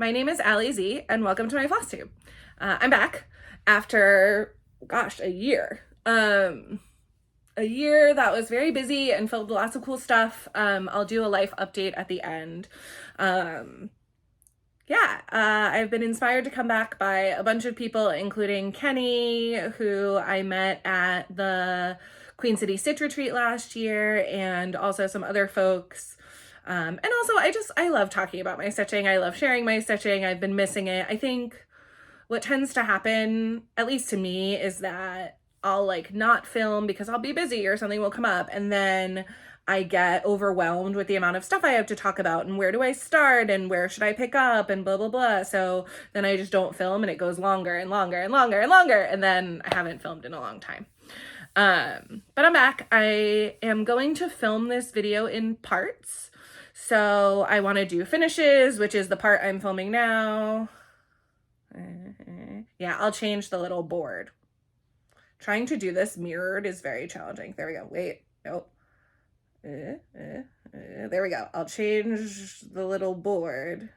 my name is Allie Z, and welcome to my Flosstube. I'm back after, gosh, a year. A year that was very busy and filled with lots of cool stuff. I'll do a life update at the end. I've been inspired to come back by a bunch of people, including Kenny, who I met at the Queen City Stitch Retreat last year, and also some other folks. And also, I love talking about my stitching. I love sharing my stitching. I've been missing it. I think what tends to happen, at least to me, is that I'll like not film because I'll be busy or something will come up, and then I get overwhelmed with the amount of stuff I have to talk about and where do I start and where should I pick up and blah, blah, blah. So then I just don't film and it goes longer and longer and longer and longer. And then I haven't filmed in a long time. But I'm back. I am going to film this video in parts. So I want to do finishes, which is the part I'm filming now. Yeah, I'll change the little board. Trying to do this mirrored is very challenging. There we go. Wait, nope. There we go. I'll change the little board.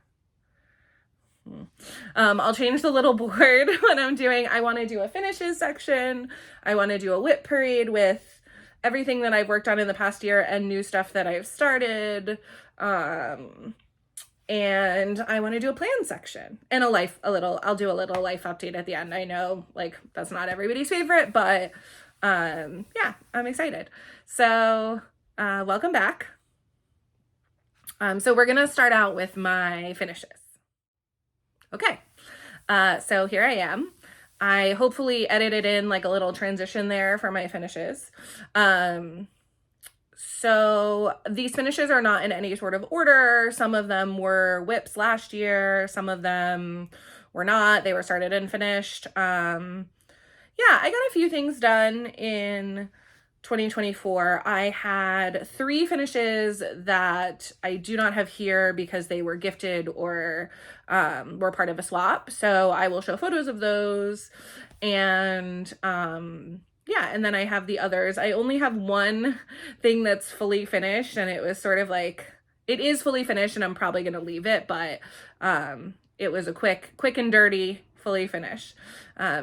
I'll change the little board when I'm doing, I want to do a finishes section. I want to do a WIP parade with everything that I've worked on in the past year and new stuff that I've started. And I want to do a plan section and I'll do a little life update at the end. I know like that's not everybody's favorite, but yeah, I'm excited. So welcome back. So we're gonna start out with my finishes. Okay, so here I am. I hopefully edited in like a little transition there for my finishes. So these finishes are not in any sort of order. Some of them were WIPs last year. Some of them were not. They were started and finished. Yeah, I got a few things done in 2024. I had 3 finishes that I do not have here because they were gifted or were part of a swap. So I will show photos of those. And yeah, and then I have the others. I only have one thing that's fully finished, and it was sort of like, it is fully finished and I'm probably going to leave it, but it was a quick and dirty fully finished.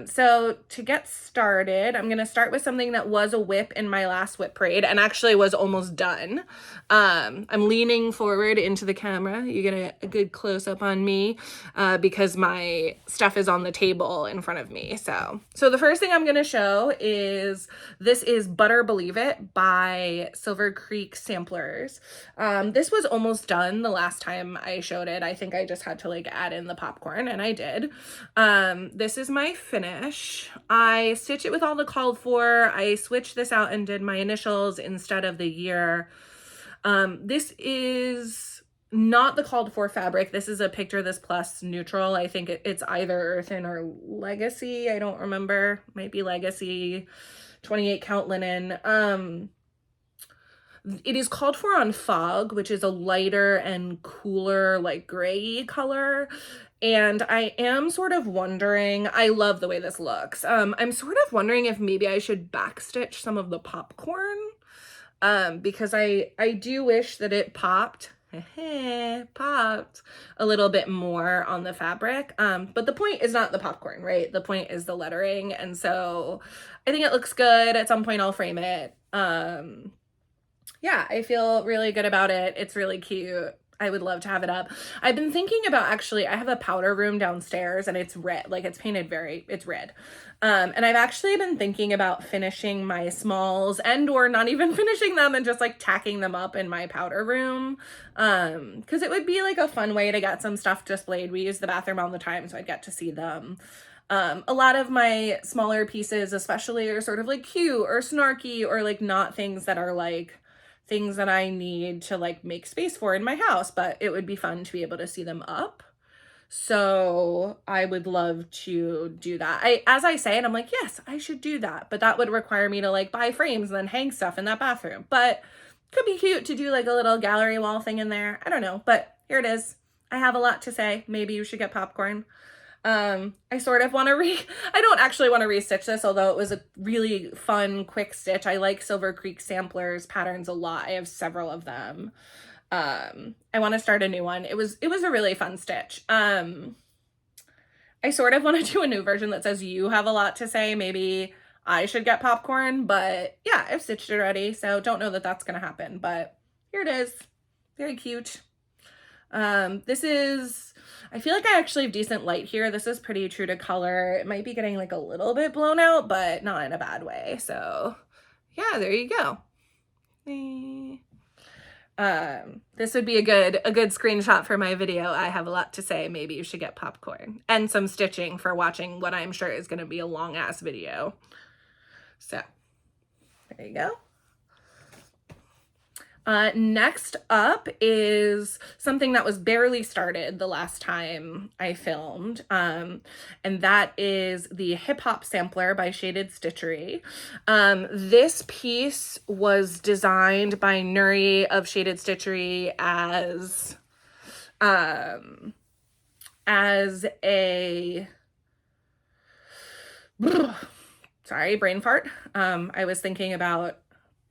So to get started, I'm going to start with something that was a WIP in my last WIP parade and actually was almost done. I'm leaning forward into the camera. You get a good close up on me because my stuff is on the table in front of me. So the first thing I'm going to show is, this is Butter Believe It by Silver Creek Samplers. This was almost done the last time I showed it. I think I just had to like add in the popcorn, and I did. This is my finish. I stitch it with all the called for. I switched this out and did my initials instead of the year. This is not the called for fabric. This is a Picture This Plus neutral. I think it's either Earthen or Legacy. I don't remember. Might be Legacy. 28 count linen. It is called for on Fog, which is a lighter and cooler, like gray color. And I am sort of wondering, I love the way this looks. I'm sort of wondering if maybe I should backstitch some of the popcorn, because I do wish that it popped a little bit more on the fabric. But the point is not the popcorn, right? The point is the lettering. And so I think it looks good. At some point I'll frame it. Yeah, I feel really good about it. It's really cute. I would love to have it up. I've been thinking about, actually, I have a powder room downstairs and it's red, like it's painted it's red. And I've actually been thinking about finishing my smalls and or not even finishing them and just like tacking them up in my powder room. Cause it would be like a fun way to get some stuff displayed. We use the bathroom all the time, so I'd get to see them. A lot of my smaller pieces especially are sort of like cute or snarky or like not things that are like things that I need to like make space for in my house, but it would be fun to be able to see them up. So I would love to do that. As I say it, I'm like, yes, I should do that, but that would require me to like buy frames and then hang stuff in that bathroom. But could be cute to do like a little gallery wall thing in there. I don't know, but here it is. I have a lot to say. Maybe you should get popcorn. I sort of want to I don't actually want to restitch this, although it was a really fun, quick stitch. I like Silver Creek Samplers patterns a lot. I have several of them. I want to start a new one. It was a really fun stitch. I sort of want to do a new version that says you have a lot to say. Maybe I should get popcorn, but yeah, I've stitched it already, so don't know that that's going to happen, but here it is. Very cute. This is, I feel like I actually have decent light here. This is pretty true to color. It might be getting like a little bit blown out, but not in a bad way. So yeah, there you go. This would be a good screenshot for my video. I have a lot to say. Maybe you should get popcorn and some stitching for watching what I'm sure is going to be a long ass video. So there you go. Next up is something that was barely started the last time I filmed, and that is the Hipop Sampler by Shaded Stitchery. This piece was designed by Nuri of Shaded Stitchery as a sorry, brain fart. I was thinking about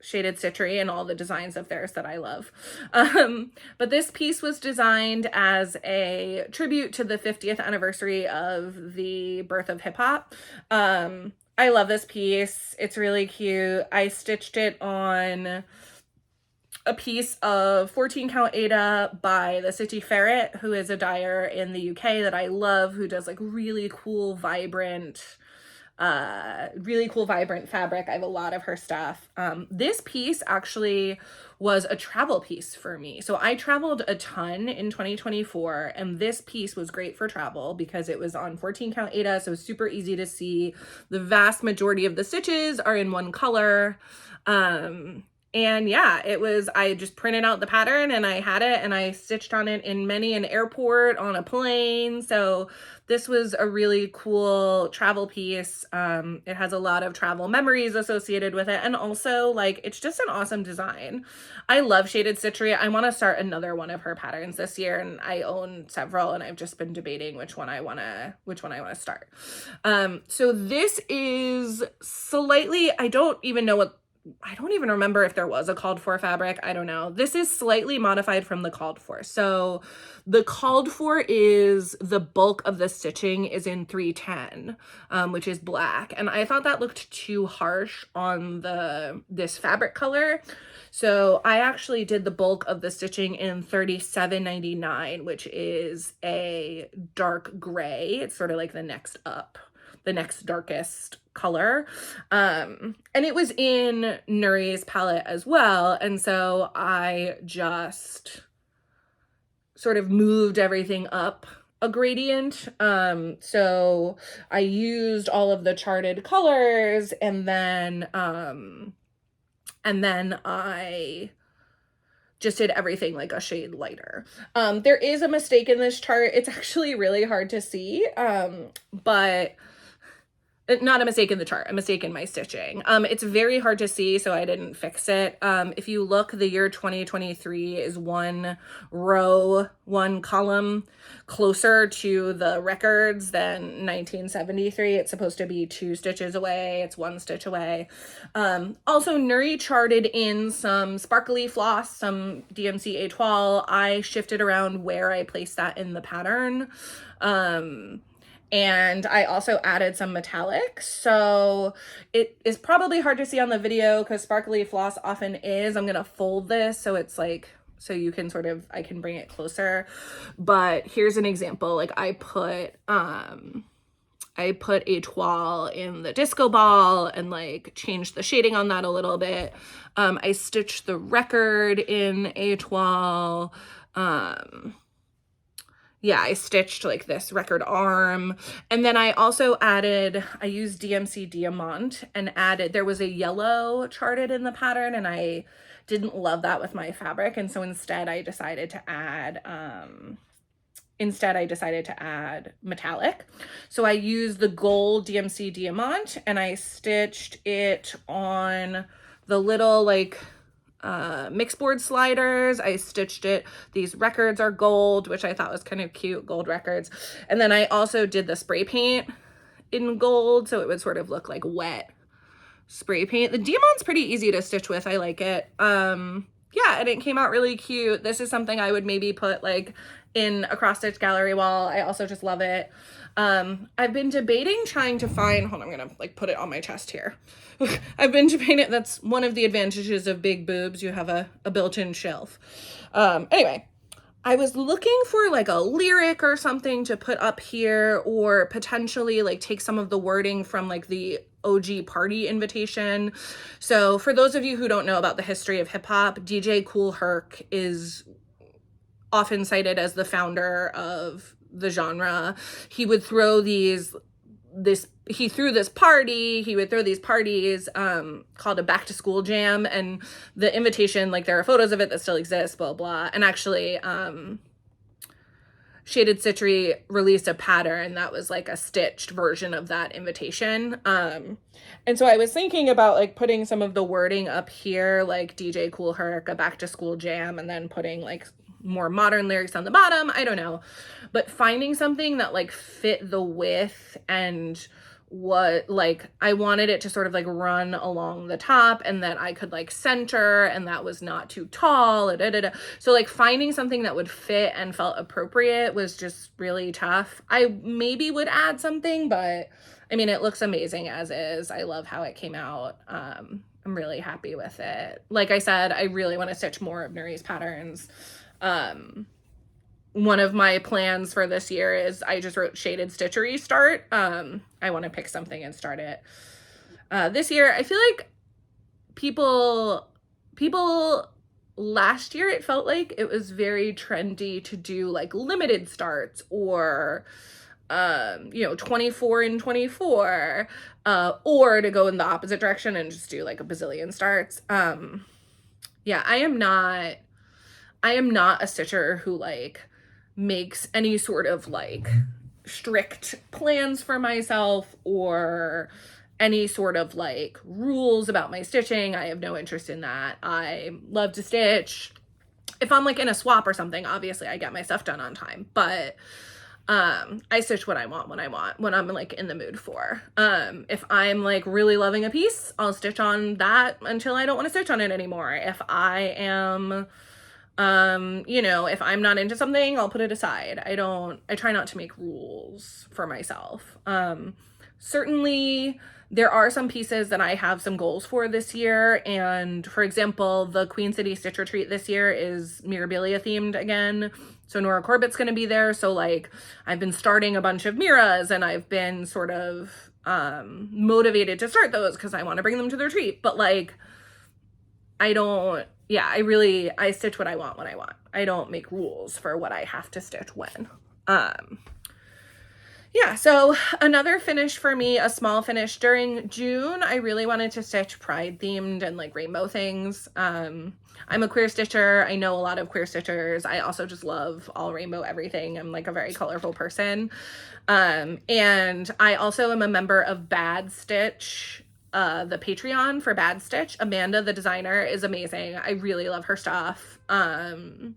Shaded Stitchery and all the designs of theirs that I love. But this piece was designed as a tribute to the 50th anniversary of the birth of hip hop. I love this piece. It's really cute. I stitched it on a piece of 14 count Aida by the City Ferret, who is a dyer in the UK that I love, who does like really cool, vibrant fabric. I have a lot of her stuff. This piece actually was a travel piece for me. So I traveled a ton in 2024, and this piece was great for travel because it was on 14 count Aida, so super easy to see. The vast majority of the stitches are in one color. And yeah, I just printed out the pattern and I had it and I stitched on it in many an airport, on a plane. So this was a really cool travel piece. It has a lot of travel memories associated with it. And also like, it's just an awesome design. I love Shaded Stitchery. I want to start another one of her patterns this year, and I own several and I've just been debating which one I want to start. So this is slightly, I don't even remember if there was a called for fabric. I don't know. This is slightly modified from the called for. So the called for is the bulk of the stitching is in 310, which is black. And I thought that looked too harsh on this fabric color. So I actually did the bulk of the stitching in 3799, which is a dark gray. It's sort of like the next darkest color. And it was in Nuri's palette as well. And so I just sort of moved everything up a gradient. So I used all of the charted colors, and then I just did everything like a shade lighter. There is a mistake in this chart. It's actually really hard to see, but not a mistake in the chart, a mistake in my stitching. It's very hard to see, so I didn't fix it. If you look, the year 2023 is one row, one column closer to the records than 1973. It's supposed to be 2 stitches away. It's 1 stitch away. Also, Nuri charted in some sparkly floss, some DMC étoile. I shifted around where I placed that in the pattern. And I also added some metallic. So it is probably hard to see on the video because sparkly floss often is. I'm going to fold this so it's like, so you can I can bring it closer. But here's an example. Like I put étoile in the disco ball and like changed the shading on that a little bit. I stitched the record in étoile. Yeah, I stitched like this record arm. And then I also I used DMC Diamant and there was a yellow charted in the pattern, and I didn't love that with my fabric. And so instead I decided to add metallic. So I used the gold DMC Diamant and I stitched it on the little like mixed board sliders. I stitched it. These records are gold, which I thought was kind of cute, gold records. And then I also did the spray paint in gold, so it would sort of look like wet spray paint. The Diamant's pretty easy to stitch with. I like it. yeah, and it came out really cute. This is something I would maybe put like in a cross stitch gallery wall. I also just love it. I've been debating trying to find, hold on, I'm gonna like put it on my chest here. I've been debating, that's one of the advantages of big boobs. You have a built-in shelf. Anyway, I was looking for like a lyric or something to put up here, or potentially like take some of the wording from like the OG party invitation. So for those of you who don't know about the history of hip hop, DJ Kool Herc is often cited as the founder of the genre. He would throw he would throw these parties called a back to school jam, and the invitation, like there are photos of it that still exist, blah blah. And actually Shaded Stitchery released a pattern that was like a stitched version of that invitation. And so I was thinking about like putting some of the wording up here, like DJ Kool Herc, a back to school jam, and then putting like more modern lyrics on the bottom. I don't know, but finding something that like fit the width and what, like, I wanted it to sort of like run along the top and that I could like center and that was not too tall. So like finding something that would fit and felt appropriate was just really tough. I maybe would add something, but I mean, it looks amazing as is. I love how it came out. I'm really happy with it. Like I said, I really want to stitch more of Nuri's patterns. One of my plans for this year is I just wrote Shaded Stitchery start. I want to pick something and start it. This year, I feel like people last year, it felt like it was very trendy to do like limited starts or, 24 and 24, or to go in the opposite direction and just do like a bazillion starts. Yeah, I am not a stitcher who like makes any sort of like strict plans for myself or any sort of like rules about my stitching. I have no interest in that. I love to stitch. If I'm like in a swap or something, obviously I get my stuff done on time, but I stitch what I want when I'm like in the mood for. If I'm like really loving a piece, I'll stitch on that until I don't want to stitch on it anymore. If I am if I'm not into something, I'll put it aside. I try not to make rules for myself. Certainly there are some pieces that I have some goals for this year. And for example, the Queen City Stitch Retreat this year is Mirabilia themed again. So Nora Corbett's going to be there. So like I've been starting a bunch of Miras and I've been sort of, motivated to start those because I want to bring them to the retreat. But like, I stitch what I want when I want. I don't make rules for what I have to stitch when. Yeah, so another finish for me, a small finish during June, I really wanted to stitch pride themed and like rainbow things. I'm a queer stitcher. I know a lot of queer stitchers. I also just love all rainbow everything. I'm like a very colorful person. And I also am a member of Bad Stitch, the Patreon for Bad Stitch. Amanda, the designer, is amazing. I really love her stuff. And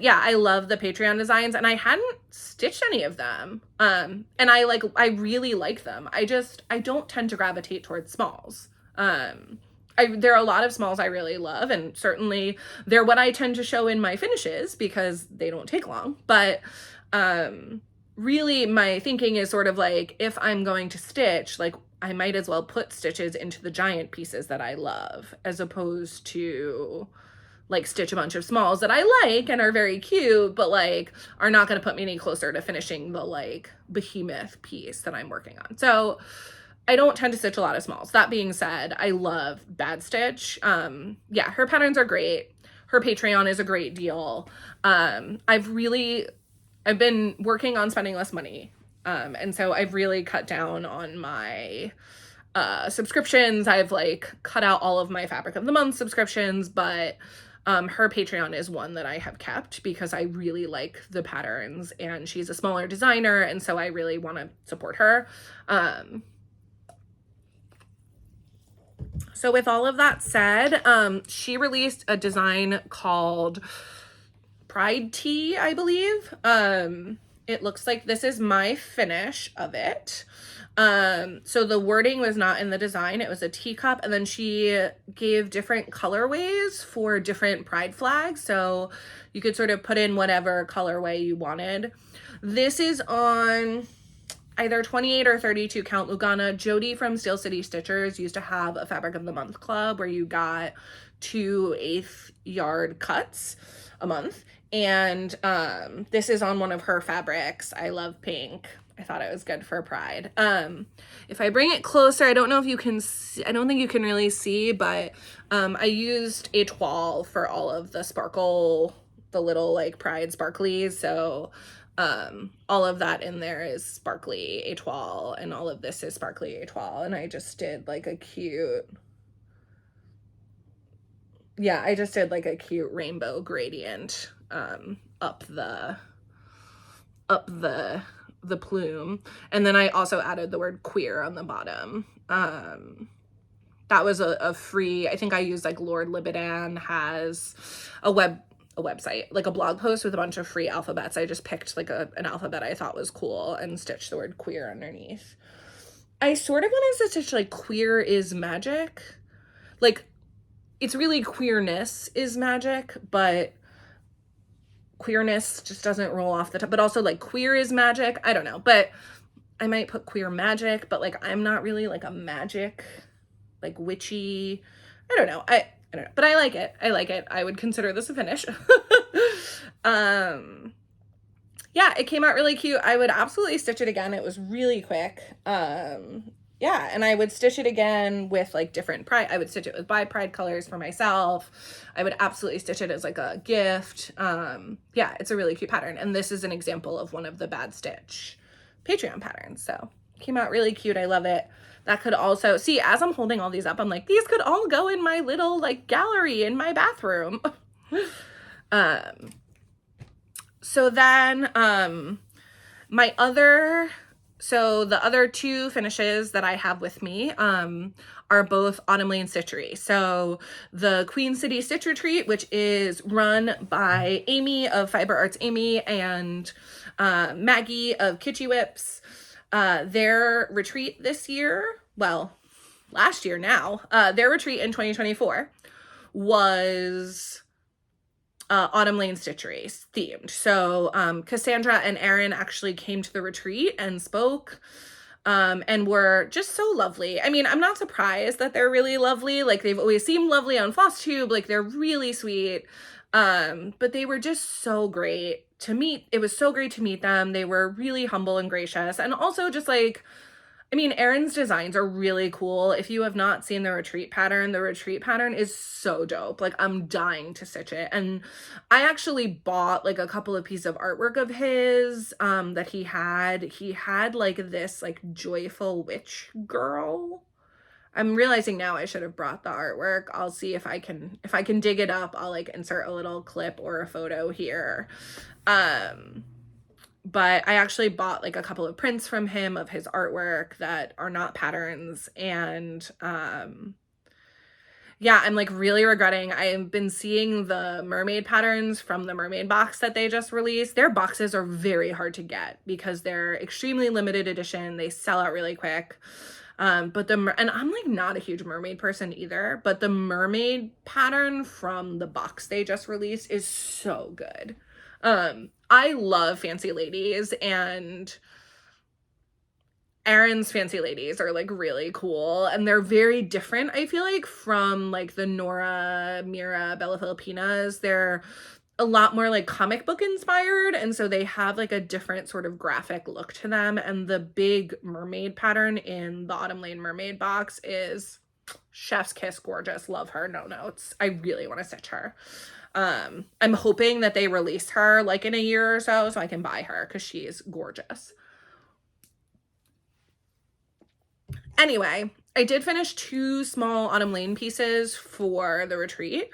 yeah, I love the Patreon designs and I hadn't stitched any of them. And I really like them. I don't tend to gravitate towards smalls. There are a lot of smalls I really love, and certainly they're what I tend to show in my finishes because they don't take long. But, really my thinking is sort of like, if I'm going to stitch, like I might as well put stitches into the giant pieces that I love, as opposed to like stitch a bunch of smalls that I like and are very cute, but like are not going to put me any closer to finishing the like behemoth piece that I'm working on. So I don't tend to stitch a lot of smalls. That being said, I love Bad Stitch. Yeah, her patterns are great. Her Patreon is a great deal. I've been working on spending less money. And so I've really cut down on my subscriptions. I've like cut out all of my Fabric of the Month subscriptions, but her Patreon is one that I have kept because I really like the patterns and she's a smaller designer. And so I really want to support her. So with all of that said, she released a design called Pride Tea, I believe. It looks like this is my finish of it. So the wording was not in the design. It was a teacup, and then she gave different colorways for different pride flags. So you could sort of put in whatever colorway you wanted. This is on either 28 or 32 count Lugana. Jody from Steel City Stitchers used to have a Fabric of the Month club where you got 2/8 yard cuts a month. And this is on one of her fabrics. I love pink. I thought it was good for Pride. If I bring it closer, I don't know if you can see, I don't think you can really see, but I used a toile for all of the sparkle, the little like Pride sparklies. So all of that in there is sparkly étoile, and all of this is sparkly étoile. And I just did like a cute, yeah, I just did like a cute rainbow gradient up the plume. And then I also added the word queer on the bottom. That was a free, I think I used like Lord Libidan has a website, like a blog post with a bunch of free alphabets. I just picked like an alphabet I thought was cool and stitched the word queer underneath. I sort of wanted to stitch like queer is magic. Like, it's really queerness is magic, but queerness just doesn't roll off the top. But also like queer is magic. I don't know, but I might put queer magic, but like I'm not really like a magic, like witchy. I don't know. I don't know, but I like it. I like it. I would consider this a finish. Yeah, it came out really cute. I would absolutely stitch it again. It was really quick. Yeah, and I would stitch it again with like different Pride. I would stitch it with by Pride colors for myself. I would absolutely stitch it as like a gift. Yeah, it's a really cute pattern. And this is an example of one of the Bad Stitch Patreon patterns. So came out really cute. I love it. That could also, see, as I'm holding all these up, I'm like, these could all go in my little like gallery in my bathroom. So then my other, so the other two finishes that I have with me are both Autumn Lane Stitchery. So the Queen City Stitch Retreat, which is run by Amy of Fiber Arts Amy and Maggie of Kitschy Whips. Their retreat this year, well, last year now, their retreat in 2024 was Autumn Lane Stitchery themed. So Cassandra and Erin actually came to the retreat and spoke and were just so lovely. I mean, I'm not surprised that they're really lovely. Like, they've always seemed lovely on Flosstube. Like, they're really sweet. But they were just so great to meet. It was so great to meet them. They were really humble and gracious. And also just like, I mean, Erin's designs are really cool. If you have not seen the retreat pattern is so dope. Like, I'm dying to stitch it. And I actually bought like a couple of pieces of artwork of his that he had. He had like this like joyful witch girl. I'm realizing now I should have brought the artwork. I'll see if I can dig it up. I'll like insert a little clip or a photo here. But I actually bought like a couple of prints from him of his artwork that are not patterns. And yeah, I'm like really regretting. I've been seeing the mermaid patterns from the mermaid box that they just released. Their boxes are very hard to get because they're extremely limited edition. They sell out really quick. But and I'm like not a huge mermaid person either, but the mermaid pattern from the box they just released is so good. I love Fancy Ladies, and Erin's Fancy Ladies are like really cool, and they're very different, I feel like, from like the Nora, Mira, Bella Filipinas. They're a lot more like comic book inspired, and so they have like a different sort of graphic look to them. And the big mermaid pattern in the Autumn Lane Mermaid box is chef's kiss gorgeous. Love her. No notes. I really want to stitch her. I'm hoping that they release her like in a year or so I can buy her because she is gorgeous. Anyway, I did finish 2 small Autumn Lane pieces for the retreat.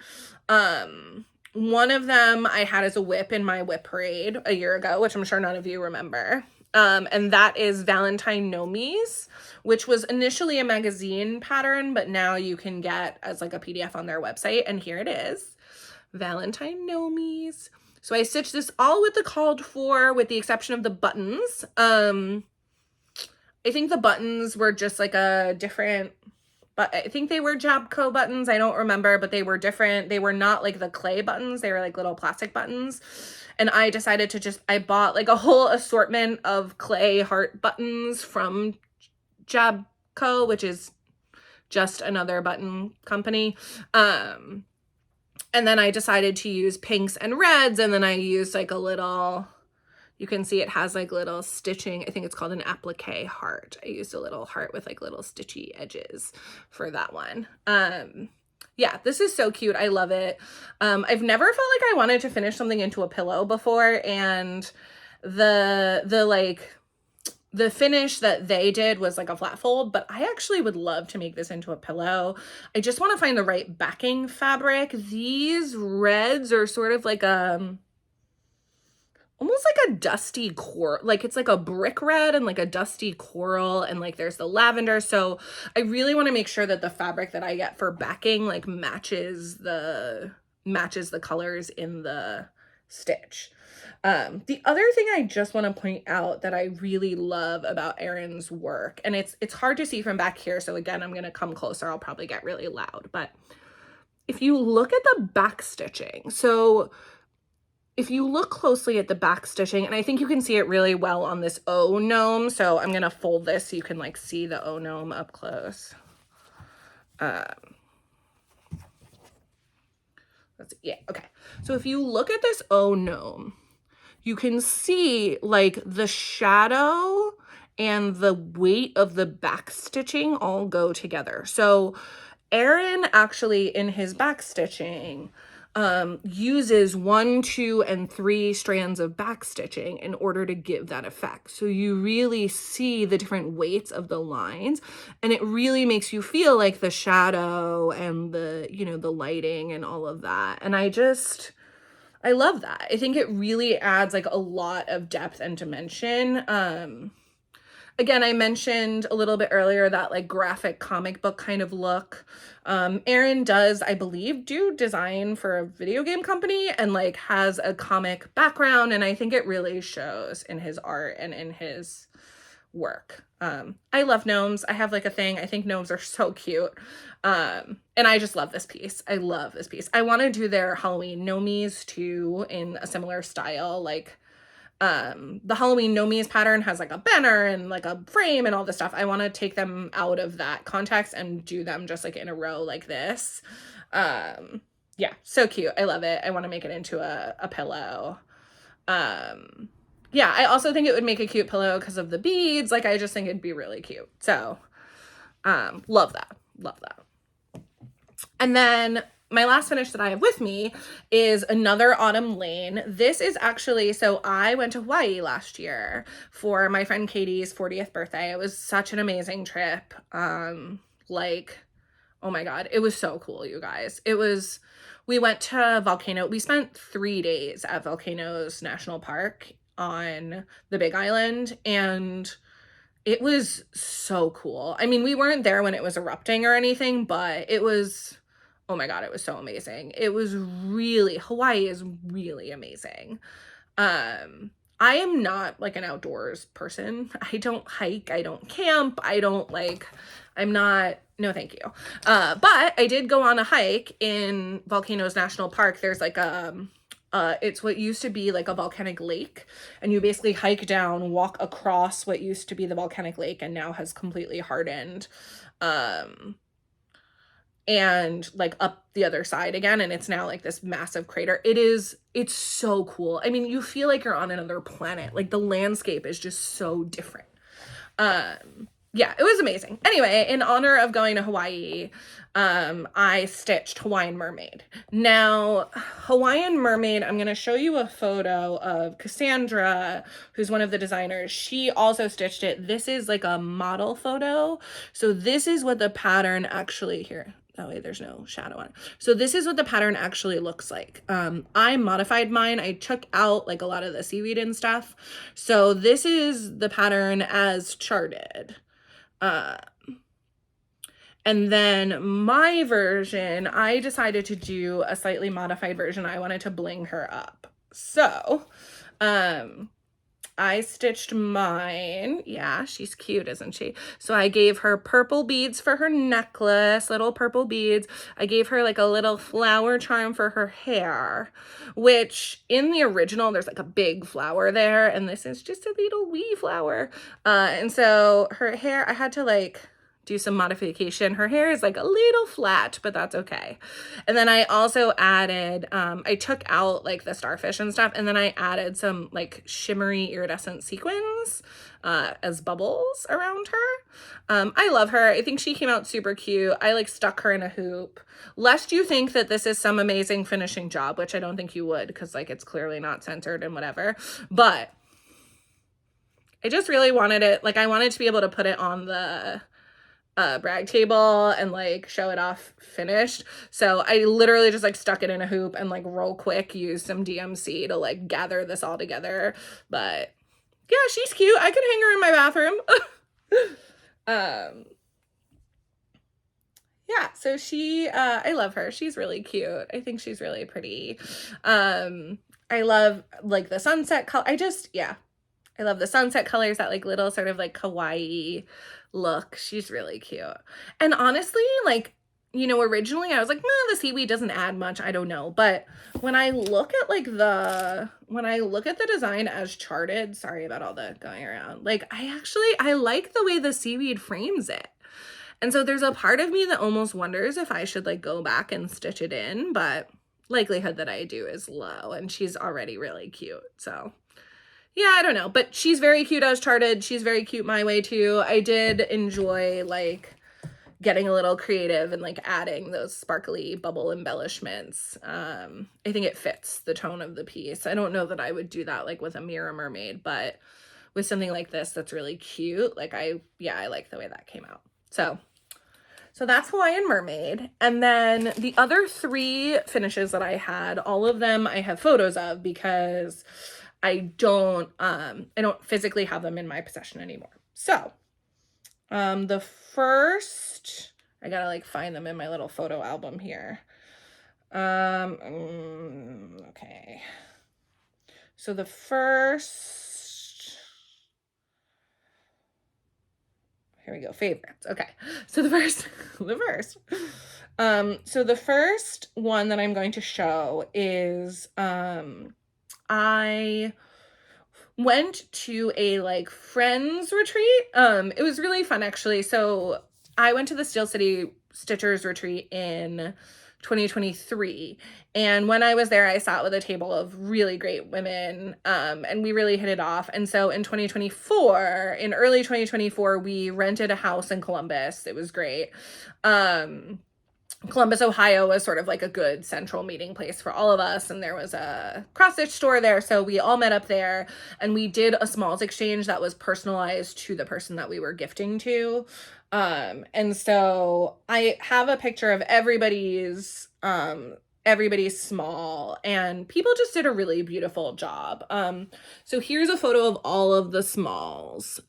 One of them I had as a WIP in my WIP parade a year ago, which I'm sure none of you remember. And that is Valentine Nomies, which was initially a magazine pattern, but now you can get as like a PDF on their website. And here it is, Valentine Nomies. So I stitched this all with the called for, with the exception of the buttons. I think the buttons were just like a different, but I think they were Jabco buttons. I don't remember, but they were different. They were not like the clay buttons. They were like little plastic buttons. And I decided to I bought like a whole assortment of clay heart buttons from Jabco, which is just another button company. And then I decided to use pinks and reds, and then I used like a little, you can see it has like little stitching. I think it's called an applique heart. I used a little heart with like little stitchy edges for that one. Yeah, this is so cute. I love it. I've never felt like I wanted to finish something into a pillow before, and the finish that they did was like a flat fold, but I actually would love to make this into a pillow. I just want to find the right backing fabric. These reds are sort of like almost like a dusty coral, like it's like a brick red and like a dusty coral, and like there's the lavender. So I really want to make sure that the fabric that I get for backing like matches the colors in the stitch. The other thing I just want to point out that I really love about Erin's work, and it's hard to see from back here, so again, I'm going to come closer. I'll probably get really loud, but if you look at the back stitching, so if you look closely at the back stitching, and I think you can see it really well on this O gnome, so I'm going to fold this so you can like see the O gnome up close. Yeah, okay. So if you look at this O gnome, you can see like the shadow and the weight of the back stitching all go together. So Erin actually in his back stitching uses 1, 2, and 3 strands of back stitching in order to give that effect. So you really see the different weights of the lines, and it really makes you feel like the shadow and the, you know, the lighting and all of that. And I love that. I think it really adds like a lot of depth and dimension. Again, I mentioned a little bit earlier that like graphic comic book kind of look. Erin does, I believe, do design for a video game company and like has a comic background, and I think it really shows in his art and in his work. I love gnomes. I have like a thing. I think gnomes are so cute. And I just love this piece. I love this piece. I want to do their Halloween Nomies too in a similar style, like the Halloween Nomies pattern has like a banner and like a frame and all this stuff. I want to take them out of that context and do them just like in a row like this. Yeah, so cute. I love it. I want to make it into a pillow. Yeah, I also think it would make a cute pillow because of the beads. Like, I just think it'd be really cute. So, love that. Love that. And then my last finish that I have with me is another Autumn Lane. This is actually, so I went to Hawaii last year for my friend Katie's 40th birthday. It was such an amazing trip. Like, oh my God, it was so cool, you guys. We went to Volcano. We spent 3 days at Volcanoes National Park on the Big Island, and it was so cool. I mean, we weren't there when it was erupting or anything, but it was, oh my God, it was so amazing. It was really, Hawaii is really amazing. I am not like an outdoors person. I don't hike, I don't camp, no thank you. But I did go on a hike in Volcanoes National Park. There's like it's what used to be like a volcanic lake, and you basically hike down, walk across what used to be the volcanic lake and now has completely hardened. And like up the other side again, and it's now like this massive crater. It's so cool. I mean, you feel like you're on another planet. Like the landscape is just so different. Yeah, it was amazing. Anyway, in honor of going to Hawaii, I stitched Hawaiian Mermaid. Now, Hawaiian Mermaid, I'm going to show you a photo of Cassandra, who's one of the designers. She also stitched it. This is like a model photo. So this is what the pattern actually, here, that way there's no shadow on it. So this is what the pattern actually looks like. I modified mine. I took out like a lot of the seaweed and stuff. So this is the pattern as charted. And then my version, I decided to do a slightly modified version. I wanted to bling her up. So, I stitched mine. Yeah, she's cute, isn't she? So I gave her purple beads for her necklace, little purple beads. I gave her like a little flower charm for her hair, which in the original, there's like a big flower there, and this is just a little wee flower. And so her hair, I had to like do some modification. Her hair is like a little flat, but that's okay. And then I also added, I took out like the starfish and stuff, and then I added some like shimmery iridescent sequins as bubbles around her. I love her. I think she came out super cute. I like stuck her in a hoop. Lest you think that this is some amazing finishing job, which I don't think you would, because like it's clearly not centered and whatever, but I just really wanted it, like I wanted to be able to put it on the brag table and like show it off finished. So I literally just like stuck it in a hoop and like real quick used some DMC to like gather this all together. But yeah, she's cute. I could hang her in my bathroom. Yeah, so she, I love her. She's really cute. I think she's really pretty. I love like the sunset color. I love the sunset colors, that like little sort of like kawaii look. She's really cute. And honestly, like, you know, originally I was like, the seaweed doesn't add much. I don't know. But when I look at like when I look at the design as charted, sorry about all the going around, like I like the way the seaweed frames it. And so there's a part of me that almost wonders if I should like go back and stitch it in, but likelihood that I do is low, and she's already really cute. So yeah, I don't know, but she's very cute as charted. She's very cute my way too. I did enjoy like getting a little creative and like adding those sparkly bubble embellishments. I think it fits the tone of the piece. I don't know that I would do that like with a mirror mermaid, but with something like this that's really cute, like I like the way that came out. So that's Hawaiian Mermaid. And then the other 3 finishes that I had, all of them I have photos of because I don't physically have them in my possession anymore. So the first, I gotta like find them in my little photo album here. Okay. So the first, here we go, favorites. Okay. So the first, so the first one that I'm going to show is, I went to a like friends retreat. It was really fun actually. So I went to the Steel City Stitchers retreat in 2023. And when I was there, I sat with a table of really great women, and we really hit it off. And so in early 2024, we rented a house in Columbus. It was great. Columbus, Ohio was sort of like a good central meeting place for all of us, and there was a cross-stitch store there, so we all met up there, and we did a smalls exchange that was personalized to the person that we were gifting to. And so I have a picture of everybody's small, and people just did a really beautiful job. So here's a photo of all of the smalls.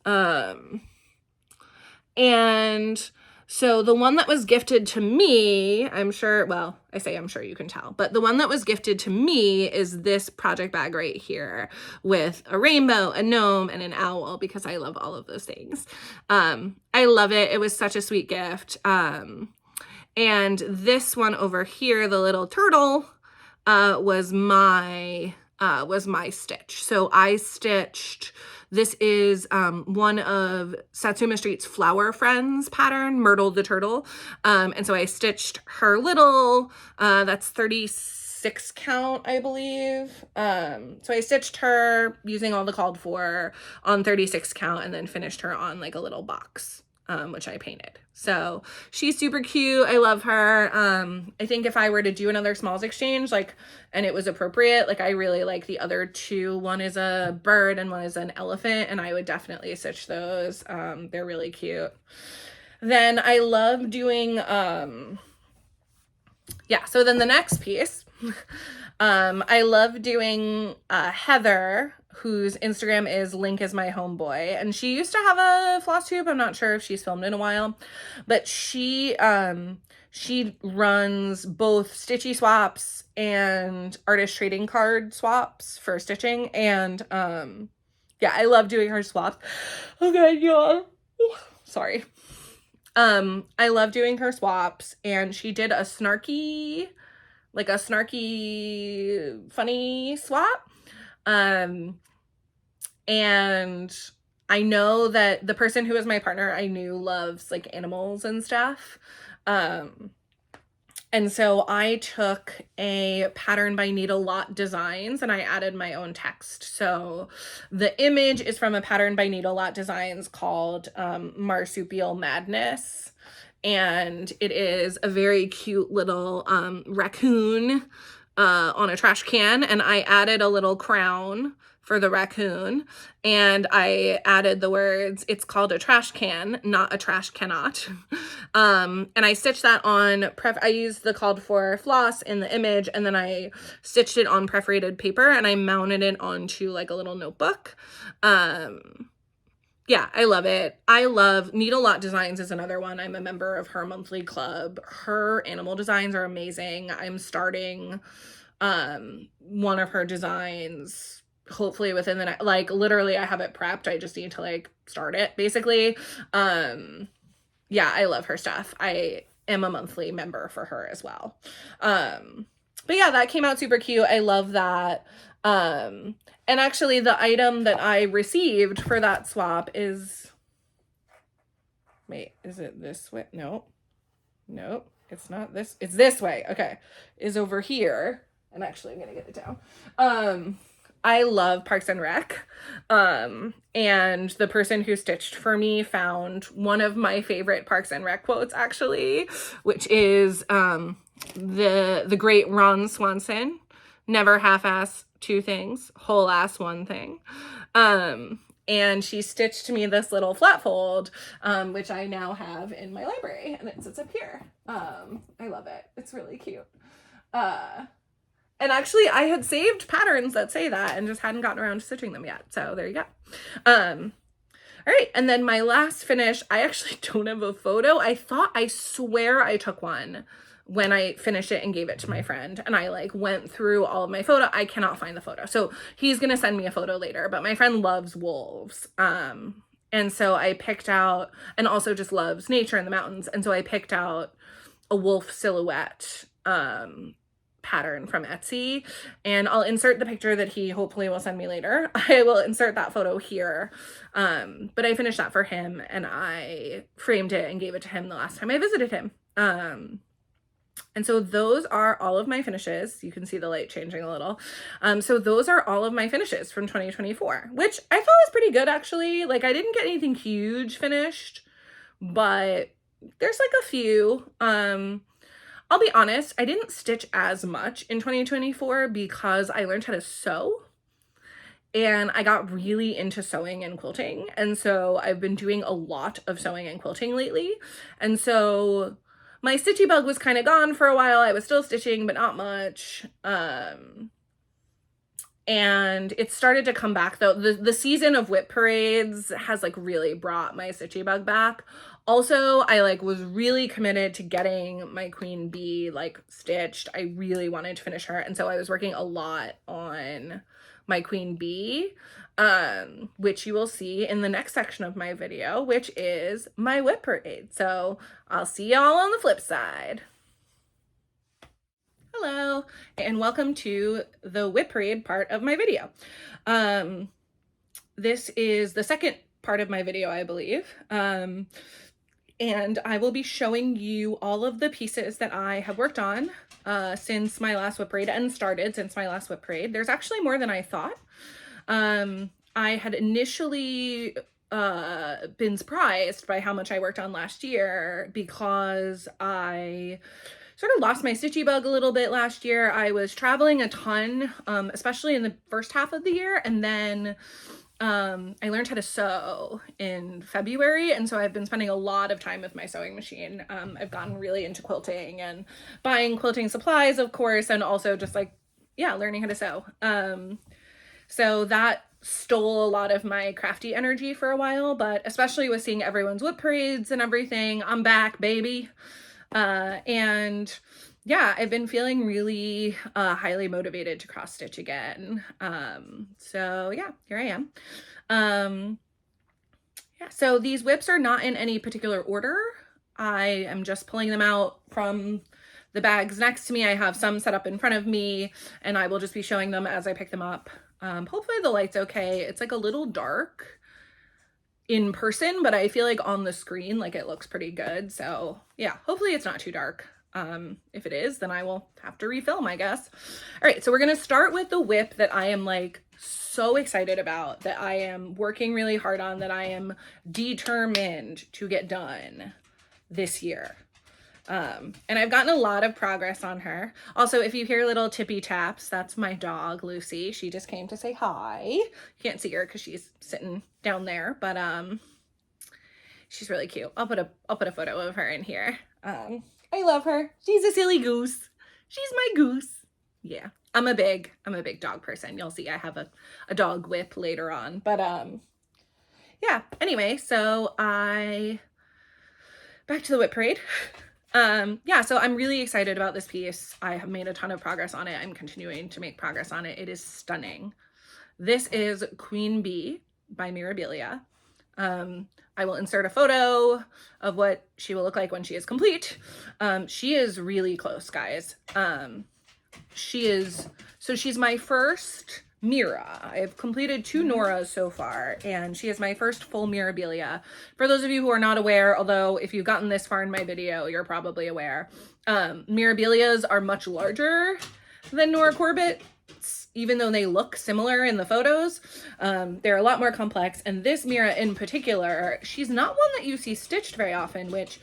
And so the one that was gifted to me, I'm sure you can tell, but the one that was gifted to me is this project bag right here with a rainbow, a gnome, and an owl, because I love all of those things. I love it. It was such a sweet gift. And this one over here, the little turtle, was my stitch. So I stitched, this is one of Satsuma Street's Flower Friends pattern, Myrtle the Turtle. And so I stitched her little, that's 36 count, I believe. So I stitched her using all the called for on 36 count, and then finished her on like a little box, which I painted. So she's super cute. I love her. I think if I were to do another smalls exchange, like, and it was appropriate, like I really like the other 2. One is a bird and one is an elephant, and I would definitely stitch those. They're really cute. Then I love doing, so then the next piece, I love doing Heather, whose Instagram is Link is my homeboy, and she used to have a Flosstube. I'm not sure if she's filmed in a while, but she runs both stitchy swaps and artist trading card swaps for stitching, and Yeah, I love doing her swaps. Okay, y'all. Sorry. I love doing her swaps, and she did a snarky, funny swap. And I know that the person who was my partner, I knew loves like animals and stuff. And so I took a pattern by Needle Lot Designs and I added my own text. So the image is from a pattern by Needle Lot Designs called Marsupial Madness. And it is a very cute little raccoon on a trash can. And I added a little crown for the raccoon, and I added the words, "It's called a trash can, not a trash cannot." And I stitched that on, I used the called for floss in the image, and then I stitched it on perforated paper, and I mounted it onto like a little notebook. Yeah, I love it. I love Needle Lot Designs is another one. I'm a member of her monthly club. Her animal designs are amazing. I'm starting one of her designs hopefully within the like literally I have it prepped. I just need to like start it basically. Yeah, I love her stuff. I am a monthly member for her as well. But yeah, that came out super cute. I love that. And actually the item that I received for that swap is, wait, is it this way? No, it's not this. It's this way. Okay. Is over here. And actually I'm going to get it down. I love Parks and Rec. And the person who stitched for me found one of my favorite Parks and Rec quotes actually, which is the great Ron Swanson, "Never half-ass two things, whole ass one thing." And she stitched me this little flat fold, which I now have in my library, and it sits up here. I love it. It's really cute. And actually, I had saved patterns that say that and just hadn't gotten around to stitching them yet. So there you go. All right. And then my last finish, I actually don't have a photo. I swear I took one when I finished it and gave it to my friend. And I like went through all of my photo. I cannot find the photo. So he's going to send me a photo later. But my friend loves wolves. And so I picked out, and also just loves nature and the mountains. And so I picked out a wolf silhouette pattern from Etsy, and I'll insert the picture that he hopefully will send me later. I will insert that photo here. But I finished that for him, and I framed it and gave it to him the last time I visited him. And so those are all of my finishes. You can see the light changing a little. So those are all of my finishes from 2024, which I thought was pretty good actually. Like I didn't get anything huge finished, but there's like a few. I'll be honest, I didn't stitch as much in 2024 because I learned how to sew, and I got really into sewing and quilting. And so I've been doing a lot of sewing and quilting lately. And so my stitchy bug was kind of gone for a while. I was still stitching, but not much. And it started to come back though. The season of WIP parades has like really brought my stitchy bug back. Also, I like was really committed to getting my queen bee like stitched. I really wanted to finish her. And so I was working a lot on my queen bee, which you will see in the next section of my video, which is my WIP parade. So I'll see y'all on the flip side. Hello, and welcome to the WIP parade part of my video. This is the second part of my video, I believe. And I will be showing you all of the pieces that I have worked on since my last WIP parade and started since my last WIP parade. There's actually more than I thought. I had initially been surprised by how much I worked on last year because I sort of lost my stitchy bug a little bit last year. I was traveling a ton, especially in the first half of the year, and then I learned how to sew in February, and so I've been spending a lot of time with my sewing machine. I've gotten really into quilting and buying quilting supplies, of course, and also just like, yeah, learning how to sew. So that stole a lot of my crafty energy for a while, but especially with seeing everyone's WIP parades and everything, I'm back, baby. And yeah, I've been feeling really highly motivated to cross stitch again. So yeah, here I am. Yeah, so these WIPs are not in any particular order. I am just pulling them out from the bags next to me. I have some set up in front of me, and I will just be showing them as I pick them up. Hopefully the light's okay. It's like a little dark in person, but I feel like on the screen, like it looks pretty good. So yeah, hopefully it's not too dark. If it is, then I will have to refilm, I guess. All right, so we're gonna start with the WIP that I am like so excited about, that I am working really hard on, that I am determined to get done this year. And I've gotten a lot of progress on her. Also, if you hear little tippy taps, that's my dog, Lucy. She just came to say hi. You can't see her because she's sitting down there, but she's really cute. I'll put a photo of her in here. I love her. She's a silly goose. She's my goose. Yeah, I'm a big dog person. You'll see I have a dog WIP later on, but yeah, anyway, so back to the WIP parade. Yeah, so I'm really excited about this piece. I have made a ton of progress on it. I'm continuing to make progress on it. It is stunning. This is Queen Bee by Mirabilia. I will insert a photo of what she will look like when she is complete. She is really close, guys. She's my first Mira. I've completed 2 Noras so far, and she is my first full Mirabilia. For those of you who are not aware, although if you've gotten this far in my video, you're probably aware, Mirabilias are much larger than Nora Corbett. Even though they look similar in the photos, they're a lot more complex. And this Mira in particular, she's not one that you see stitched very often, which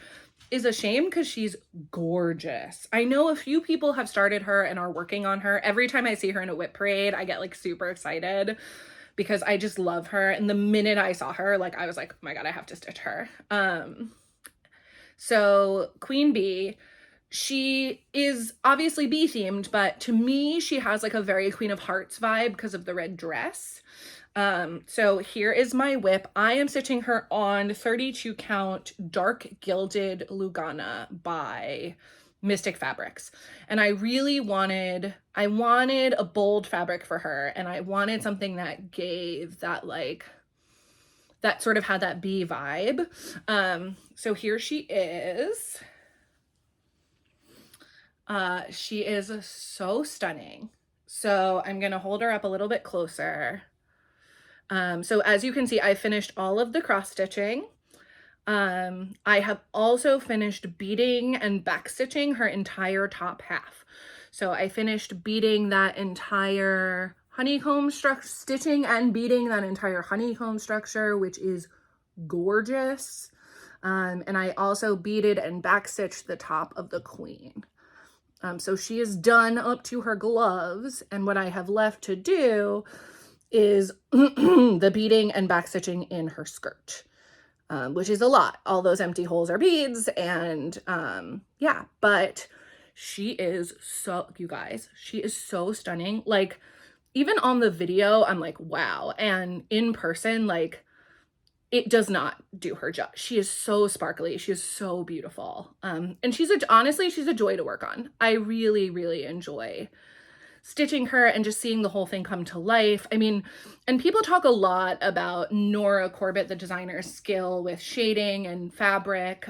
is a shame because she's gorgeous. I know a few people have started her and are working on her. Every time I see her in a WIP parade, I get like super excited because I just love her. And the minute I saw her, like I was like, oh my God, I have to stitch her. So Queen Bee, she is obviously bee themed, but to me, she has like a very Queen of Hearts vibe because of the red dress. So here is my WIP. I am stitching her on 32 count dark gilded Lugana by Mystic Fabrics. And I really wanted a bold fabric for her, and I wanted something that gave that like, that sort of had that bee vibe. So here she is. She is so stunning. So I'm going to hold her up a little bit closer. So as you can see, I finished all of the cross stitching. I have also finished beading and back stitching her entire top half. So I finished beading that entire honeycomb stitching and beading that entire honeycomb structure, which is gorgeous. And I also beaded and back stitched the top of the queen. So she is done up to her gloves, and what I have left to do is the beading and back stitching in her skirt, which is a lot. All those empty holes are beads, and yeah, but she is so, you guys, she is so stunning. Like, even on the video, I'm like, wow, and in person, like, it does not do her job. She is so sparkly. She is so beautiful. And honestly, she's a joy to work on. I really, really enjoy stitching her and just seeing the whole thing come to life. I mean, and people talk a lot about Nora Corbett, the designer's skill with shading and fabric,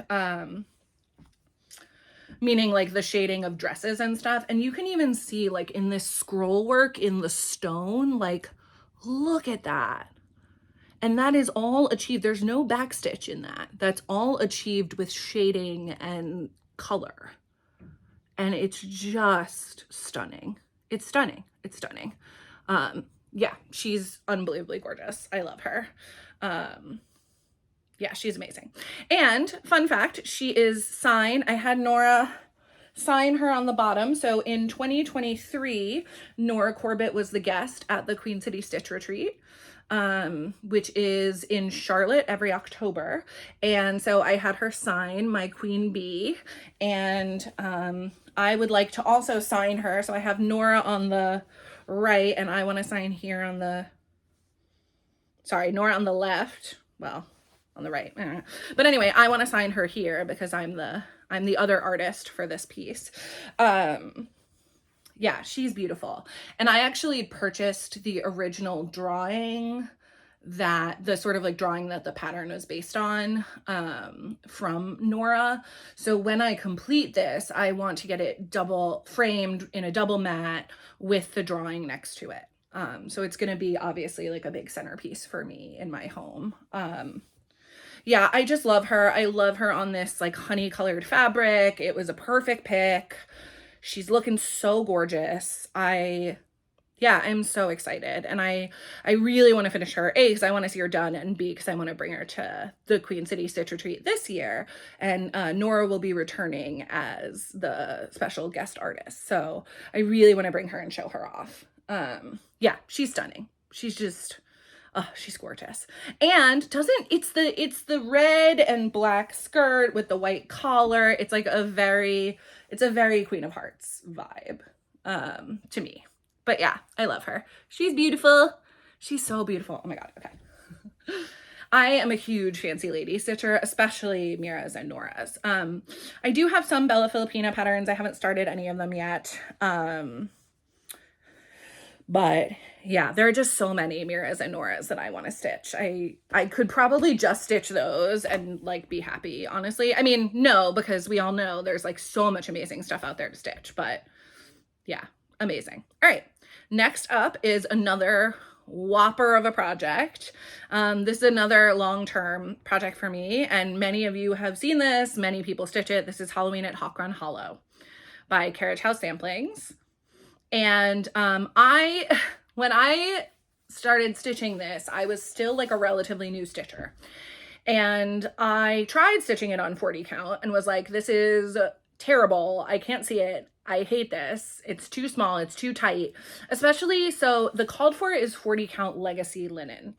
meaning like the shading of dresses and stuff. And you can even see like in this scroll work in the stone, like, look at that. And that is all achieved. There's no backstitch in that. That's all achieved with shading and color. And it's just stunning. It's stunning. It's stunning. Yeah, she's unbelievably gorgeous. I love her. Yeah, she's amazing. And fun fact, she is signed. I had Nora sign her on the bottom. So in 2023, Nora Corbett was the guest at the Queen City Stitch Retreat, which is in Charlotte every October. And so I had her sign my Queen Bee, and I would like to also sign her. So I have Nora on the right, and I want to sign here on the, sorry, Nora on the left. Well, on the right. But anyway, I want to sign her here because I'm the I'm the other artist for this piece. Yeah, she's beautiful. And I actually purchased the original drawing, that the sort of like drawing that the pattern was based on, from Nora. So when I complete this, I want to get it double framed in a double matte with the drawing next to it. So it's going to be obviously like a big centerpiece for me in my home. Yeah, I just love her. I love her on this like honey colored fabric. It was a perfect pick. She's looking so gorgeous. Yeah, I'm so excited. And I really want to finish her, A, because I want to see her done, and B, because I want to bring her to the Queen City Stitch Retreat this year. And Nora will be returning as the special guest artist. So I really want to bring her and show her off. Yeah, she's stunning. She's just, oh, she's gorgeous. And it's the red and black skirt with the white collar. It's like a very Queen of Hearts vibe, to me. But yeah, I love her. She's beautiful. She's so beautiful. Oh my God. Okay. I am a huge fancy lady stitcher, especially Mira's and Nora's. I do have some Bella Filipina patterns. I haven't started any of them yet. But yeah, there are just so many Mira's and Nora's that I want to stitch. I could probably just stitch those and like be happy, honestly. I mean, no, because we all know there's like so much amazing stuff out there to stitch, but yeah, amazing. All right. Next up is another whopper of a project. This is another long-term project for me, and many of you have seen this. Many people stitch it. This is Halloween at Hawk Run Hollow by Carriage House Samplings. And when I started stitching this, I was still like a relatively new stitcher. And I tried stitching it on 40 count and was like, this is terrible. I can't see it. I hate this. It's too small. It's too tight. Especially, so the called for is 40 count legacy linen,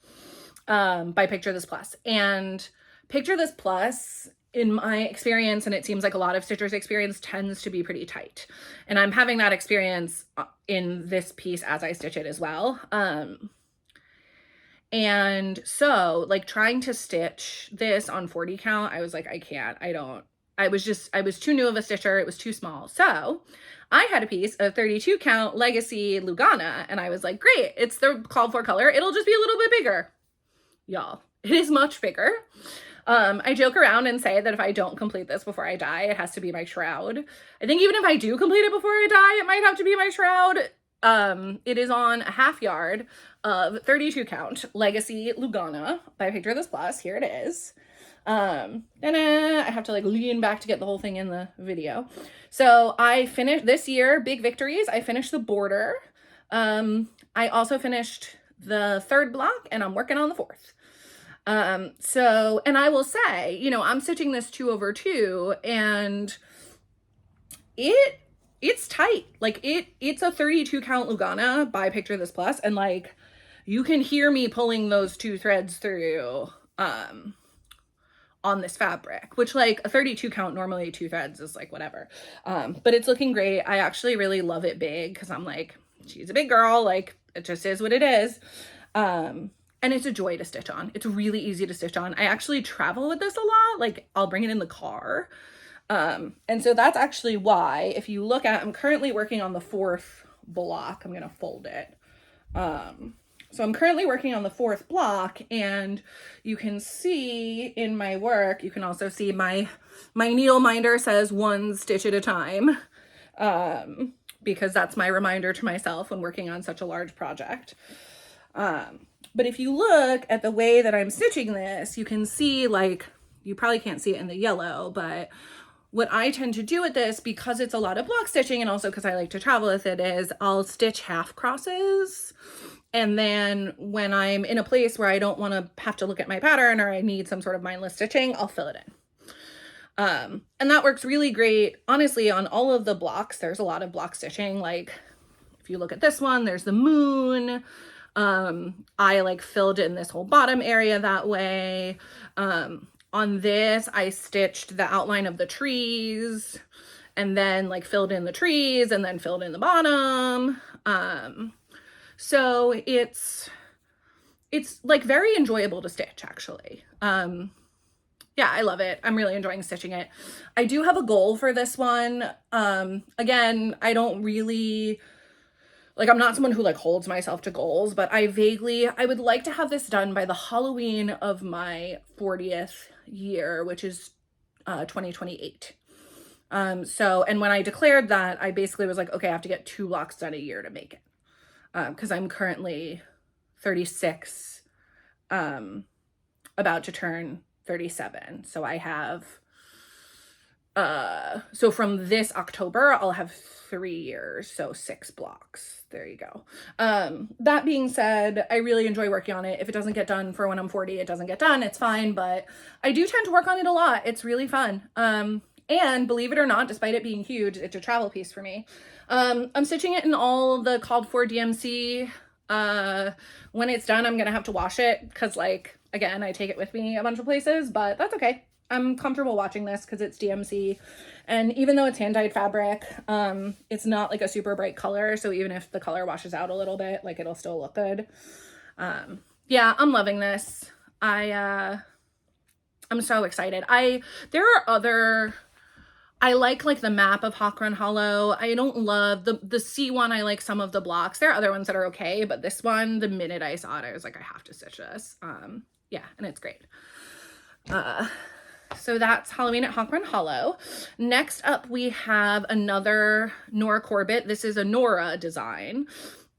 by Picture This Plus. And Picture This Plus, in my experience, and it seems like a lot of stitchers' experience, tends to be pretty tight. And I'm having that experience in this piece as I stitch it as well. And so like trying to stitch this on 40 count, I was like, I can't, I was too new of a stitcher. It was too small. So I had a piece of 32 count legacy Lugana, and I was like, great, it's the called for color. It'll just be a little bit bigger. Y'all, it is much bigger. I joke around and say that if I don't complete this before I die, it has to be my shroud. I think even if I do complete it before I die, it might have to be my shroud. It is on a half yard of 32 count legacy Lugana by Picture This Plus. Here it is. I have to like lean back to get the whole thing in the video. So I finished this year, big victories. I finished the border. I also finished the third block, and I'm working on the fourth. And I will say, you know, I'm stitching this 2/2, and it's tight. Like it's a 32 count Lugana by Picture This Plus, and like you can hear me pulling those two threads through on this fabric, which like a 32 count, normally 2 threads is like whatever. But it's looking great. I actually really love it big because I'm like, she's a big girl, like it just is what it is. And it's a joy to stitch on. It's really easy to stitch on. I actually travel with this a lot. Like I'll bring it in the car. And so that's actually why, if you look at, I'm currently working on the 4th block. I'm going to fold it. So I'm currently working on the 4th block, and you can see in my work, you can also see my needle minder says 1 stitch at a time, because that's my reminder to myself when working on such a large project. But if you look at the way that I'm stitching this, you can see, like, you probably can't see it in the yellow, but what I tend to do with this, because it's a lot of block stitching and also because I like to travel with it, is I'll stitch half crosses. And then when I'm in a place where I don't want to have to look at my pattern or I need some sort of mindless stitching, I'll fill it in. And that works really great. Honestly, on all of the blocks, there's a lot of block stitching. Like if you look at this one, there's the moon. I like filled in this whole bottom area that way. On this, I stitched the outline of the trees and then like filled in the trees and then filled in the bottom. So it's like very enjoyable to stitch, actually. Yeah, I love it. I'm really enjoying stitching it. I do have a goal for this one. Again, I don't really, like, I'm not someone who like holds myself to goals, but I would like to have this done by the Halloween of my 40th year, which is 2028. And when I declared that, I basically was like, okay, I have to get 2 blocks done a year to make it. Because I'm currently 36, about to turn 37. So I have, so from this October, I'll have 3 years, so 6 blocks. There you go. That being said, I really enjoy working on it. If it doesn't get done for when I'm 40, it doesn't get done. It's fine, but I do tend to work on it a lot. It's really fun. And believe it or not, despite it being huge, it's a travel piece for me. I'm stitching it in all the called for DMC. When it's done, I'm gonna have to wash it because, like, again, I take it with me a bunch of places, but that's okay. I'm comfortable watching this because it's DMC. And even though it's hand-dyed fabric, it's not like a super bright color. So even if the color washes out a little bit, like, it'll still look good. Yeah, I'm loving this. I'm so excited. I like the map of Hawk Run Hollow. I don't love the C one. I like some of the blocks. There are other ones that are okay, but this one, the minute I saw it, I was like, I have to stitch this. Yeah, and it's great. So that's Halloween at Hawk Run Hollow. Next up, we have another Nora Corbett. This is a Nora design.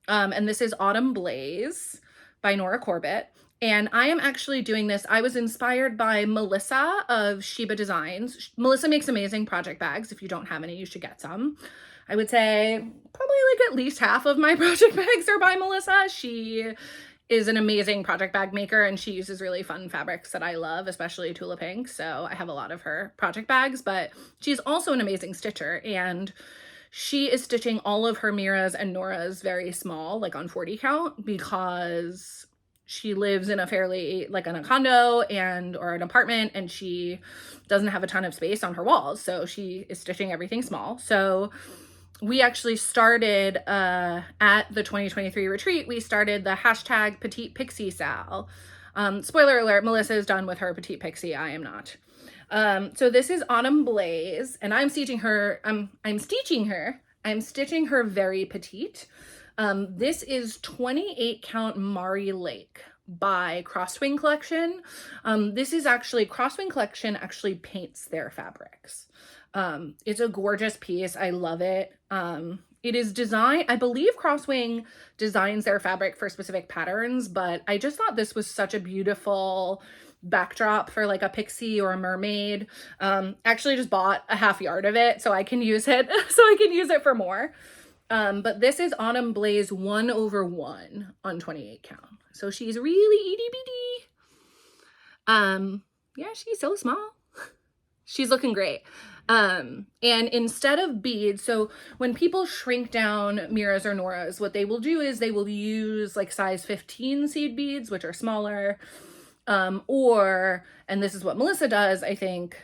And this is Autumn Blaze by Nora Corbett. And I am actually doing this. I was inspired by Melissa of Sheba Designs. Melissa makes amazing project bags. If you don't have any, you should get some. I would say probably like at least half of my project bags are by Melissa. She is an amazing project bag maker and she uses really fun fabrics that I love, especially Tula Pink. So I have a lot of her project bags, but she's also an amazing stitcher and she is stitching all of her Mira's and Nora's very small, like on 40 count, because she lives in a fairly, like, in a condo or an apartment, and she doesn't have a ton of space on her walls. So she is stitching everything small. So we actually started, at the 2023 retreat, we started the hashtag Petite Pixie Sal. Spoiler alert, Melissa is done with her Petite Pixie. I am not. So this is Autumn Blaze, and I'm stitching her very petite. This is 28 count Mari Lake by Crosswing Collection. This is actually, Crosswing Collection actually paints their fabrics. It's a gorgeous piece. I love it. It is designed, I believe Crosswing designs their fabric for specific patterns, but I just thought this was such a beautiful backdrop for like a pixie or a mermaid. Actually just bought a half yard of it so I can use it, for more. But this is Autumn Blaze 1/1 on 28 count. So she's really itty bitty. Yeah, she's so small. She's looking great. And instead of beads, so when people shrink down Mira's or Nora's, what they will do is they will use like size 15 seed beads, which are smaller, and this is what Melissa does, I think,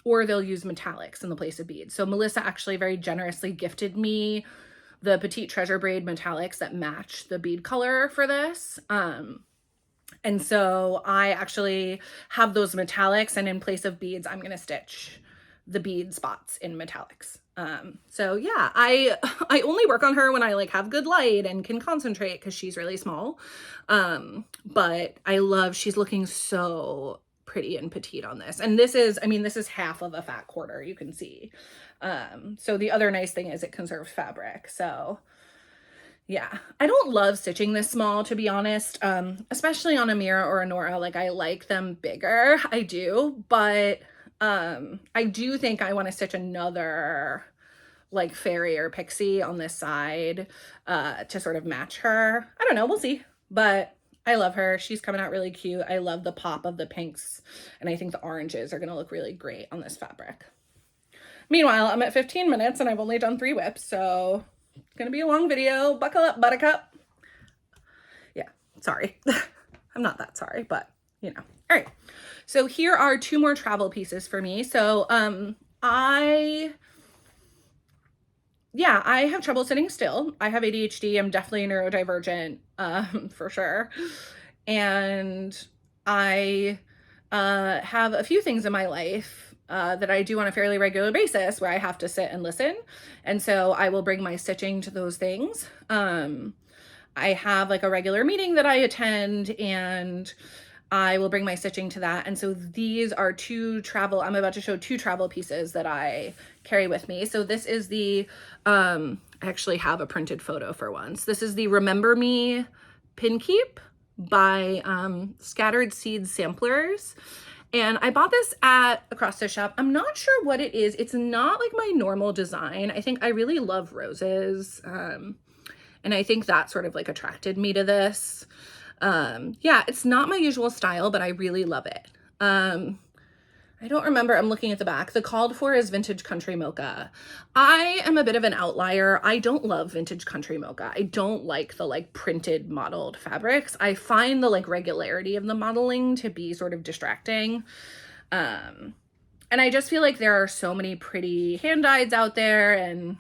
or they'll use metallics in the place of beads. So Melissa actually very generously gifted me the Petite Treasure Braid metallics that match the bead color for this. And so I actually have those metallics, and in place of beads, I'm going to stitch the bead spots in metallics. So yeah, I only work on her when I like have good light and can concentrate because she's really small. But she's looking so pretty and petite on this. And this is half of a fat quarter, you can see. So the other nice thing is it conserves fabric. So yeah, I don't love stitching this small, to be honest, especially on a Mira or a Nora. Like, I like them bigger, I do, but I do think I want to stitch another like fairy or pixie on this side to sort of match her. I don't know, we'll see, but I love her. She's coming out really cute. I love the pop of the pinks, and I think the oranges are going to look really great on this fabric. Meanwhile, I'm at 15 minutes and I've only done 3 whips, so it's going to be a long video. Buckle up, buttercup. Yeah, sorry. I'm not that sorry, but you know. All right. So here are 2 more travel pieces for me. So I have trouble sitting still. I have ADHD. I'm definitely neurodivergent, for sure. And I have a few things in my life that I do on a fairly regular basis where I have to sit and listen. And so I will bring my stitching to those things. I have like a regular meeting that I attend, and I will bring my stitching to that. And so these are I'm about to show 2 travel pieces that I carry with me. So this is the, I actually have a printed photo for once. This is the Remember Me Pin Keep by Scattered Seed Samplers. And I bought this at a cross stitch shop. I'm not sure what it is. It's not like my normal design. I think I really love roses. And I think that sort of like attracted me to this. Yeah, it's not my usual style, but I really love it. I don't remember, I'm looking at the back. The called for is Vintage Country Mocha. I am a bit of an outlier. I don't love Vintage Country Mocha. I don't like the like printed modeled fabrics. I find the like regularity of the modeling to be sort of distracting. And I just feel like there are so many pretty hand-dyeds out there, and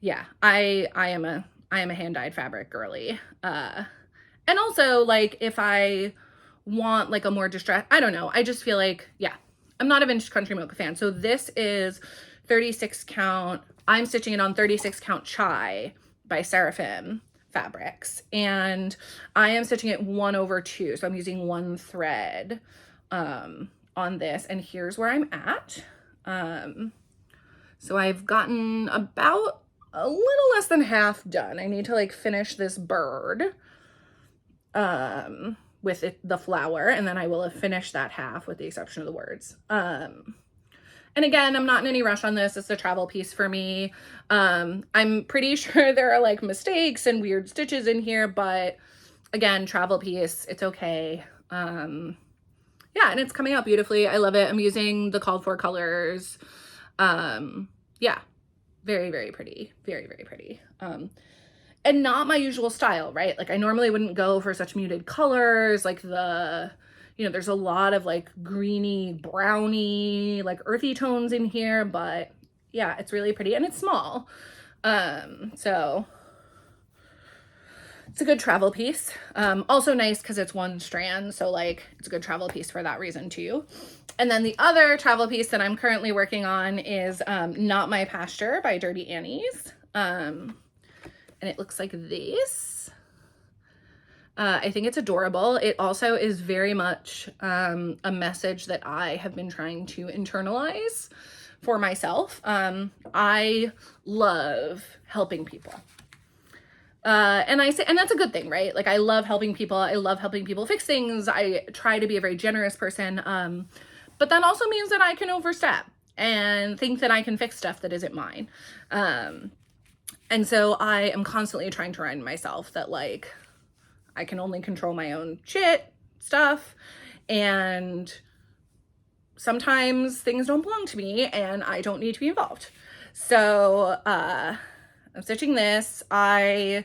yeah, I am a hand-dyed fabric girly. And also, like, if I want like a more I don't know, I just feel like, yeah, I'm not a Vintage Country Mocha fan. So this is 36 count. I'm stitching it on 36 count Chai by Seraphim Fabrics, and I am stitching it 1/2. So I'm using 1 thread on this, and here's where I'm at. So I've gotten about a little less than half done. I need to like finish this bird with the flower, and then I will have finished that half with the exception of the words. And again, I'm not in any rush on this. It's a travel piece for me. I'm pretty sure there are like mistakes and weird stitches in here, but again, travel piece, it's okay. Yeah, and it's coming out beautifully. I love it. I'm using the called for colors. Yeah, very, very pretty. Very, very pretty. And not my usual style, right? Like I normally wouldn't go for such muted colors, like there's a lot of like greeny, browny, like earthy tones in here, but yeah, it's really pretty and it's small. So it's a good travel piece. Also nice because it's 1 strand, so like it's a good travel piece for that reason too. And then the other travel piece that I'm currently working on is Not My Pasture by Dirty Annie's. And it looks like this. I think it's adorable. It also is very much a message that I have been trying to internalize for myself. I love helping people. And that's a good thing, right? Like I love helping people. I love helping people fix things. I try to be a very generous person. But that also means that I can overstep and think that I can fix stuff that isn't mine. And so I am constantly trying to remind myself that like I can only control my own stuff, and sometimes things don't belong to me and I don't need to be involved. So I'm stitching this. I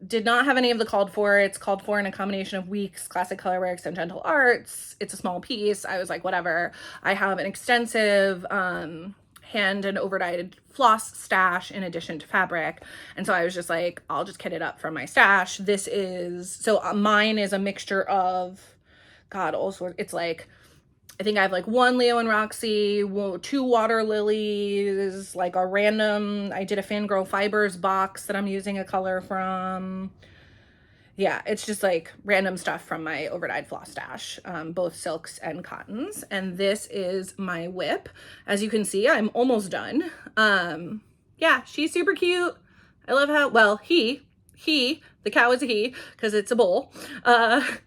did not have any of the called for. It's called for in a combination of Weeks, Classic Colorworks, and Gentle Arts. It's a small piece. I was like, whatever. I have an extensive hand and overdyed floss stash in addition to fabric, and so I was just like, I'll just kit it up from my stash. Mine is a mixture of all sorts. It's like, I think I have like 1 Leo and Roxy, 2 water lilies, like a random, I did a Fangirl Fibers box that I'm using a color from. Yeah, it's just like random stuff from my overdyed floss stash, both silks and cottons. And this is my WIP. As you can see, I'm almost done. Yeah, she's super cute. I love how, well, the cow is a he because it's a bull.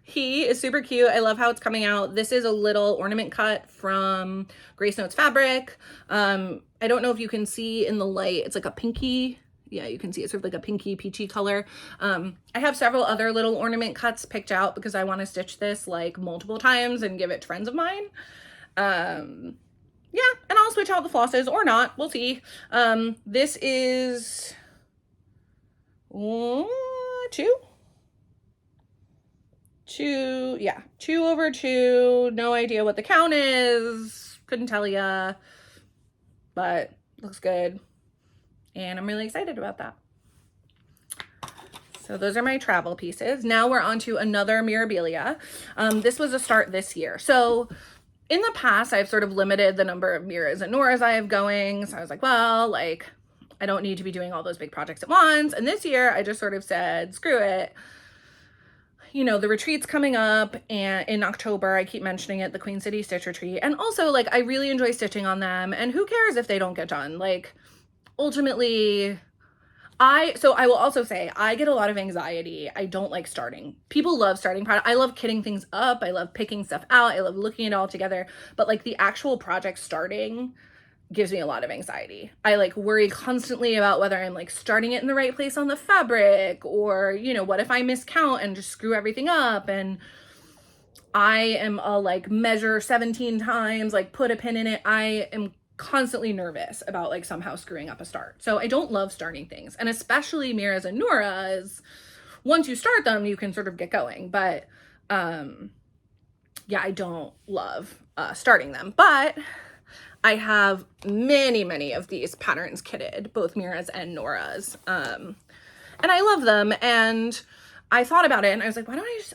He is super cute. I love how it's coming out. This is a little ornament cut from Grace Notes Fabric. I don't know if you can see in the light, it's like a pinky. Yeah, you can see it's sort of like a pinky peachy color. I have several other little ornament cuts picked out because I want to stitch this like multiple times and give it to friends of mine. Yeah, and I'll switch out the flosses or not. We'll see. This is 2. Yeah, 2/2. No idea what the count is. Couldn't tell ya, but looks good. And I'm really excited about that. So those are my travel pieces. Now we're on to another Mirabilia. This was a start this year. So in the past, I've sort of limited the number of Miras and Noras I have going. So I was like, well, like, I don't need to be doing all those big projects at once. And this year I just sort of said, screw it. You know, the retreat's coming up, and in October, I keep mentioning it, the Queen City Stitch Retreat. And also, like, I really enjoy stitching on them, and who cares if they don't get done? Like, ultimately, so I will also say, I get a lot of anxiety. I don't like starting. People love starting product. I love kitting things up. I love picking stuff out. I love looking at it all together. But like the actual project starting gives me a lot of anxiety. I like worry constantly about whether I'm like starting it in the right place on the fabric, or, you know, what if I miscount and just screw everything up? And I am a like measure 17 times, like put a pin in it. I am constantly nervous about like somehow screwing up a start. So I don't love starting things, and especially Miras and Noras. Once you start them, you can sort of get going. But yeah, I don't love starting them. But I have many of these patterns kitted, both Miras and Noras. And I love them. And I thought about it and I was like, why don't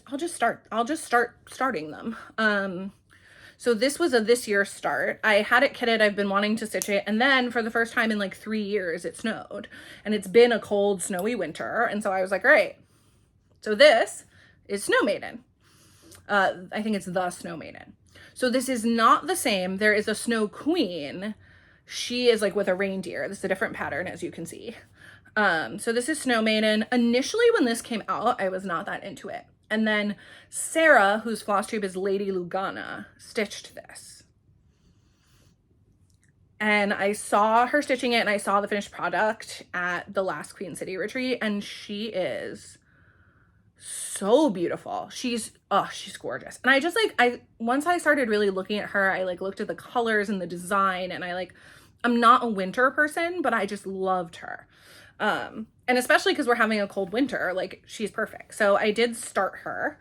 I'll just start starting them. So this was a this year start. I had it kitted. I've been wanting to stitch it. And then for the first time in like 3 years, it snowed, and it's been a cold, snowy winter. And so I was like, all right, so this is Snow Maiden. I think it's the Snow Maiden. So this is not the same. There is a Snow Queen. She is like with a reindeer. This is a different pattern, as you can see. So this is Snow Maiden. Initially, when this came out, I was not that into it. And then Sarah, whose Flosstube is Lady Lugana, stitched this. And I saw her stitching it, and I saw the finished product at the last Queen City retreat, and she is so beautiful. She's gorgeous. And I just like, once I started really looking at her, I like looked at the colors and the design, and I'm not a winter person, but I just loved her. And especially because we're having a cold winter, like she's perfect. So I did start her.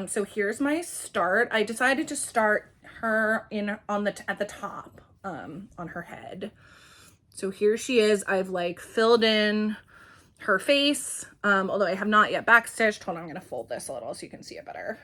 So here's my start. I decided to start her at the top, on her head. So here she is. I've like filled in her face, although I have not yet backstitched. Hold on, I'm gonna fold this a little so you can see it better.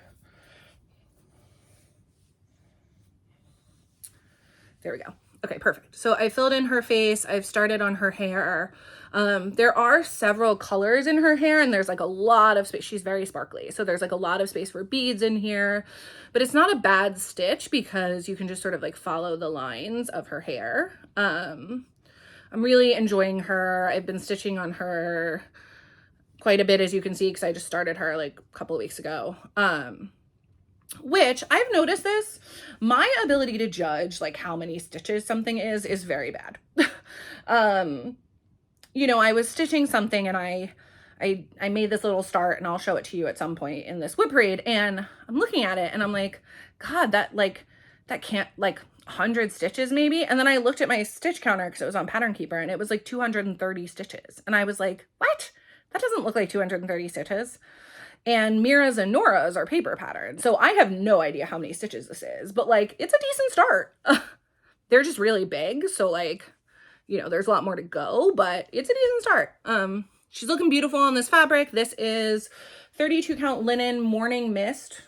There we go. Okay, perfect. So I filled in her face. I've started on her hair. There are several colors in her hair, and there's like a lot of space. She's very sparkly, so there's like a lot of space for beads in here, but it's not a bad stitch because you can just sort of like follow the lines of her hair. I'm really enjoying her. I've been stitching on her quite a bit, as you can see, because I just started her like a couple of weeks ago. Which I've noticed this, my ability to judge like how many stitches something is very bad. You know, I was stitching something and I made this little start, and I'll show it to you at some point in this WIP read, and I'm looking at it and I'm like, God, that can't, like 100 stitches maybe. And then I looked at my stitch counter because it was on Pattern Keeper, and it was like 230 stitches. And I was like, what? That doesn't look like 230 stitches. And Miras and Noras are paper patterns, so I have no idea how many stitches this is, but like it's a decent start. They're just really big, so like, you know, there's a lot more to go, but it's a decent start. She's looking beautiful on this fabric. This is 32 count linen Morning Mist,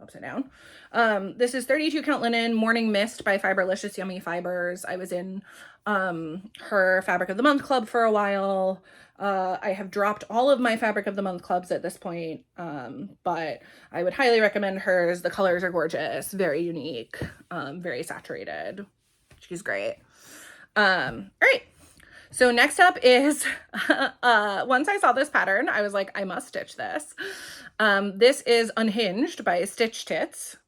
upside down. This is 32 count linen Morning Mist by Fiberlicious Yummy Fibers. I was in her Fabric of the Month club for a while. I have dropped all of my Fabric of the Month clubs at this point, but I would highly recommend hers. The colors are gorgeous, very unique, very saturated. She's great. All right. So next up is, once I saw this pattern, I was like, I must stitch this. This is Unhinged by Stitched Tits.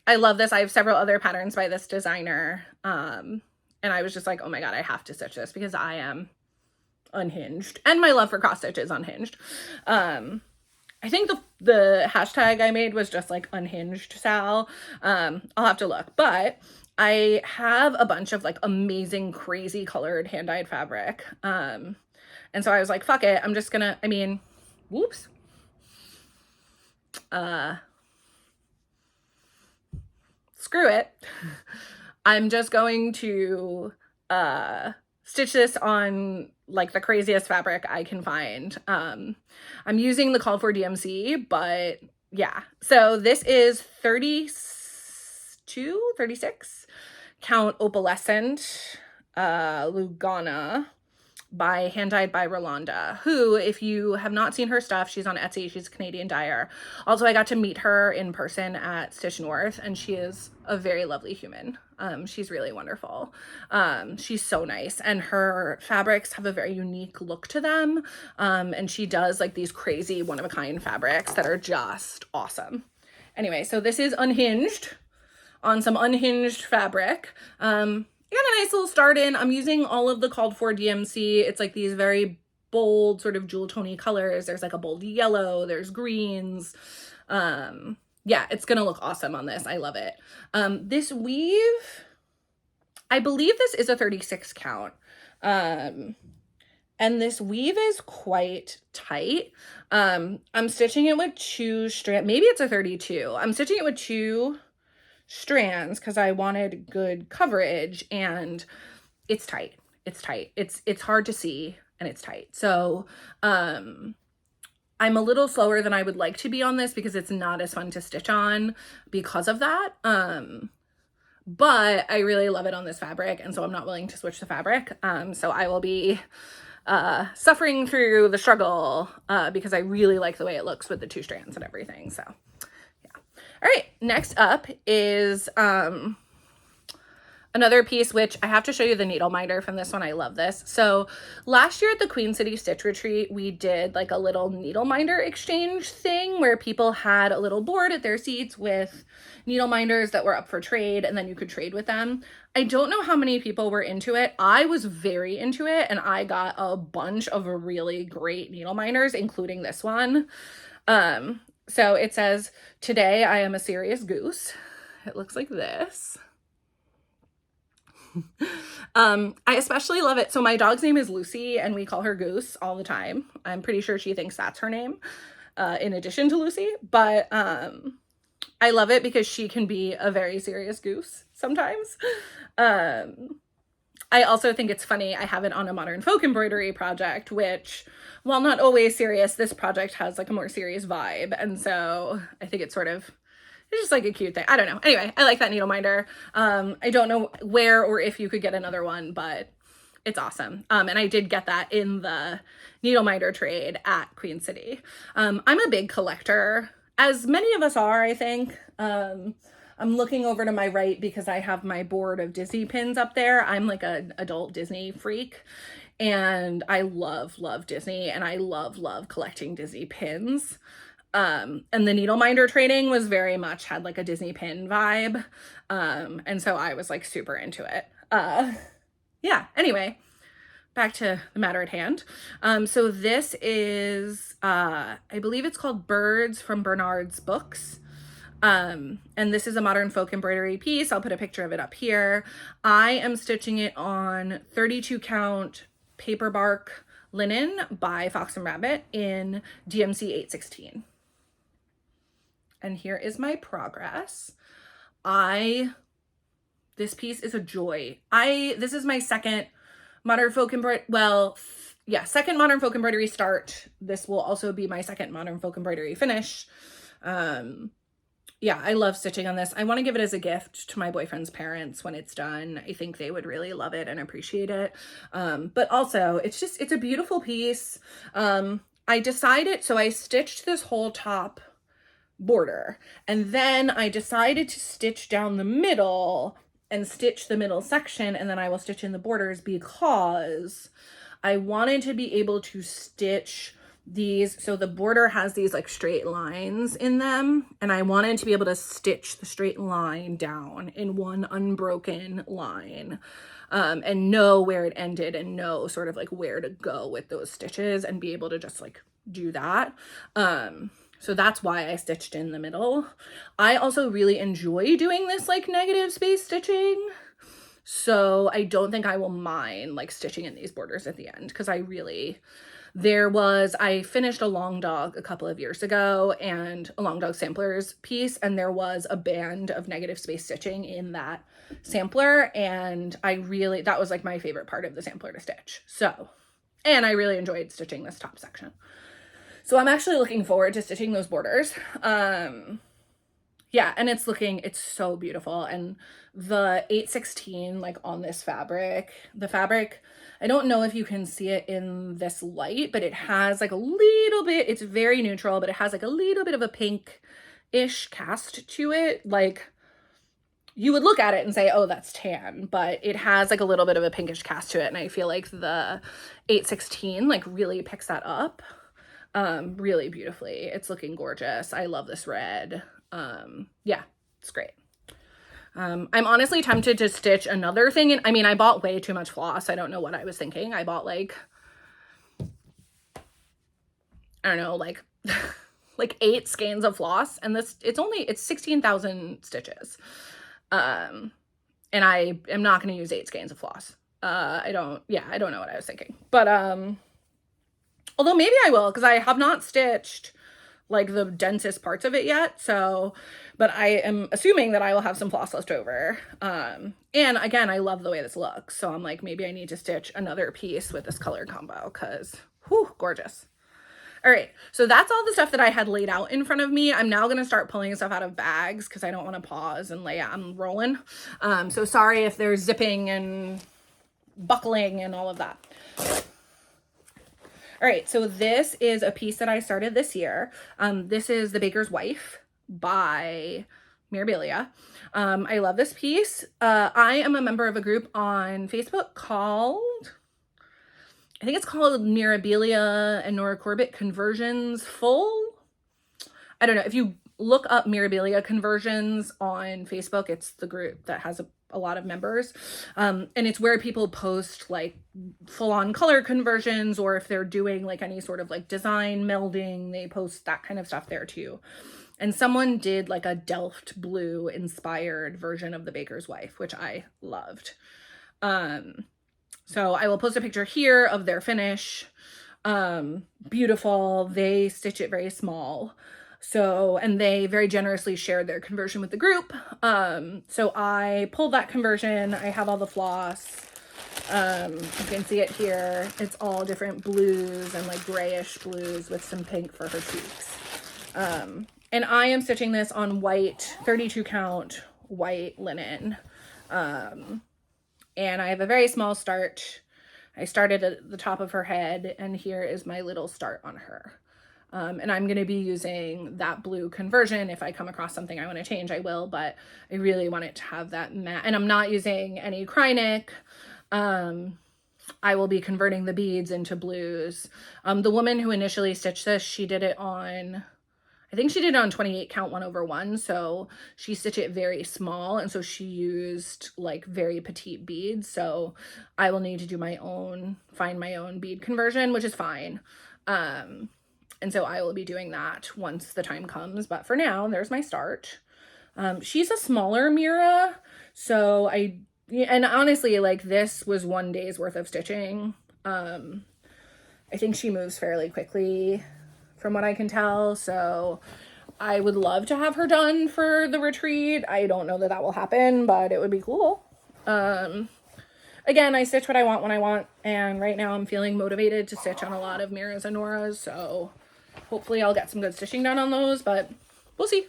I love this. I have several other patterns by this designer. And I was just like, oh my God, I have to stitch this because I am unhinged. And my love for cross stitch is unhinged. I think the hashtag I made was just like unhinged Sal. I'll have to look, but I have a bunch of like amazing, crazy colored hand-dyed fabric. And so I was like, fuck it. I'm just gonna, whoops. Screw it. I'm just going to stitch this on like the craziest fabric I can find. I'm using the called for DMC, but yeah. So this is 32, 36 count opalescent Lugana by Hand Dyed by Rolanda, who, if you have not seen her stuff, she's on Etsy. She's a Canadian dyer. Also, I got to meet her in person at Stitch North, and she is a very lovely human. She's really wonderful. She's so nice, and her fabrics have a very unique look to them. And she does like these crazy one-of-a-kind fabrics that are just awesome. Anyway, so this is unhinged on some unhinged fabric. Got a nice little start in. I'm using all of the called for DMC. It's like these very bold sort of jewel tony colors. There's like a bold yellow, there's greens. Yeah, it's gonna look awesome on this. I love it. This weave, I believe this is a 36 count. And this weave is quite tight. I'm stitching it with 2 strands. Maybe it's a 32. I'm stitching it with 2 strands because I wanted good coverage, and it's tight. It's tight. It's hard to see, and it's tight. So I'm a little slower than I would like to be on this because it's not as fun to stitch on because of that. But I really love it on this fabric, and so I'm not willing to switch the fabric. So I will be suffering through the struggle because I really like the way it looks with the 2 strands and everything. So all right, next up is another piece, which I have to show you the needle minder from this one. I love this. So last year at the Queen City Stitch Retreat, we did like a little needle minder exchange thing where people had a little board at their seats with needle minders that were up for trade, and then you could trade with them. I don't know how many people were into it. I was very into it, and I got a bunch of really great needle minders, including this one. So it says, "Today I am a serious goose." It looks like this. I especially love it. So my dog's name is Lucy, and we call her Goose all the time. I'm pretty sure she thinks that's her name, in addition to Lucy. But I love it because she can be a very serious goose sometimes. I also think it's funny. I have it on a modern folk embroidery project, which, while not always serious, this project has like a more serious vibe. And so I think it's just like a cute thing. I don't know. Anyway, I like that needle minder. I don't know where or if you could get another one, but it's awesome. And I did get that in the needle minder trade at Queen City. I'm a big collector, as many of us are, I think. I'm looking over to my right because I have my board of Disney pins up there. I'm like an adult Disney freak, and I love Disney, and I love collecting Disney pins. And the needle minder trading was very much had like a Disney pin vibe. And so I was like super into it. Yeah, anyway, back to the matter at hand. So this is, I believe it's called Birds from Bernard's Books. And this is a modern folk embroidery piece. I'll put a picture of it up here. I am stitching it on 32 count paper bark linen by Fox and Rabbit in DMC 816. And here is my progress. This piece is a joy. This is my second modern folk embroidery, second modern folk embroidery start. This will also be my second modern folk embroidery finish. Yeah, I love stitching on this. I want to give it as a gift to my boyfriend's parents when it's done. I think they would really love it and appreciate it. But also, it's a beautiful piece. I decided, so I stitched this whole top border, and then I decided to stitch down the middle and stitch the middle section, and then I will stitch in the borders because I wanted to be able to stitch these, so the border has these like straight lines in them, and I wanted to be able to stitch the straight line down in one unbroken line, and know where it ended and know sort of like where to go with those stitches and be able to just like do that. So that's why I stitched in the middle. I also really enjoy doing this like negative space stitching, so I don't think I will mind like stitching in these borders at the end because I really I finished a long dog a couple of years ago, and a long dog samplers piece, and there was a band of negative space stitching in that sampler, and that was like my favorite part of the sampler to stitch. So, and I really enjoyed stitching this top section. So I'm actually looking forward to stitching those borders. Yeah, and it's so beautiful. And the 816, like on this fabric, the fabric, I don't know if you can see it in this light, but it has like a little bit, it's very neutral, but it has like a little bit of a pink-ish cast to it. Like, you would look at it and say, oh, that's tan, but it has like a little bit of a pinkish cast to it. And I feel like the 816 like really picks that up really beautifully. It's looking gorgeous. I love this red. Yeah, it's great. I'm honestly tempted to stitch another thing. And I mean, I bought way too much floss. I don't know what I was thinking. I bought like, I don't know, like, like 8 skeins of floss, and it's 16,000 stitches. And I am not going to use 8 skeins of floss. I don't know what I was thinking, but, although maybe I will, because I have not stitched like the densest parts of it yet. So, but I am assuming that I will have some floss left over. And again, I love the way this looks. So I'm like, maybe I need to stitch another piece with this color combo, because whew, gorgeous. All right, so that's all the stuff that I had laid out in front of me. I'm now gonna start pulling stuff out of bags because I don't want to pause and lay out. I'm rolling. So sorry if there's zipping and buckling and all of that. All right, so this is a piece that I started this year. This is The Baker's Wife by Mirabilia. I love this piece. I am a member of a group on Facebook called, I think it's called Mirabilia and Nora Corbett Conversions Full. I don't know. If you look up Mirabilia Conversions on Facebook, it's the group that has a lot of members. And it's where people post like full-on color conversions, or if they're doing like any sort of like design melding, they post that kind of stuff there too. And someone did like a Delft blue inspired version of The Baker's Wife, which I loved. So I will post a picture here of their finish. Beautiful. They stitch it very small. So, and they very generously shared their conversion with the group. So I pulled that conversion. I have all the floss. You can see it here. It's all different blues and like grayish blues with some pink for her cheeks. And I am stitching this on white, 32 count white linen. And I have a very small start. I started at the top of her head, and here is my little start on her. And I'm going to be using that blue conversion. If I come across something I want to change, I will, but I really want it to have that matte. And I'm not using any Krynic. I will be converting the beads into blues. The woman who initially stitched this, she did it on, I think she did it on 28 count 1/1. So she stitched it very small. And so she used like very petite beads. So I will need to do find my own bead conversion, which is fine. And so I will be doing that once the time comes. But for now, there's my start. She's a smaller Mira. So and honestly, like this was 1 day's worth of stitching. I think she moves fairly quickly from what I can tell. So I would love to have her done for the retreat. I don't know that that will happen, but it would be cool. Again, I stitch what I want when I want. And right now I'm feeling motivated to stitch on a lot of Miras and Noras. So hopefully I'll get some good stitching done on those, but we'll see.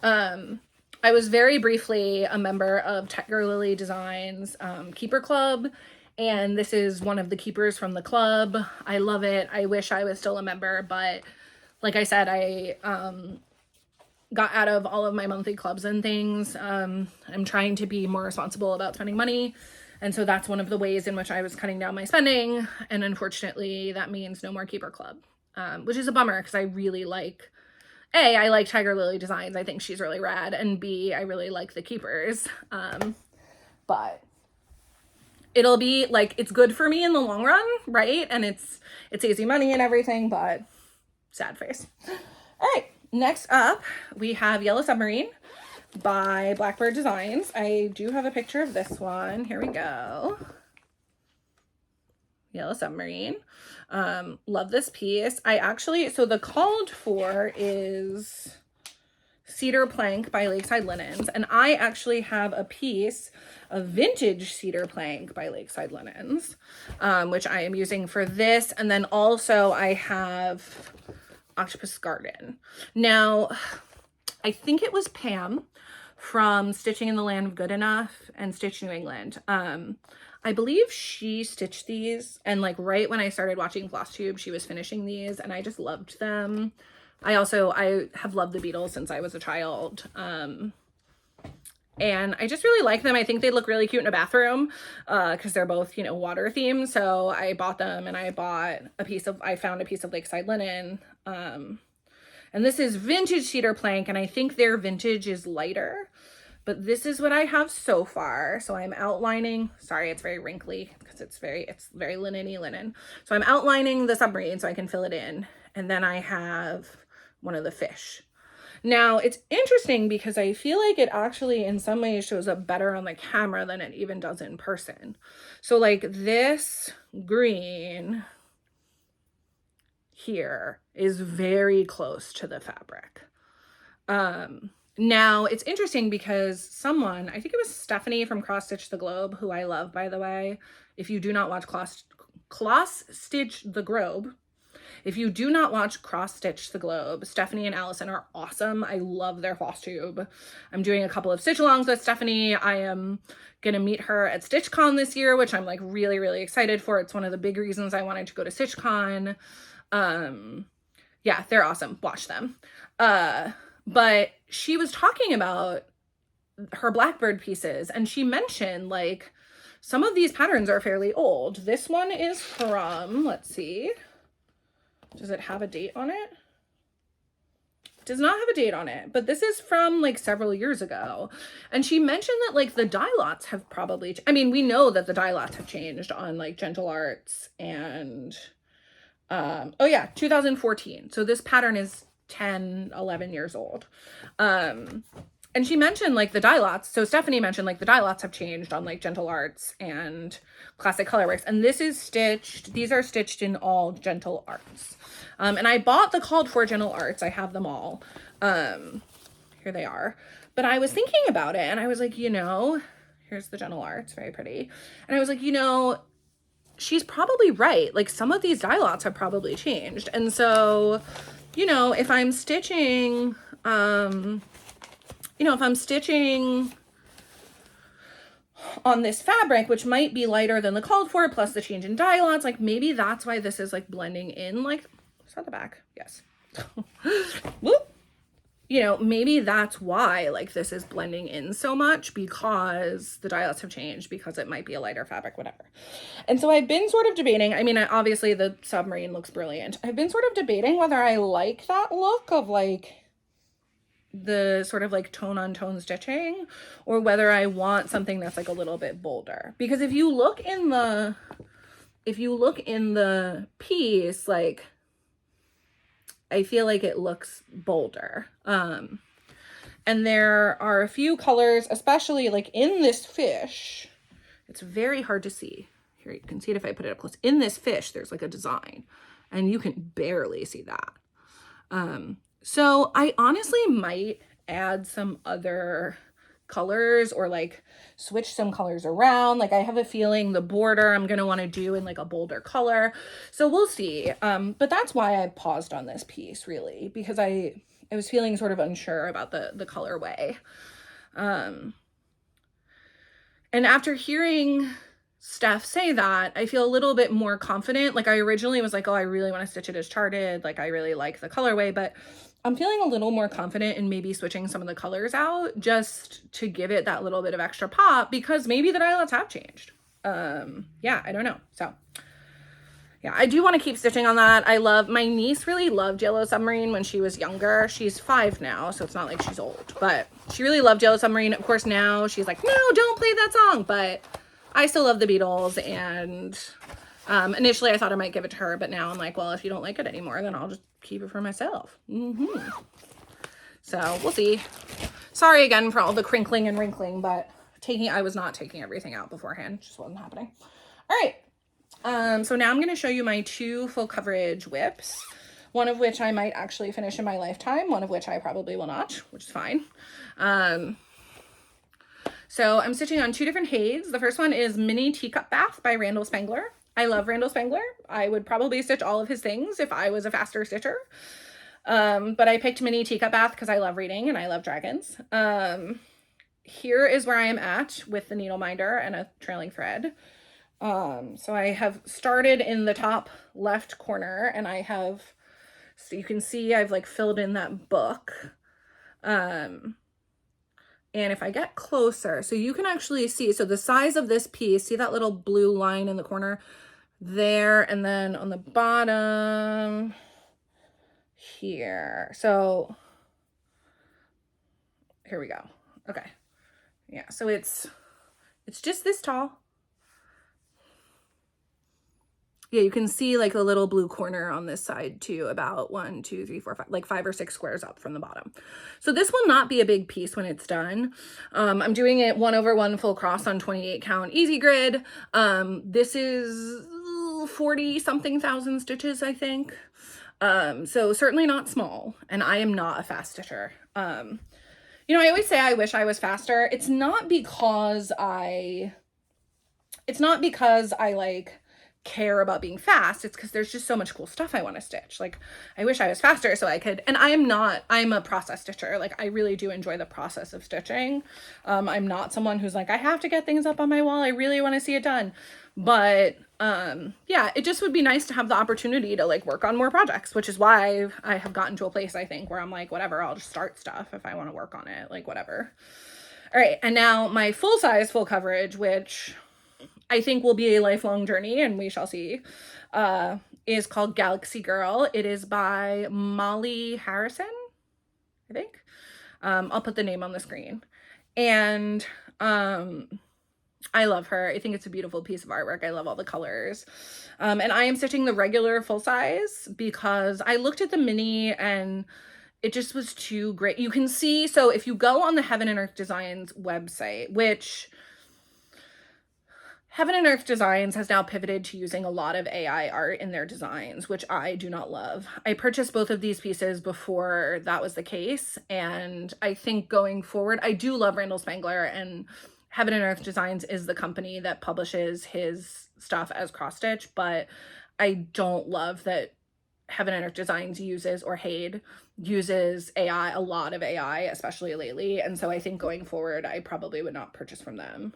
I was very briefly a member of Tiger Lily Designs Keeper Club, and this is one of the keepers from the club. I love it. I wish I was still a member, but like I said, I got out of all of my monthly clubs and things. I'm trying to be more responsible about spending money, and so that's one of the ways in which I was cutting down my spending, and unfortunately that means no more Keeper Club. Which is a bummer because I really like, A, I like Tiger Lily Designs. I think she's really rad. And B, I really like the keepers. But it'll be like, it's good for me in the long run, right? And it's easy money and everything, but sad face. All right, next up we have Yellow Submarine by Blackbird Designs. I do have a picture of this one. Here we go. Yellow Submarine. Love this piece. So the called for is Cedar Plank by Lakeside Linens, and I actually have a piece of vintage cedar plank by Lakeside Linens, which I am using for this. And then also I have Octopus Garden. Now, I think it was Pam from Stitching in the Land of Good Enough and Stitch New England. I believe she stitched these, and like right when I started watching Flosstube, she was finishing these, and I just loved them. I have loved the Beatles since I was a child. And I just really like them. I think they look really cute in a bathroom, because they're both, you know, water themed. So I bought them, and I found a piece of Lakeside Linen. And this is vintage cedar plank, and I think their vintage is lighter, but this is what I have so far. So I'm outlining, sorry, it's very wrinkly because it's very linen-y linen. So I'm outlining the submarine so I can fill it in. And then I have one of the fish. Now it's interesting because I feel like it actually in some ways shows up better on the camera than it even does in person. So like this green here is very close to the fabric. Now it's interesting because someone, I think it was Stephanie from Cross Stitch the Globe, who I love, by the way. If you do not watch Cross Stitch the Globe, if you do not watch Cross Stitch the Globe, Stephanie and Allison are awesome. I love their Flosstube. I'm doing a couple of stitch alongs with Stephanie. I am going to meet her at StitchCon this year, which I'm like really, really excited for. It's one of the big reasons I wanted to go to StitchCon. Yeah, they're awesome. Watch them. But she was talking about her Blackbird pieces, and she mentioned like some of these patterns are fairly old. This one is from, let's see, does it have a date on it? It does not have a date on it, but this is from like several years ago. And she mentioned that like the dye lots have probably, I mean, we know that the dye lots have changed on like Gentle Arts and, oh yeah, 2014. So this pattern is 10, 11 years old. And she mentioned like the dye lots. So Stephanie mentioned like the dye lots have changed on like Gentle Arts and Classic Colorworks. And this is stitched, these are stitched in all Gentle Arts. And I bought the called for Gentle Arts. I have them all. Here they are. But I was thinking about it and I was like, you know, here's the Gentle Arts, very pretty. And I was like, you know, she's probably right. Like some of these dye lots have probably changed. And so, you know, if I'm stitching, if I'm stitching on this fabric, which might be lighter than the called for, plus the change in dye lots, like maybe that's why this is like blending in, like, is that the back? Yes. Whoop. You know, maybe that's why like this is blending in so much, because the dye lots have changed, because it might be a lighter fabric, whatever. And so I've been sort of debating, I mean, obviously the submarine looks brilliant. I've been sort of debating whether I like that look of like the sort of like tone on tone stitching, or whether I want something that's like a little bit bolder. Because if you look in the piece, like I feel like it looks bolder. And there are a few colors, especially like in this fish, it's very hard to see. Here, you can see it if I put it up close. In this fish, there's like a design, and you can barely see that. So I honestly might add some other colors or like switch some colors around. Like I have a feeling the border I'm going to want to do in like a bolder color. So we'll see. But that's why I paused on this piece really, because I was feeling sort of unsure about the colorway. And after hearing Steph say that, I feel a little bit more confident. Like I originally was like, oh, I really want to stitch it as charted. Like I really like the colorway, but I'm feeling a little more confident in maybe switching some of the colors out just to give it that little bit of extra pop, because maybe the dye lots have changed. Yeah, I don't know. So yeah, I do want to keep stitching on that. My niece really loved Yellow Submarine when she was younger. She's 5 now, so it's not like she's old, but she really loved Yellow Submarine. Of course, now she's like, no, don't play that song, but I still love the Beatles, and initially I thought I might give it to her, but now I'm like, well, if you don't like it anymore, then I'll just keep it for myself. So we'll see. Sorry again for all the crinkling and wrinkling, but I was not taking everything out beforehand. It just wasn't happening. All right. So now I'm going to show you my 2 full coverage WIPs, one of which I might actually finish in my lifetime, one of which I probably will not, which is fine. So I'm stitching on 2 different Hades. The first one is Mini Teacup Bath by Randall Spangler. I love Randall Spangler. I would probably stitch all of his things if I was a faster stitcher. But I picked Mini Teacup Bath because I love reading and I love dragons. Here is where I am at with the needle minder and a trailing thread. So I have started in the top left corner, and I have, so you can see I've like filled in that book. And if I get closer, so you can actually see, so the size of this piece, see that little blue line in the corner there, and then on the bottom here. So here we go. Okay. Yeah, so it's just this tall. Yeah, you can see like the little blue corner on this side too, about 1, 2, 3, 4, 5, like 5 or 6 squares up from the bottom. So this will not be a big piece when it's done. I'm doing it 1/1 full cross on 28 count easy grid. This is 40 something thousand stitches, I think. So certainly not small, and I am not a fast stitcher. You know, I always say I wish I was faster. It's not because I like care about being fast. It's because there's just so much cool stuff I want to stitch. Like, I wish I was faster so I could, and I'm a process stitcher. Like, I really do enjoy the process of stitching. I'm not someone who's like, I have to get things up on my wall. I really want to see it done. But yeah, it just would be nice to have the opportunity to like work on more projects, which is why I have gotten to a place, I think, where I'm like, whatever, I'll just start stuff if I want to work on it, like whatever. All right, and now my full size full coverage, which I think will be a lifelong journey, and we shall see, is called Galaxy Girl. It is by Molly Harrison, I think. I'll put the name on the screen. And I love her. I think it's a beautiful piece of artwork. I love all the colors. And I am stitching the regular full size because I looked at the mini and it just was too great. You can see, so if you go on the Heaven and Earth Designs website, which Heaven and Earth Designs has now pivoted to using a lot of AI art in their designs, which I do not love. I purchased both of these pieces before that was the case, and I think going forward, I do love Randall Spangler, and Heaven and Earth Designs is the company that publishes his stuff as cross-stitch, but I don't love that Heaven and Earth Designs uses, or Hade uses AI, a lot of AI, especially lately, and so I think going forward, I probably would not purchase from them.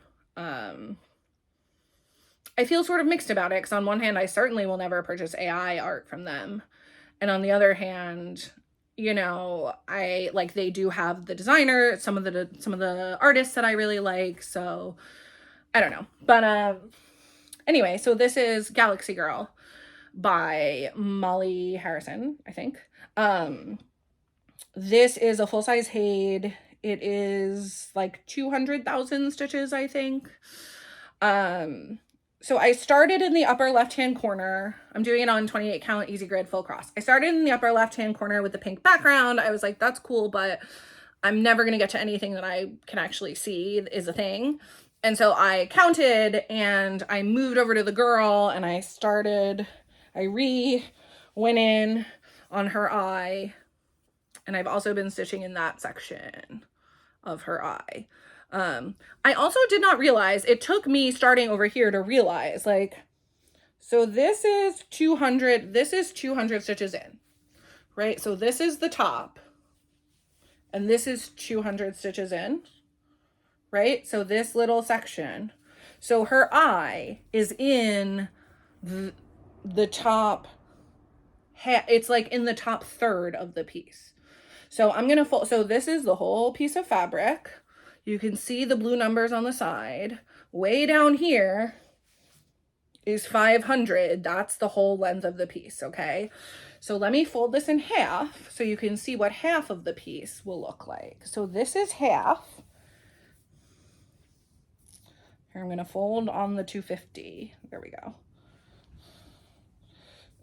I feel sort of mixed about it, because on one hand, I certainly will never purchase AI art from them. And on the other hand, you know, I like, they do have the designer, some of the artists that I really like. So I don't know. But anyway, so this is Galaxy Girl by Molly Harrison, I think. This is a full-size Hade. It is like 200,000 stitches, I think. So I started in the upper left-hand corner. I'm doing it on 28 count easy grid full cross. I started in the upper left-hand corner with the pink background. I was like, that's cool, but I'm never going to get to anything that I can actually see is a thing. And so I counted and I moved over to the girl and I went in on her eye. And I've also been stitching in that section of her eye. I also did not realize, it took me starting over here to realize, like, so this is 200 stitches in, right? So this is the top, and this is 200 stitches in, right? So this little section, so her eye is in the top, it's like in the top third of the piece. So I'm gonna fold, so this is the whole piece of fabric. You can see the blue numbers on the side. Way down here is 500. That's the whole length of the piece, okay? So let me fold this in half so you can see what half of the piece will look like. So this is half. Here, I'm gonna fold on the 250. There we go.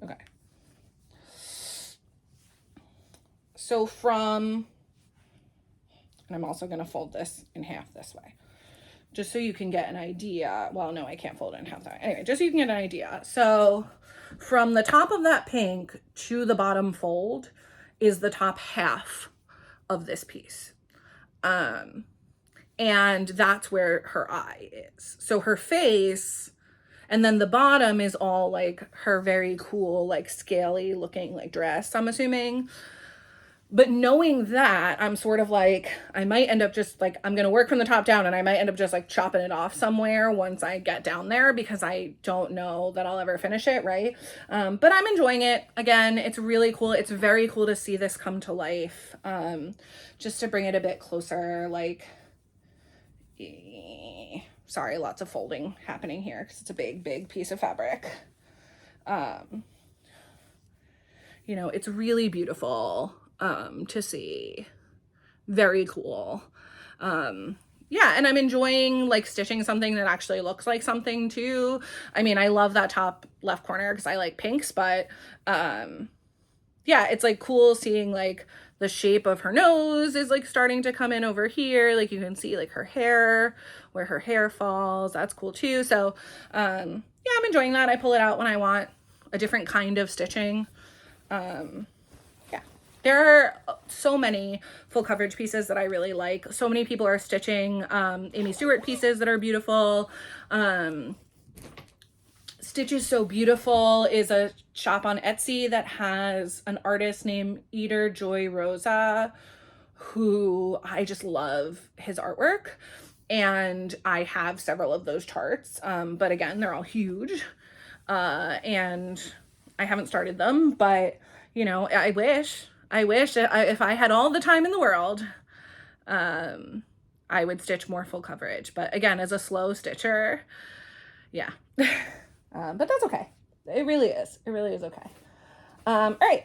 Okay. So from, and I'm also going to fold this in half this way. just so you can get an idea. Well, no, I can't fold it in half that. Anyway, just so you can get an idea. So from the top of that pink to the bottom fold is the top half of this piece. And that's where her eye is. So her face, and then the bottom is all like her very cool, like scaly looking like dress, I'm assuming. But knowing that, I'm sort of like, I might end up just like, I'm going to work from the top down, and I might end up just like chopping it off somewhere once I get down there, because I don't know that I'll ever finish it, right? But I'm enjoying it. Again, it's really cool. It's very cool to see this come to life. Just to bring it a bit closer, like, sorry, lots of folding happening here because it's a big, big piece of fabric. You know, it's really beautiful to see. Very cool. Yeah, and I'm enjoying like stitching something that actually looks like something too. I mean, I love that top left corner because I like pinks, but yeah, it's like cool seeing like the shape of her nose is like starting to come in over here. Like you can see like her hair, where her hair falls. That's cool too. So yeah, I'm enjoying that. I pull it out when I want a different kind of stitching. Yeah, there are so many full coverage pieces that I really like. So many people are stitching Amy Stewart pieces that are beautiful. Stitch is So Beautiful is a shop on Etsy that has an artist named Eater Joy Rosa, who I just love his artwork. And I have several of those charts, but again, they're all huge. And I haven't started them, but you know, I wish that if I had all the time in the world, I would stitch more full coverage. But again, as a slow stitcher, yeah. But that's okay. It really is. It really is okay. All right.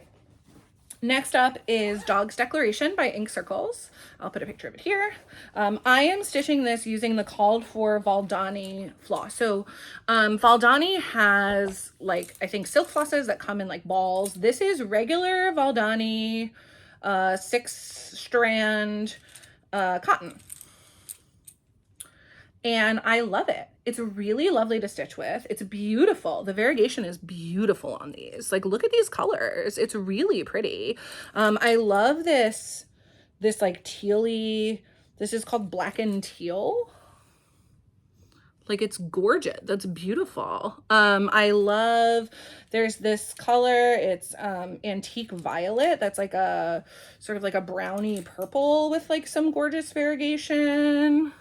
Next up is Dog's Declaration by Ink Circles. I'll put a picture of it here. I am stitching this using the called for Valdani floss. So Valdani has like, I think silk flosses that come in like balls. This is regular Valdani 6-strand cotton. And I love it. It's really lovely to stitch with. It's beautiful. The variegation is beautiful on these. Like, look at these colors. It's really pretty. I love this like tealy, this is called Black and Teal. Like, it's gorgeous. That's beautiful. I love, there's this color, it's Antique Violet. That's like a sort of like a browny purple with like some gorgeous variegation.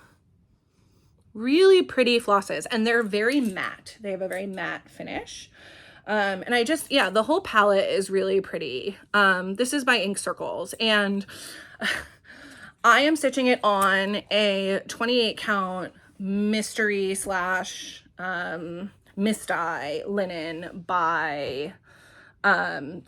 Really pretty flosses, and they're very matte. They have a very matte finish. And I just, yeah, the whole palette is really pretty. This is by Ink Circles, and I am stitching it on a 28 count mystery slash mist-dye linen by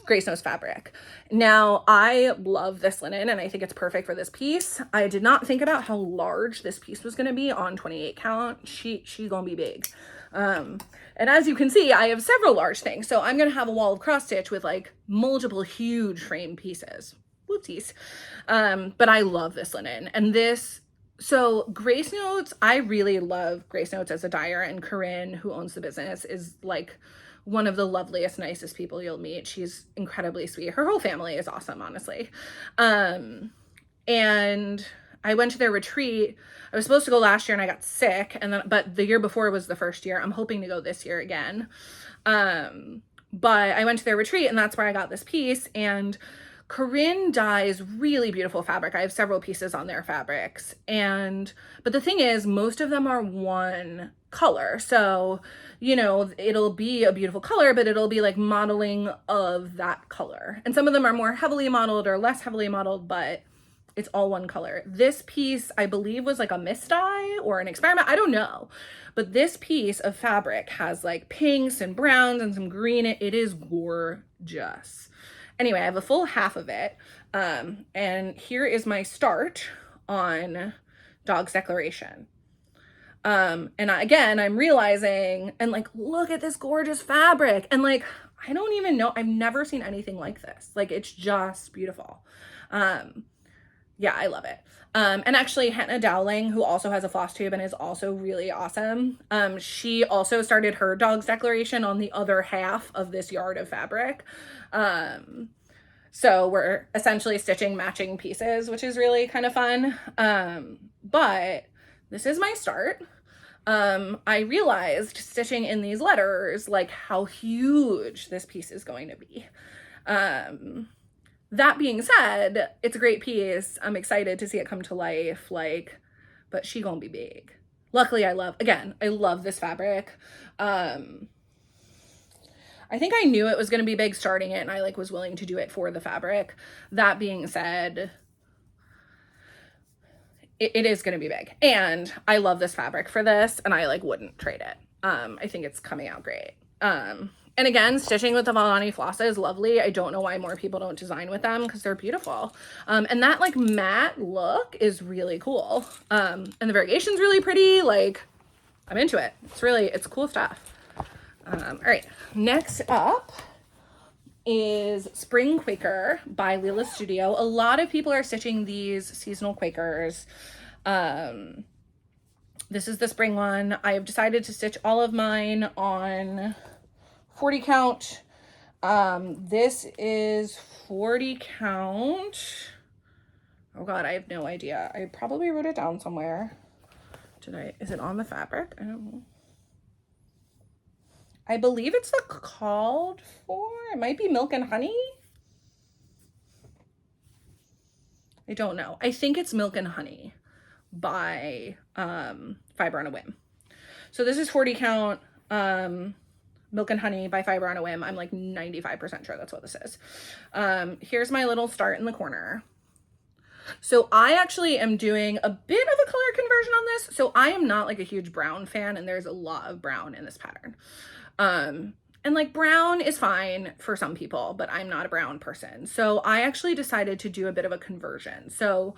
Grace Knows Fabric. Now, I love this linen and I think it's perfect for this piece. I did not think about how large this piece was going to be on 28 count. She's gonna be big. And as you can see, I have several large things. So I'm going to have a wall of cross stitch with like multiple huge frame pieces. Whoopsies. But I love this linen, and this, so Grace Notes, I really love Grace Notes as a dyer, and Corinne, who owns the business, is like one of the loveliest, nicest people you'll meet. She's incredibly sweet. Her whole family is awesome, honestly. And I went to their retreat. I was supposed to go last year and I got sick, and then, but the year before was the first year. I'm hoping to go this year again. But I went to their retreat, and that's where I got this piece. And Corinne dyes really beautiful fabric. I have several pieces on their fabrics. But the thing is, most of them are one color. So, you know, it'll be a beautiful color, but it'll be like modeling of that color. And some of them are more heavily modeled or less heavily modeled, but it's all one color. This piece, I believe, was like a mist dye or an experiment. I don't know. But this piece of fabric has like pinks and browns and some green. It is gorgeous. Anyway, I have a full half of it. And here is my start on Dog's Declaration. And again, I'm realizing, and like, look at this gorgeous fabric. And like, I don't even know, I've never seen anything like this. Like, it's just beautiful. Yeah, I love it. And actually Hannah Dowling, who also has a Flosstube and is also really awesome, she also started her dog's declaration on the other half of this yard of fabric. So we're essentially stitching matching pieces, which is really kind of fun. But this is my start. I realized stitching in these letters, like how huge this piece is going to be. That being said, it's a great piece. I'm excited to see it come to life, like, but she gonna be big. Luckily, I love this fabric. I think I knew it was going to be big starting it, and I like was willing to do it for the fabric. That being said, it is going to be big, and I love this fabric for this, and I like wouldn't trade it. I think it's coming out great. And again, stitching with the Valentine floss is lovely. I don't know why more people don't design with them because they're beautiful. And that like matte look is really cool. And the variegation's really pretty. Like, I'm into it. It's cool stuff. All right, next up is Spring Quaker by Leela Studio. A lot of people are stitching these seasonal Quakers. This is the spring one. I have decided to stitch all of mine on 40 count. This is 40 count. Oh God, I have no idea. I probably wrote it down somewhere. Is it on the fabric? I don't know. I believe it's the called for. It might be Milk and Honey. I don't know. I think it's Milk and Honey by Fiber on a Whim. So this is 40 count Milk and Honey by Fiber on a Whim. I'm like 95% sure that's what this is. Here's my little start in the corner. So I actually am doing a bit of a color conversion on this. So I am not like a huge brown fan, and there's a lot of brown in this pattern. And like brown is fine for some people, but I'm not a brown person. So I actually decided to do a bit of a conversion. So,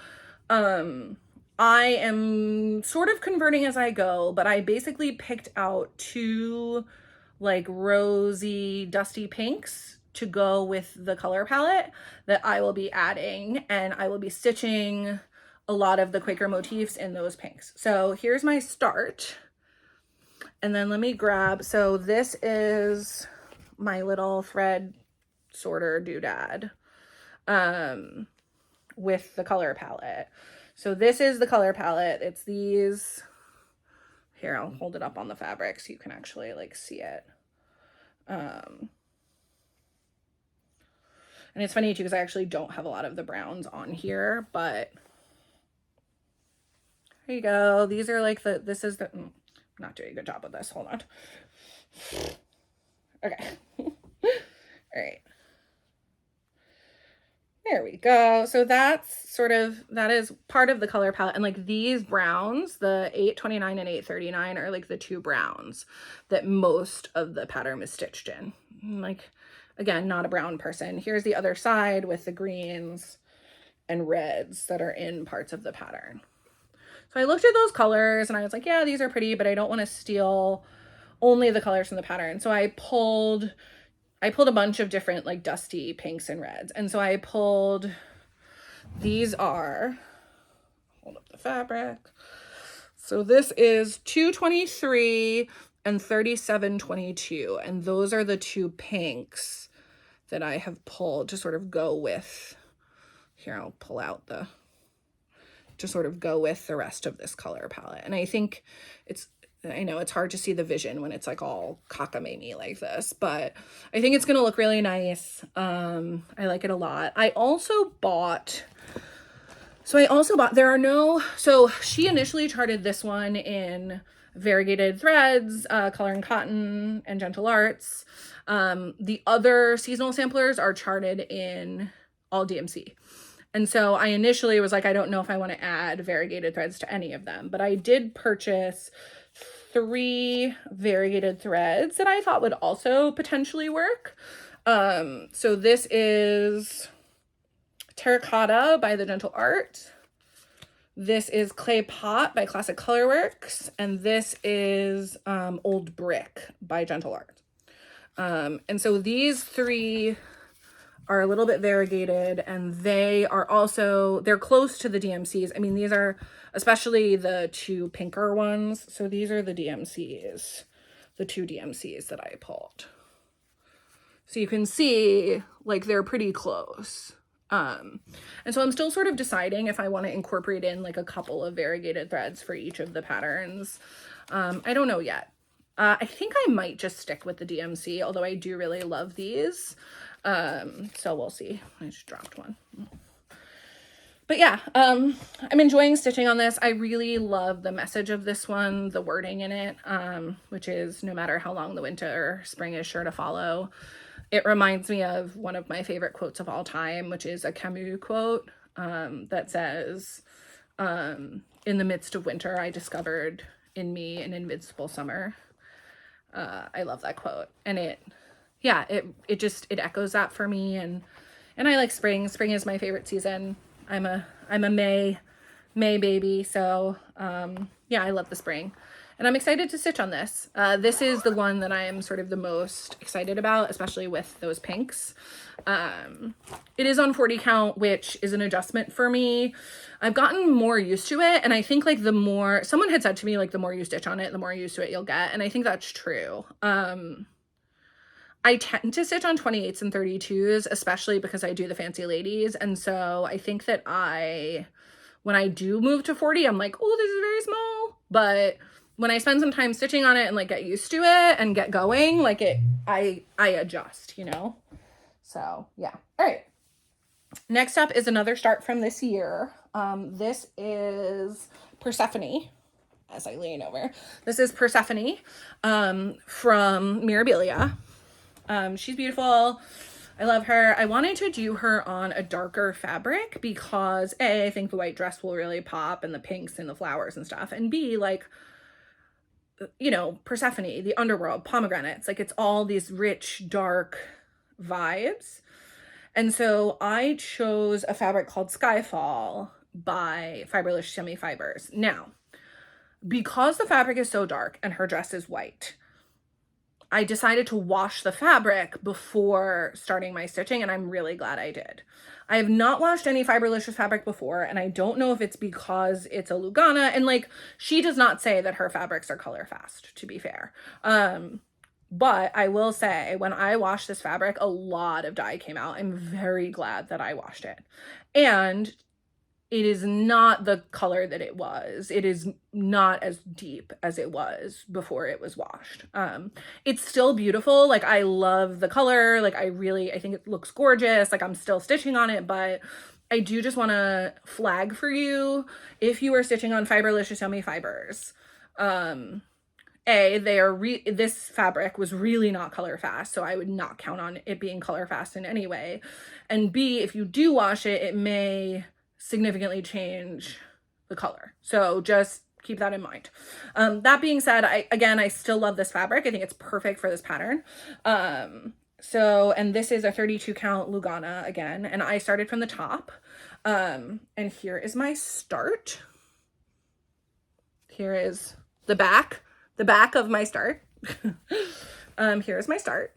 I am sort of converting as I go, but I basically picked out two like rosy, dusty pinks to go with the color palette that I will be adding, and I will be stitching a lot of the Quaker motifs in those pinks. So here's my start. And then let me grab, so this is my little thread sorter doodad with the color palette. So this is the color palette. It's these, here, I'll hold it up on the fabric so you can actually like see it. And it's funny too, because I actually don't have a lot of the browns on here, but there you go. These are like this is the, I'm not doing a good job with this. Hold on. Okay. All right. There we go. So that is part of the color palette. And like these browns, the 829 and 839 are like the two browns that most of the pattern is stitched in. Like, again, not a brown person. Here's the other side with the greens and reds that are in parts of the pattern. So I looked at those colors and I was like, yeah, these are pretty, but I don't want to steal only the colors from the pattern. So I pulled a bunch of different like dusty pinks and reds. And so I pulled, these are, hold up the fabric. So this is 223 and 3722. And those are the two pinks that I have pulled to sort of go with, here, I'll pull out to sort of go with the rest of this color palette. And I think I know it's hard to see the vision when it's like all cockamamie like this, but I think it's going to look really nice. I like it a lot. I also bought, so she initially charted this one in variegated threads, color and cotton, and gentle arts. The other seasonal samplers are charted in all DMC. And so I initially was like, I don't know if I want to add variegated threads to any of them, but I did purchase 3 variegated threads that I thought would also potentially work. So this is Terracotta by The Gentle Art. This is Clay Pot by Classic Colorworks. And this is Old Brick by Gentle Art. And so these 3 are a little bit variegated, and they are also, they're close to the DMCs. I mean, these are especially the two pinker ones. So these are the DMCs, the two DMCs that I pulled. So you can see like they're pretty close. And so I'm still sort of deciding if I want to incorporate in like a couple of variegated threads for each of the patterns. I don't know yet. I think I might just stick with the DMC, although I do really love these. So we'll see. I just dropped one. But yeah, I'm enjoying stitching on this. I really love the message of this one, the wording in it, which is no matter how long the winter, spring is sure to follow. It reminds me of one of my favorite quotes of all time, which is a Camus quote that says, in the midst of winter, I discovered in me an invincible summer. I love that quote. And it echoes that for me. And I like spring. Spring is my favorite season. I'm a May baby. So, yeah, I love the spring. And I'm excited to stitch on this. This is the one that I am sort of the most excited about, especially with those pinks. It is on 40 count, which is an adjustment for me. I've gotten more used to it. And I think like the more, someone had said to me, like the more you stitch on it, the more used to it you'll get. And I think that's true. I tend to stitch on 28s and 32s, especially because I do the fancy ladies. And so I think that when I do move to 40, I'm like, oh, this is very small. But when I spend some time stitching on it and like get used to it and get going, like I adjust, you know? So yeah. All right. Next up is another start from this year. This is Persephone, as I lean over. This is Persephone from Mirabilia. She's beautiful. I love her. I wanted to do her on a darker fabric because A, I think the white dress will really pop and the pinks and the flowers and stuff. And B, like, you know, Persephone, the underworld, pomegranates, like it's all these rich, dark vibes. And so I chose a fabric called Skyfall by Fiberless Shimmy Fibers. Now, because the fabric is so dark and her dress is white, I decided to wash the fabric before starting my stitching, and I'm really glad I did. I have not washed any Fiberlicious fabric before, and I don't know if it's because it's a Lugana, and like, she does not say that her fabrics are color fast, to be fair. But I will say, when I washed this fabric, a lot of dye came out. I'm very glad that I washed it. And it is not the color that it was. It is not as deep as it was before it was washed. It's still beautiful. Like, I love the color. Like, I think it looks gorgeous. Like, I'm still stitching on it, but I do just want to flag for you, if you are stitching on Fiberlicious Yummy Fibers, this fabric was really not color fast, so I would not count on it being color fast in any way. And B, if you do wash it, it may significantly change the color. So just keep that in mind. That being said, I still love this fabric. I think it's perfect for this pattern. And this is a 32 count Lugana again, and I started from the top. And here is my start. Here is the back of my start. Here's my start.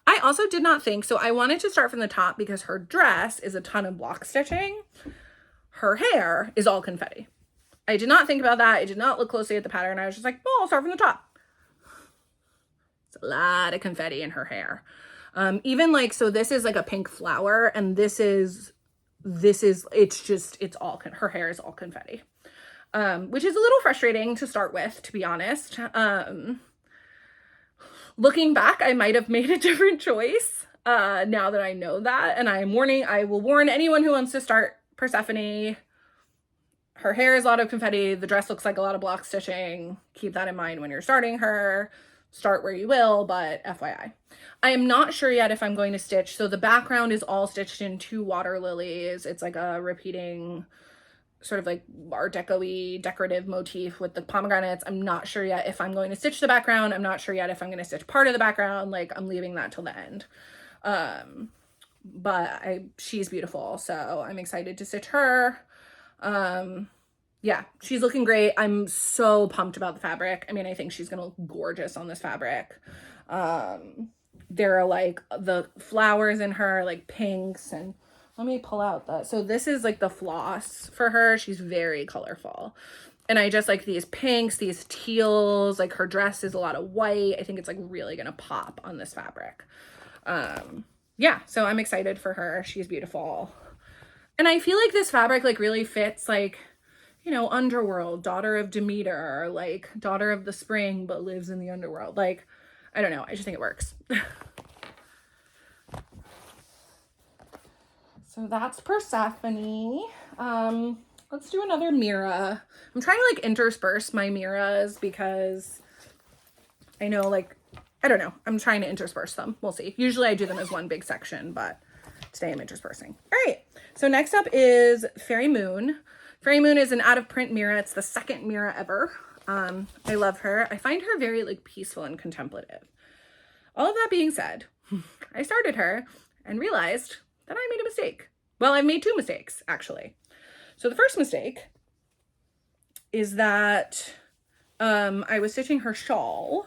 I also did not think, so I wanted to start from the top because her dress is a ton of block stitching. Her hair is all confetti. I did not think about that. I did not look closely at the pattern. I was just like, oh, I'll start from the top. It's a lot of confetti in her hair. Even like, so this is like a pink flower, and it's all, her hair is all confetti. Which is a little frustrating to start with, to be honest. Looking back, I might have made a different choice now that I know that. And I will warn anyone who wants to start Persephone. Her hair is a lot of confetti. The dress looks like a lot of block stitching. Keep that in mind when you're starting her. Start where you will, but FYI. I am not sure yet if I'm going to stitch. So the background is all stitched in 2 water lilies. It's like a repeating sort of like Art Deco-y decorative motif with the pomegranates. I'm not sure yet if I'm going to stitch the background. I'm not sure yet if I'm going to stitch part of the background. Like, I'm leaving that till the end. But she's beautiful, so I'm excited to stitch her. Yeah, she's looking great. I'm so pumped about the fabric. I mean, I think she's gonna look gorgeous on this fabric. There are like the flowers in her, like pinks, and let me pull out the, so this is like the floss for her. She's very colorful. And I just like these pinks, these teals, like her dress is a lot of white. I think it's like really gonna pop on this fabric. Yeah, so I'm excited for her. She's beautiful. And I feel like this fabric like really fits like, you know, underworld, daughter of Demeter, like daughter of the spring, but lives in the underworld. Like, I don't know. I just think it works. So that's Persephone. Let's do another Mira. I'm trying to like intersperse my Miras because I know like, I don't know. I'm trying to intersperse them. We'll see. Usually I do them as one big section, but today I'm interspersing. All right. So next up is Fairy Moon. Fairy Moon is an out of print Mira. It's the second Mira ever. I love her. I find her very like peaceful and contemplative. All of that being said, I started her and realized that I made a mistake. Well, I've made two mistakes actually. So the first mistake is that I was stitching her shawl,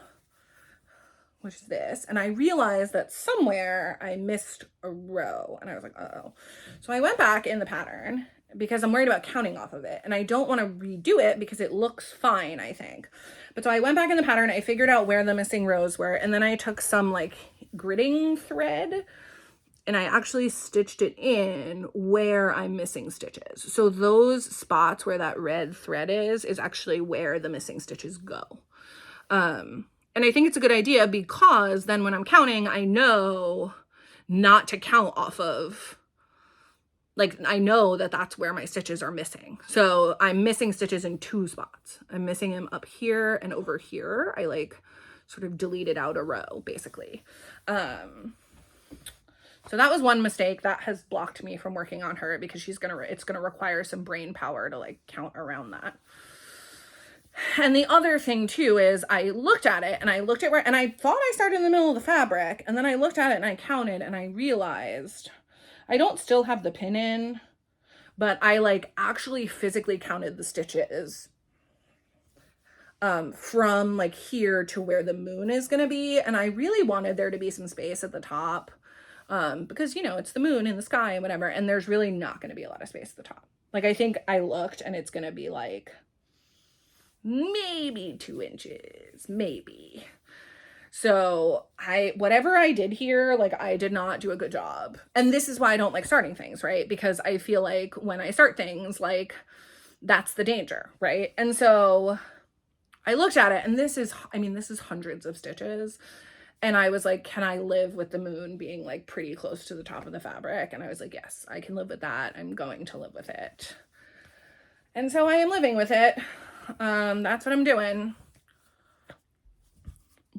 which is this, and I realized that somewhere I missed a row, and I was like, uh-oh. So I went back in the pattern because I'm worried about counting off of it, and I don't want to redo it because it looks fine, I think. But so I went back in the pattern, I figured out where the missing rows were, and then I took some like gridding thread and I actually stitched it in where I'm missing stitches. So those spots where that red thread is actually where the missing stitches go. And I think it's a good idea because then when I'm counting, I know not to count off of, like, I know that that's where my stitches are missing. So I'm missing stitches in two spots. I'm missing them up here and over here. I like sort of deleted out a row basically. So that was one mistake that has blocked me from working on her because it's gonna require some brain power to like count around that. And the other thing too is I looked at it and I looked at where, and I thought I started in the middle of the fabric, and then I looked at it and I counted and I realized I don't still have the pin in, but I like actually physically counted the stitches from like here to where the moon is gonna be. And I really wanted there to be some space at the top. Because, you know, it's the moon in the sky and whatever, and there's really not going to be a lot of space at the top. Like, I think I looked and it's going to be like maybe 2 inches, maybe. So whatever I did here, like, I did not do a good job. And this is why I don't like starting things, right? Because I feel like when I start things, like, that's the danger, right? And so I looked at it, and this is hundreds of stitches. And I was like, can I live with the moon being like pretty close to the top of the fabric? And I was like, yes, I can live with that. I'm going to live with it. And so I am living with it. That's what I'm doing.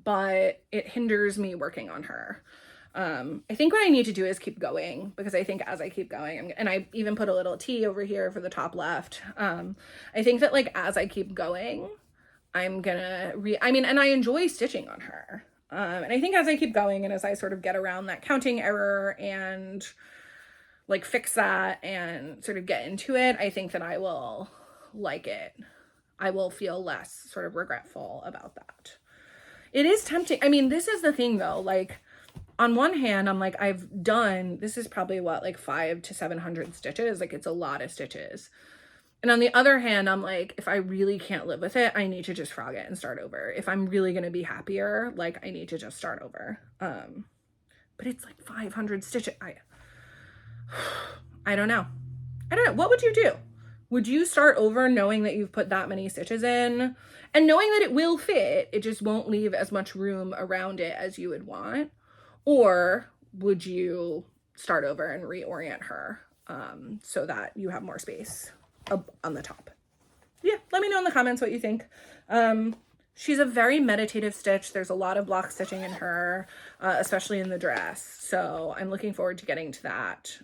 But it hinders me working on her. I think what I need to do is keep going, because I think as I keep going, and I even put a little T over here for the top left. I think that like as I keep going, I'm gonna and I enjoy stitching on her. And I think as I keep going and as I sort of get around that counting error and like fix that and sort of get into it, I think that I will like it. I will feel less sort of regretful about that. It is tempting. I mean, this is the thing though, like on one hand, I'm like, this is probably what, like 500 to 700 stitches. Like it's a lot of stitches. And on the other hand, I'm like, if I really can't live with it, I need to just frog it and start over. If I'm really going to be happier, like I need to just start over. But it's like 500 stitches. I don't know. What would you do? Would you start over knowing that you've put that many stitches in and knowing that it will fit? It just won't leave as much room around it as you would want. Or would you start over and reorient her so that you have more space up on the top? Yeah, let me know in the comments what you think. She's a very meditative stitch. There's a lot of block stitching in her, especially in the dress. So I'm looking forward to getting to that.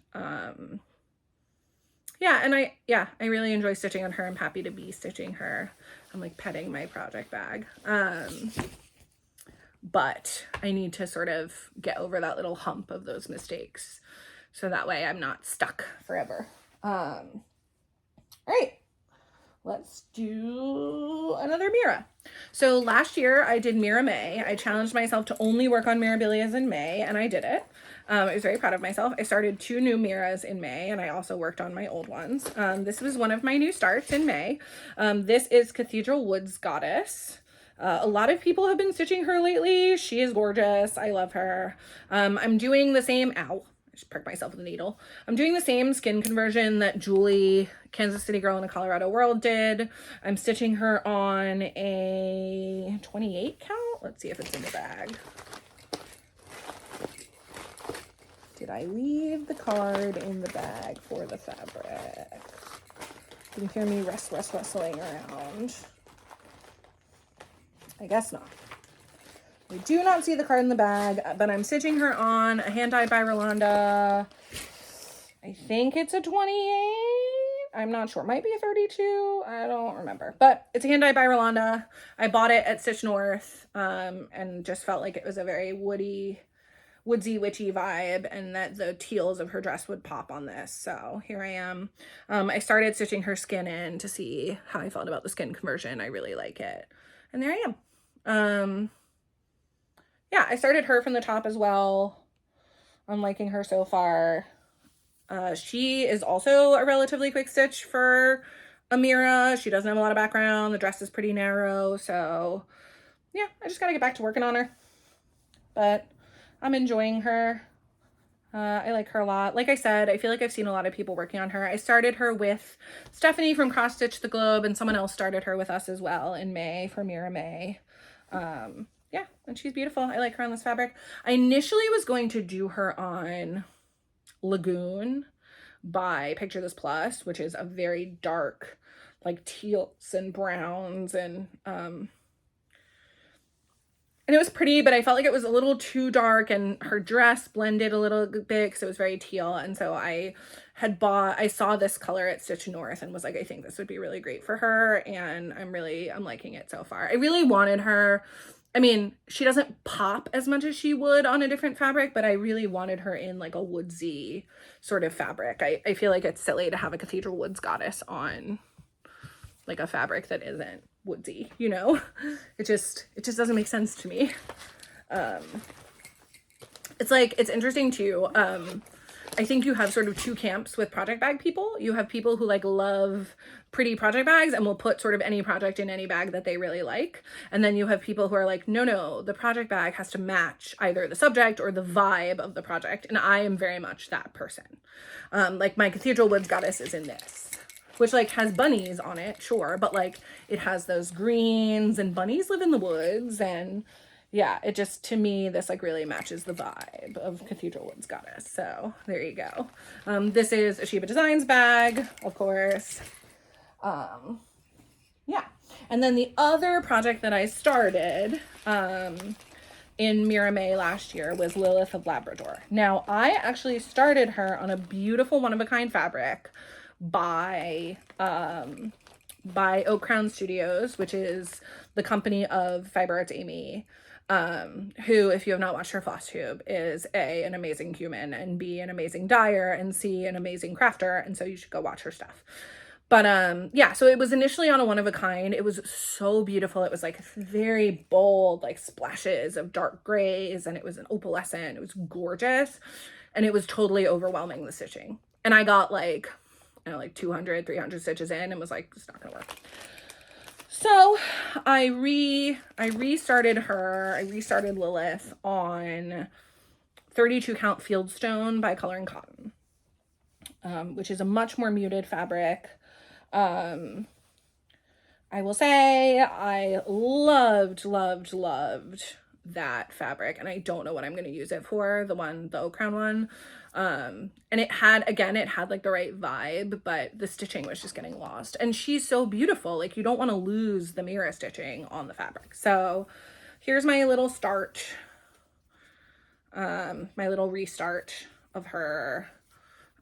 Yeah, and I really enjoy stitching on her. I'm happy to be stitching her. I'm like petting my project bag. But I need to sort of get over that little hump of those mistakes, so that way I'm not stuck forever. All right, let's do another Mira. So last year I did Mira May. I challenged myself to only work on Mirabilias in May, and I did it. I was very proud of myself. I started 2 new Miras in May, and I also worked on my old ones. This was one of my new starts in May. This is Cathedral Woods Goddess. A lot of people have been stitching her lately. She is gorgeous. I love her. I'm doing the same, ow, I just pricked myself with a needle. I'm doing the same skin conversion that Julie, Kansas City Girl in a Colorado World did. I'm stitching her on a 28 count. Let's see if it's in the bag. Did I leave the card in the bag for the fabric? You can hear me rustling around. I guess not. I do not see the card in the bag, but I'm stitching her on a hand dyed by Rolanda. I think it's a 28. I'm not sure. Might be a 32. I don't remember. But it's a hand dyed by Rolanda. I bought it at Stitch North and just felt like it was a very woodsy, witchy vibe, and that the teals of her dress would pop on this. So here I am. I started stitching her skin in to see how I felt about the skin conversion. I really like it. And there I am. Yeah, I started her from the top as well. I'm liking her so far. She is also a relatively quick stitch for a Mira. She doesn't have a lot of background. The dress is pretty narrow. So yeah, I just got to get back to working on her. But I'm enjoying her. I like her a lot. Like I said, I feel like I've seen a lot of people working on her. I started her with Stephanie from Cross Stitch the Globe, and someone else started her with us as well in May for Mira May. Yeah, and she's beautiful. I like her on this fabric. I initially was going to do her on Lagoon by Picture This Plus, which is a very dark, like teals and browns, and it was pretty, but I felt like it was a little too dark, and her dress blended a little bit because it was very teal. And so I saw this color at Stitch North and was like, I think this would be really great for her. And I'm liking it so far. I really wanted her. I mean, she doesn't pop as much as she would on a different fabric, but I really wanted her in like a woodsy sort of fabric. I feel like it's silly to have a Cathedral Woods Goddess on like a fabric that isn't woodsy, you know? It just doesn't make sense to me. It's interesting too. I think you have sort of 2 camps with project bag people. You have people who like love pretty project bags and will put sort of any project in any bag that they really like. And then you have people who are like, no, the project bag has to match either the subject or the vibe of the project. And I am very much that person. Like my Cathedral Woods Goddess is in this, which like has bunnies on it, sure, but like it has those greens, and bunnies live in the woods, and yeah, it just, to me, this like really matches the vibe of Cathedral Woods Goddess. So there you go. This is a Sheba Designs bag, of course. Yeah. And then the other project that I started in Mira May last year was Lilith of Labrador. Now, I actually started her on a beautiful one-of-a-kind fabric by Oak Crown Studios, which is the company of Fiber Arts Amy, who, if you have not watched her Flosstube, is A, an amazing human, and B, an amazing dyer, and C, an amazing crafter, and so you should go watch her stuff. But yeah, so it was initially on a one-of-a-kind. It was so beautiful. It was like very bold, like splashes of dark grays, and it was an opalescent. It was gorgeous, and it was totally overwhelming, the stitching. And I got like, I don't know, like 200, 300 stitches in and was like, it's not gonna work. So I restarted her. I restarted Lilith on 32 count Fieldstone by Color and Cotton, which is a much more muted fabric. I will say I loved that fabric, and I don't know what I'm going to use it for, the Oak Crown one. And it had like the right vibe, but the stitching was just getting lost. And she's so beautiful. Like, you don't want to lose the Mira stitching on the fabric. So here's my little start, my little restart of her.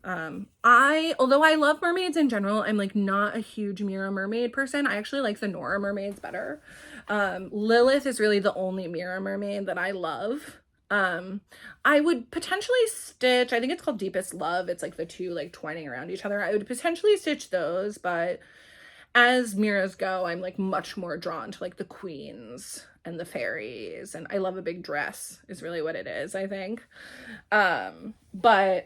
Although I love mermaids in general, I'm like not a huge Mira mermaid person. I actually like the Nora mermaids better. Lilith is really the only Mira mermaid that I love. I would potentially stitch, I think it's called Deepest Love. It's like the 2 like twining around each other. I would potentially stitch those, but as mirrors go, I'm like much more drawn to like the queens and the fairies, and I love a big dress is really what it is, I think. But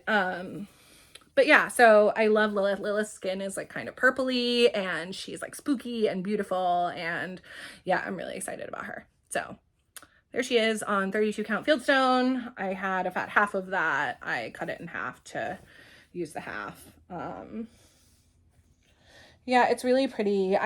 yeah, so I love Lilith. Lilith's skin is like kind of purpley, and she's like spooky and beautiful, and yeah, I'm really excited about her. So there she is on 32 count fieldstone. I had a fat half of that. I cut it in half to use the half. Yeah, it's really pretty.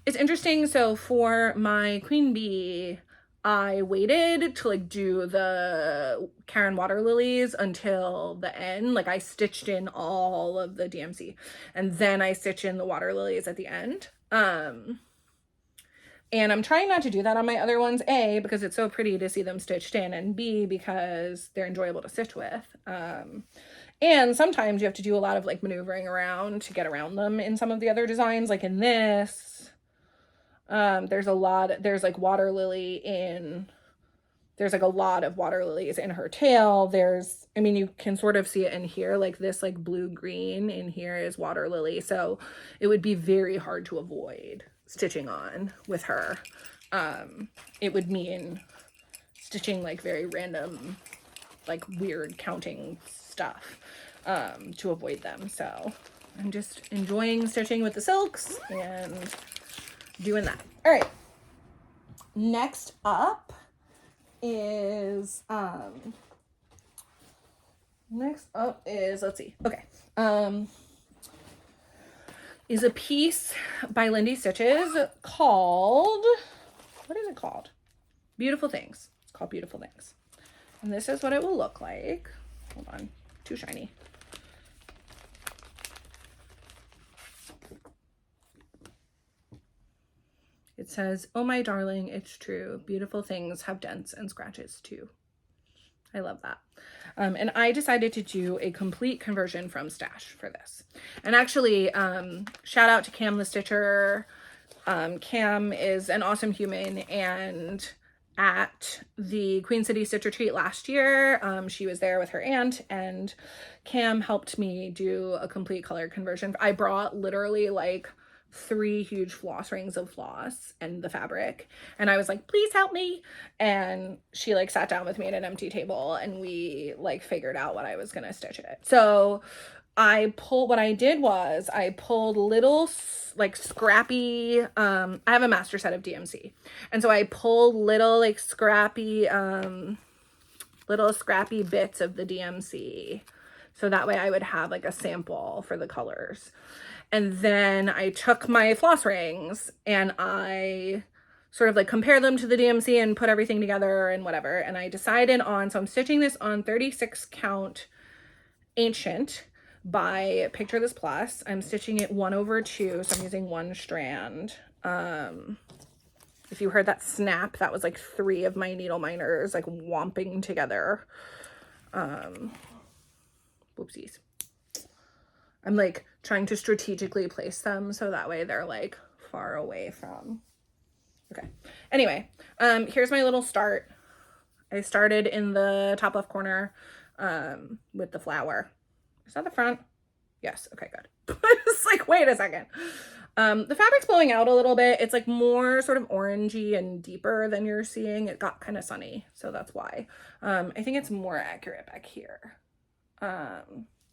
It's interesting. So for my queen bee, I waited to like do the Karen water lilies until the end. Like I stitched in all of the DMC and then I stitch in the water lilies at the end. And I'm trying not to do that on my other ones, A, because it's so pretty to see them stitched in, and B, because they're enjoyable to stitch with. And sometimes you have to do a lot of like maneuvering around to get around them in some of the other designs. Like in this, there's like water lily in, there's like a lot of water lilies in her tail. I mean, you can sort of see it in here, like this like blue-green in here is water lily. So it would be very hard to avoid stitching on with her. It would mean stitching like very random, like weird counting stuff to avoid them. So I'm just enjoying stitching with the silks and doing that. All right, next up is let's see, okay, is a piece by Lindy Stitches called, what is it called? Beautiful Things. It's called Beautiful Things. And this is what it will look like. Hold on, too shiny. It says, "Oh my darling, it's true. Beautiful things have dents and scratches too." I love that. And I decided to do a complete conversion from stash for this. And actually, shout out to Cam the Stitcher. Cam is an awesome human, and at the Queen City Stitch Retreat last year, she was there with her aunt, and Cam helped me do a complete color conversion. I brought literally like 3 huge floss rings of floss and the fabric, and I was like, please help me, and she like sat down with me at an empty table and we like figured out what I was gonna stitch it. So what I did was I pulled little like scrappy, I have a master set of DMC, and so I pulled little like scrappy bits of the DMC, so that way I would have like a sample for the colors. And then I took my floss rings and I sort of like compared them to the DMC and put everything together and whatever. And I decided on, so I'm stitching this on 36 count Ancient by Picture This Plus. I'm stitching it 1/2, so I'm using 1 strand. If you heard that snap, that was like 3 of my needle miners like whomping together. Whoopsies. I'm like trying to strategically place them so that way they're like far away from. Okay. Anyway, here's my little start. I started in the top left corner with the flower. Is that the front? Yes. Okay, good. I was like, wait a second. The fabric's blowing out a little bit. It's like more sort of orangey and deeper than you're seeing. It got kind of sunny, so that's why. I think it's more accurate back here.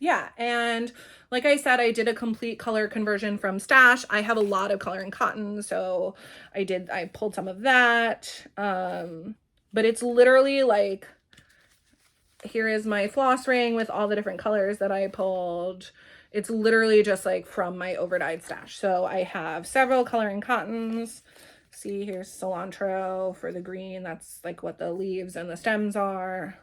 Yeah, and like I said, I did a complete color conversion from stash. I have a lot of color in cotton, so I pulled some of that. But it's literally like, here is my floss ring with all the different colors that I pulled. It's literally just like from my overdyed stash. So I have several coloring cottons. See, here's cilantro for the green. That's like what the leaves and the stems are.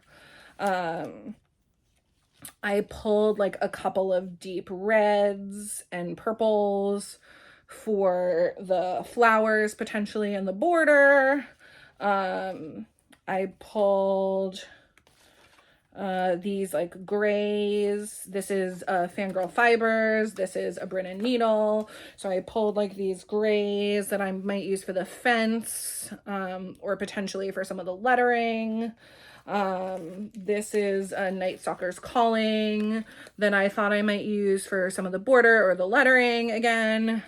I pulled like a couple of deep reds and purples for the flowers potentially in the border. I pulled these like grays. This is Fangirl Fibers. This is a Brennan needle. So I pulled like these grays that I might use for the fence or potentially for some of the lettering. This is a Night Stalker's Calling that I thought I might use for some of the border or the lettering again.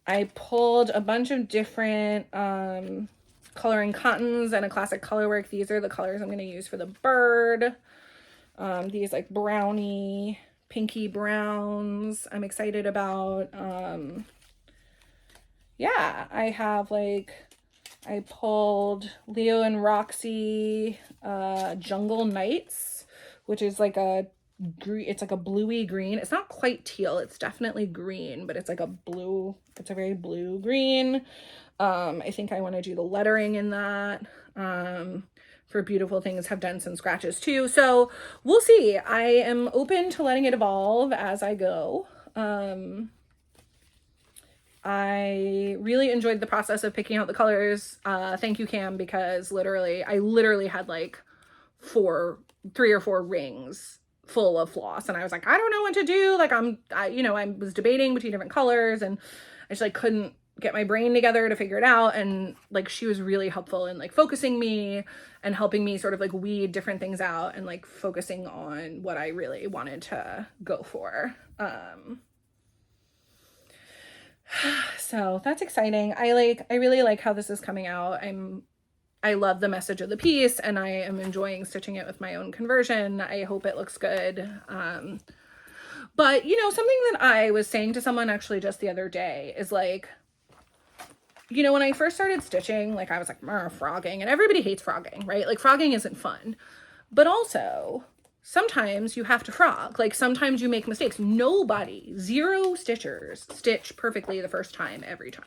I pulled a bunch of different coloring cottons and a classic colorwork. These are the colors I'm going to use for the bird. These like brownie, pinky browns I'm excited about. Yeah, I have like, I pulled Leo and Roxy Jungle Nights, which is like a green, it's like a bluey green. It's not quite teal, it's definitely green, but it's like a blue, it's a very blue green. I think I want to do the lettering in that. For Beautiful Things Have Dents and Scratches too. So we'll see. I am open to letting it evolve as I go. I really enjoyed the process of picking out the colors. Thank you, Cam, because I literally had like 3 or 4 rings full of floss, and I was like, I don't know what to do. Like I was debating between different colors, and I just like couldn't get my brain together to figure it out. And like, she was really helpful in like focusing me and helping me sort of like weed different things out and like focusing on what I really wanted to go for. So that's exciting. I really like how this is coming out. I love the message of the piece, and I am enjoying stitching it with my own conversion. I hope it looks good. But you know, something that I was saying to someone actually just the other day is like, you know, when I first started stitching, like I was like, frogging, and everybody hates frogging, right? Like frogging isn't fun, but also sometimes you have to frog. Like sometimes you make mistakes. Zero stitchers stitch perfectly the first time every time.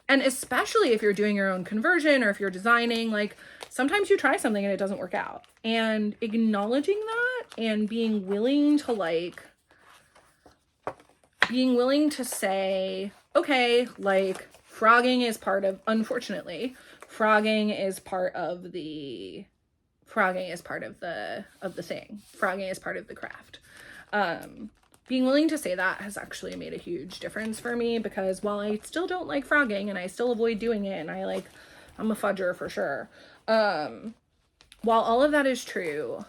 And especially if you're doing your own conversion or if you're designing, like sometimes you try something and it doesn't work out. And acknowledging that and being willing to say, okay, like frogging is part of, unfortunately, frogging is part of the thing. Frogging is part of the craft. Being willing to say that has actually made a huge difference for me, because while I still don't like frogging and I still avoid doing it, and I'm a fudger for sure. While all of that is true,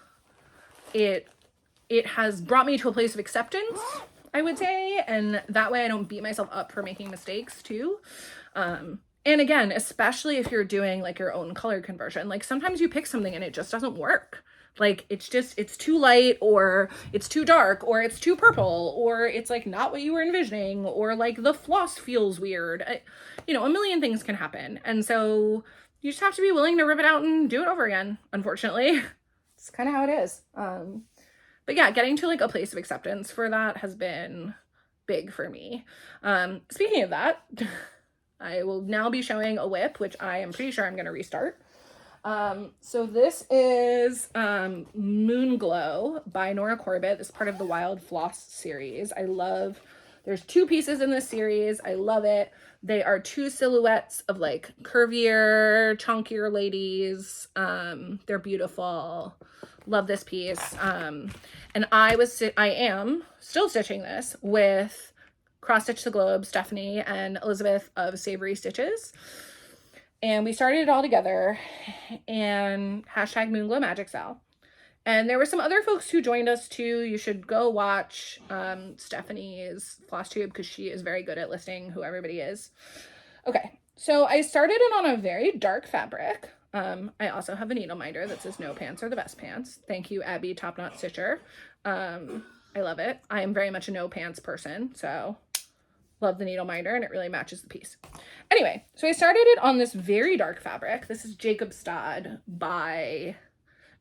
it has brought me to a place of acceptance, I would say, and that way I don't beat myself up for making mistakes too. And again, especially if you're doing like your own color conversion, like sometimes you pick something and it just doesn't work. Like it's too light, or it's too dark, or it's too purple, or it's like not what you were envisioning, or like the floss feels weird. A million things can happen. And so you just have to be willing to rip it out and do it over again. Unfortunately, it's kind of how it is. But yeah, getting to like a place of acceptance for that has been big for me. Speaking of that, I will now be showing a WIP, which I am pretty sure I'm going to restart. So this is Moon Glow by Nora Corbett. This is part of the Wild Floss series. There's 2 pieces in this series. I love it. They are 2 silhouettes of like curvier, chunkier ladies. They're beautiful. Love this piece. And I am still stitching this with Cross Stitch the Globe, Stephanie, and Elizabeth of Savory Stitches. And we started it all together, and hashtag Moonglow Magic Sal. And there were some other folks who joined us too. You should go watch Stephanie's Flosstube, because she is very good at listing who everybody is. Okay, so I started it on a very dark fabric. I also have a needle minder that says no pants are the best pants. Thank you, Abby Top Knot Stitcher. I love it. I am very much a no pants person, so love the needle minder, and it really matches the piece. Anyway, so I started it on this very dark fabric. This is Jacobstad by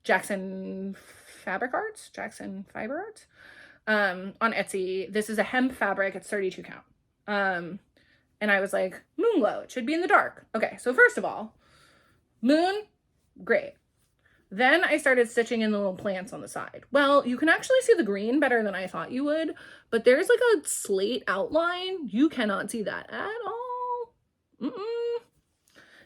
Jackson Fiber Arts on Etsy. This is a hemp fabric. It's 32 count. And I was like, moon glow, it should be in the dark. Okay, so first of all, moon, great. Then I started stitching in the little plants on the side. Well, you can actually see the green better than I thought you would, but there's like a slate outline. You cannot see that at all.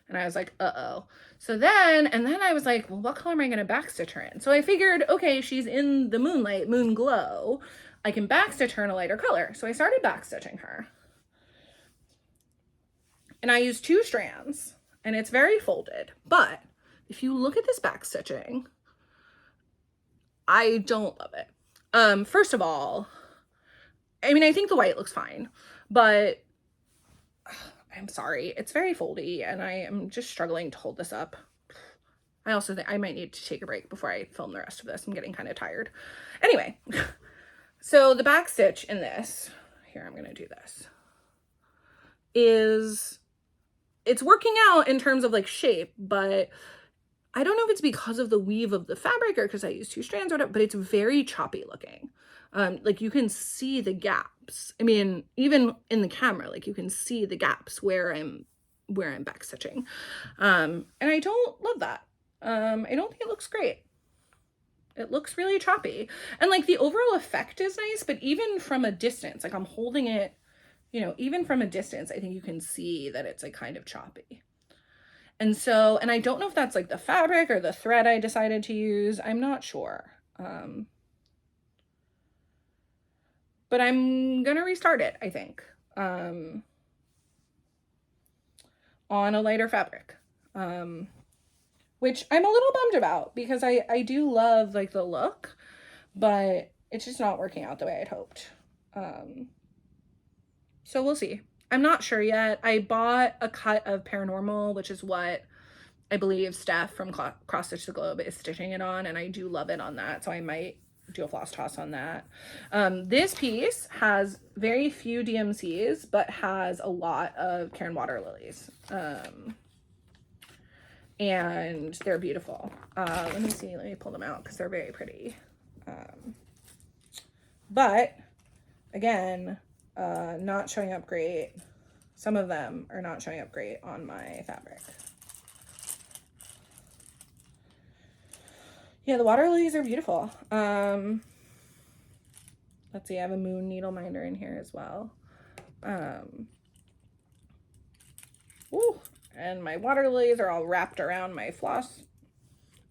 And I was like, uh-oh. So then I was like, well, what color am I going to backstitch her in? So I figured, okay, she's in the moonlight, moon glow. I can backstitch her in a lighter color. So I started backstitching her. And I used 2 strands, and it's very folded, but if you look at this back stitching, I don't love it. First of all, I mean, I think the white looks fine, but I'm sorry, it's very foldy and I am just struggling to hold this up. I also think I might need to take a break before I film the rest of this. I'm getting kind of tired. Anyway, so the back stitch in this, here, I'm gonna do this, it's working out in terms of like shape, but I don't know if it's because of the weave of the fabric or because I use 2 strands or whatever, but it's very choppy looking. Like you can see the gaps. I mean, even in the camera, like you can see the gaps where I'm back stitching. And I don't love that. I don't think it looks great. It looks really choppy. And like the overall effect is nice, but even from a distance, like I'm holding it, you know, even from a distance, I think you can see that it's like kind of choppy. And so, and I don't know if that's like the fabric or the thread I decided to use. I'm not sure. But I'm gonna restart it, I think, on a lighter fabric, which I'm a little bummed about because I do love like the look, but it's just not working out the way I'd hoped. So we'll see. I'm not sure yet. I bought a cut of Paranormal, which is what I believe Steph from Cross Stitch the Globe is stitching it on, and I do love it on that, so I might do a floss toss on that. This piece has very few DMCs, but has a lot of Karen Water lilies. And they're beautiful. Let me pull them out because they're very pretty. But again, not showing up great. Some of them are not showing up great on my fabric. Yeah, the water lilies are beautiful. Let's see, I have a moon needle minder in here as well. Ooh, and my water lilies are all wrapped around my floss.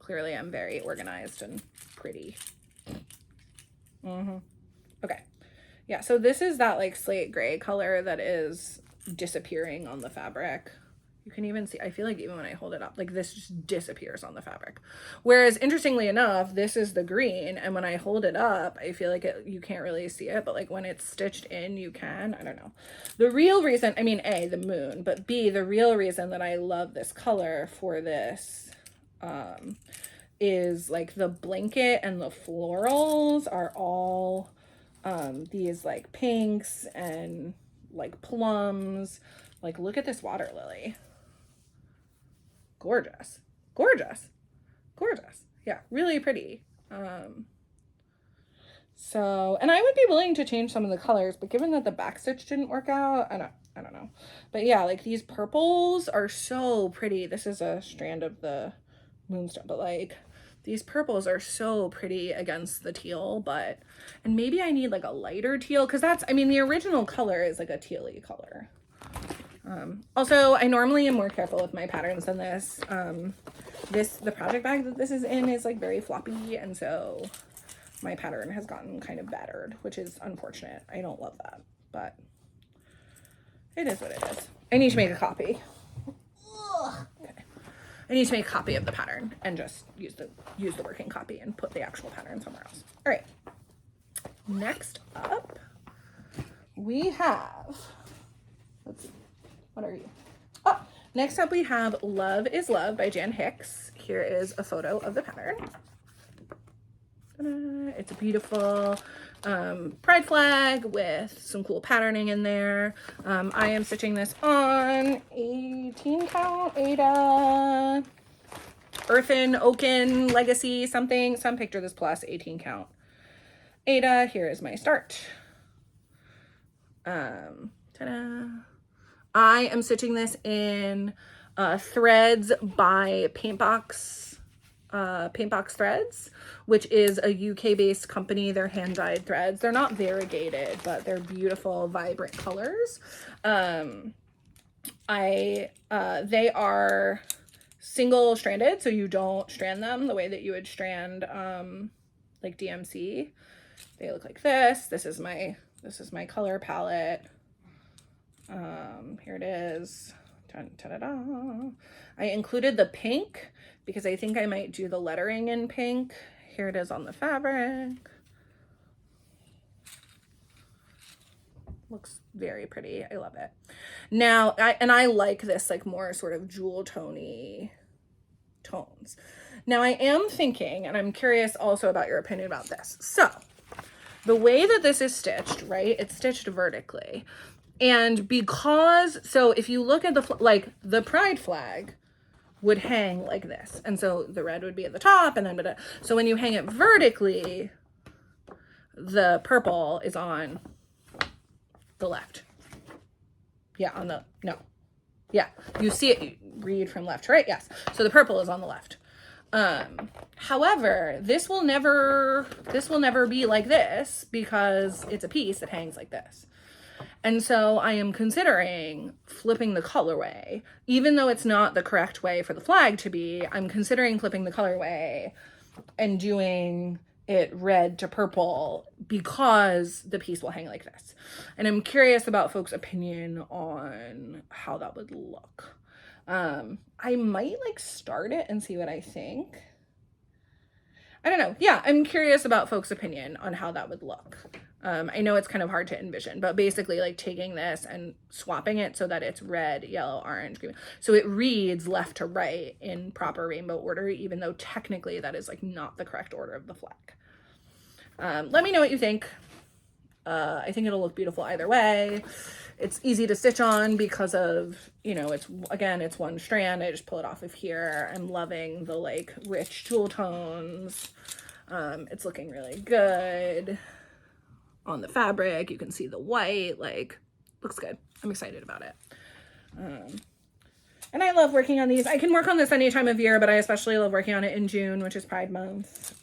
Clearly I'm very organized and pretty. Okay. Yeah, so this is that like slate gray color that is disappearing on the fabric. You can even see, I feel like even when I hold it up, like this just disappears on the fabric. Whereas interestingly enough, this is the green, and when I hold it up, I feel like you can't really see it, but like when it's stitched in, you can. I don't know. The real reason, I mean, A, the moon, but B, the real reason that I love this color for this is like the blanket and the florals are all these like pinks and like plums. Like, look at this water lily. Gorgeous, gorgeous, gorgeous. Yeah, really pretty. So, and I would be willing to change some of the colors, but given that the back stitch didn't work out, I don't know. But yeah, like these purples are so pretty. This is a strand of the moonstone, but like these purples are so pretty against the teal, and maybe I need like a lighter teal, because that's, I mean, the original color is like a tealy color. Also, I normally am more careful with my patterns than this. The project bag that this is in is like very floppy, and so my pattern has gotten kind of battered, which is unfortunate. I don't love that, but it is what it is. I need to make a copy. Okay. I need to make a copy of the pattern and just use the working copy and put the actual pattern somewhere else. All right. Next up, we have, let's see. What are you? Oh, next up we have Love is Love by Jan Hicks. Here is a photo of the pattern. It's a beautiful pride flag with some cool patterning in there. I am stitching this on 18 count Ada Earthen Oaken Legacy something. Some picture this plus 18 count Ada. Here is my start. Ta-da. I am stitching this in Threads by Paintbox Threads, which is a UK-based company. They're hand-dyed threads. They're not variegated, but they're beautiful, vibrant colors. They are single-stranded, so you don't strand them the way that you would strand like DMC. They look like this. This is my color palette. Here it is. Dun, ta-da-da. I included the pink because I think I might do the lettering in pink. Here it is on the fabric. Looks very pretty. I love it. Now, I like this like more sort of jewel tony tones. Now I am thinking, and I'm curious also about your opinion about this. So the way that this is stitched, right? It's stitched vertically. And because, so if you look at the pride flag would hang like this. And so the red would be at the top and then, so when you hang it vertically, the purple is on the left. Yeah, on the, no. Yeah, you see it, you read from left to right, yes. So the purple is on the left. However, this will never be like this because it's a piece that hangs like this. And so I am considering flipping the colorway, even though it's not the correct way for the flag to be. I'm considering flipping the colorway and doing it red to purple because the piece will hang like this. And I'm curious about folks' opinion on how that would look. I might like start it and see what I think. I don't know. Yeah, I'm curious about folks' opinion on how that would look. I know it's kind of hard to envision, but basically like taking this and swapping it so that it's red, yellow, orange, green. So it reads left to right in proper rainbow order, even though technically that is like not the correct order of the flag. Let me know what you think. I think it'll look beautiful either way. It's easy to stitch on because of, you know, it's one strand. I just pull it off of here. I'm loving the like rich jewel tones. It's looking really good on the fabric. You can see the white, like, looks good. I'm excited about it. And I love working on these. I can work on this any time of year, but I especially love working on it in June, which is Pride Month.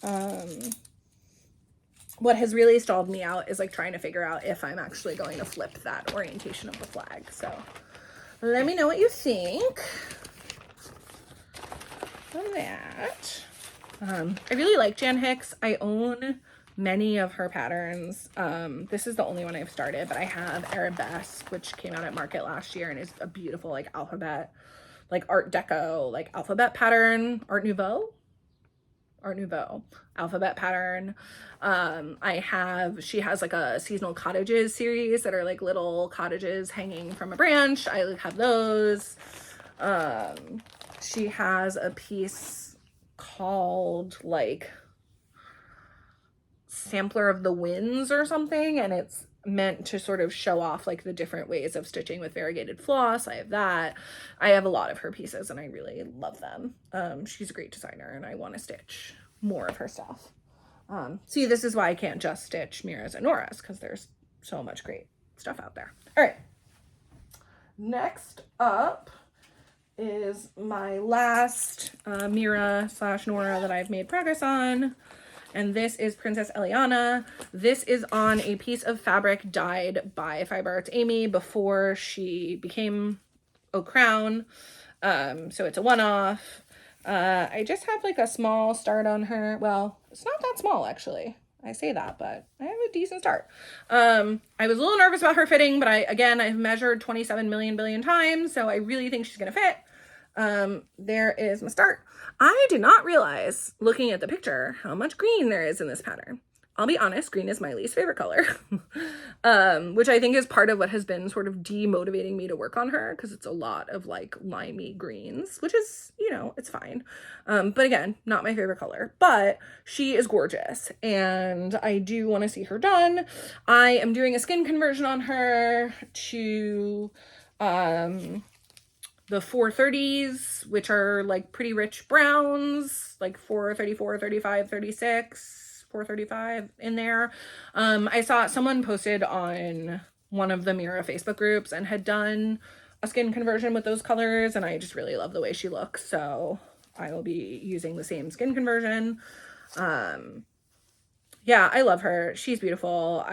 What has really stalled me out is like trying to figure out if I'm actually going to flip that orientation of the flag. So let me know what you think of that. I really like Jan Hicks. I own many of her patterns. This is the only one I've started, but I have Arabesque, which came out at Market last year and is a beautiful like alphabet, like Art Deco, like alphabet pattern, Art Nouveau alphabet pattern. She has like a seasonal cottages series that are like little cottages hanging from a branch. I have those. She has a piece called like Sampler of the Winds or something, and it's meant to sort of show off like the different ways of stitching with variegated floss. I have that. I have a lot of her pieces and I really love them. She's a great designer and I want to stitch more of her stuff. See, this is why I can't just stitch Mira's and Nora's, because there's so much great stuff out there. All right. Next up is my last Mira/Nora that I've made progress on. And this is Princess Eliana. This is on a piece of fabric dyed by Fiber Arts Amy before she became Au Crown. So it's a one-off. I just have like a small start on her. Well, it's not that small actually. I say that, but I have a decent start. I was a little nervous about her fitting, but I've measured 27 million billion times, so I really think she's gonna fit. There is my start. I did not realize, looking at the picture, how much green there is in this pattern. I'll be honest, green is my least favorite color, which I think is part of what has been sort of demotivating me to work on her, because it's a lot of like limey greens, which is, you know, it's fine. But again, not my favorite color, but she is gorgeous and I do want to see her done. I am doing a skin conversion on her to the 430s, which are like pretty rich browns, like 434, 35, 36, 435 in there. I saw someone posted on one of the Mira Facebook groups and had done a skin conversion with those colors, and I just really love the way she looks, so I will be using the same skin conversion. Yeah, I love her. She's beautiful.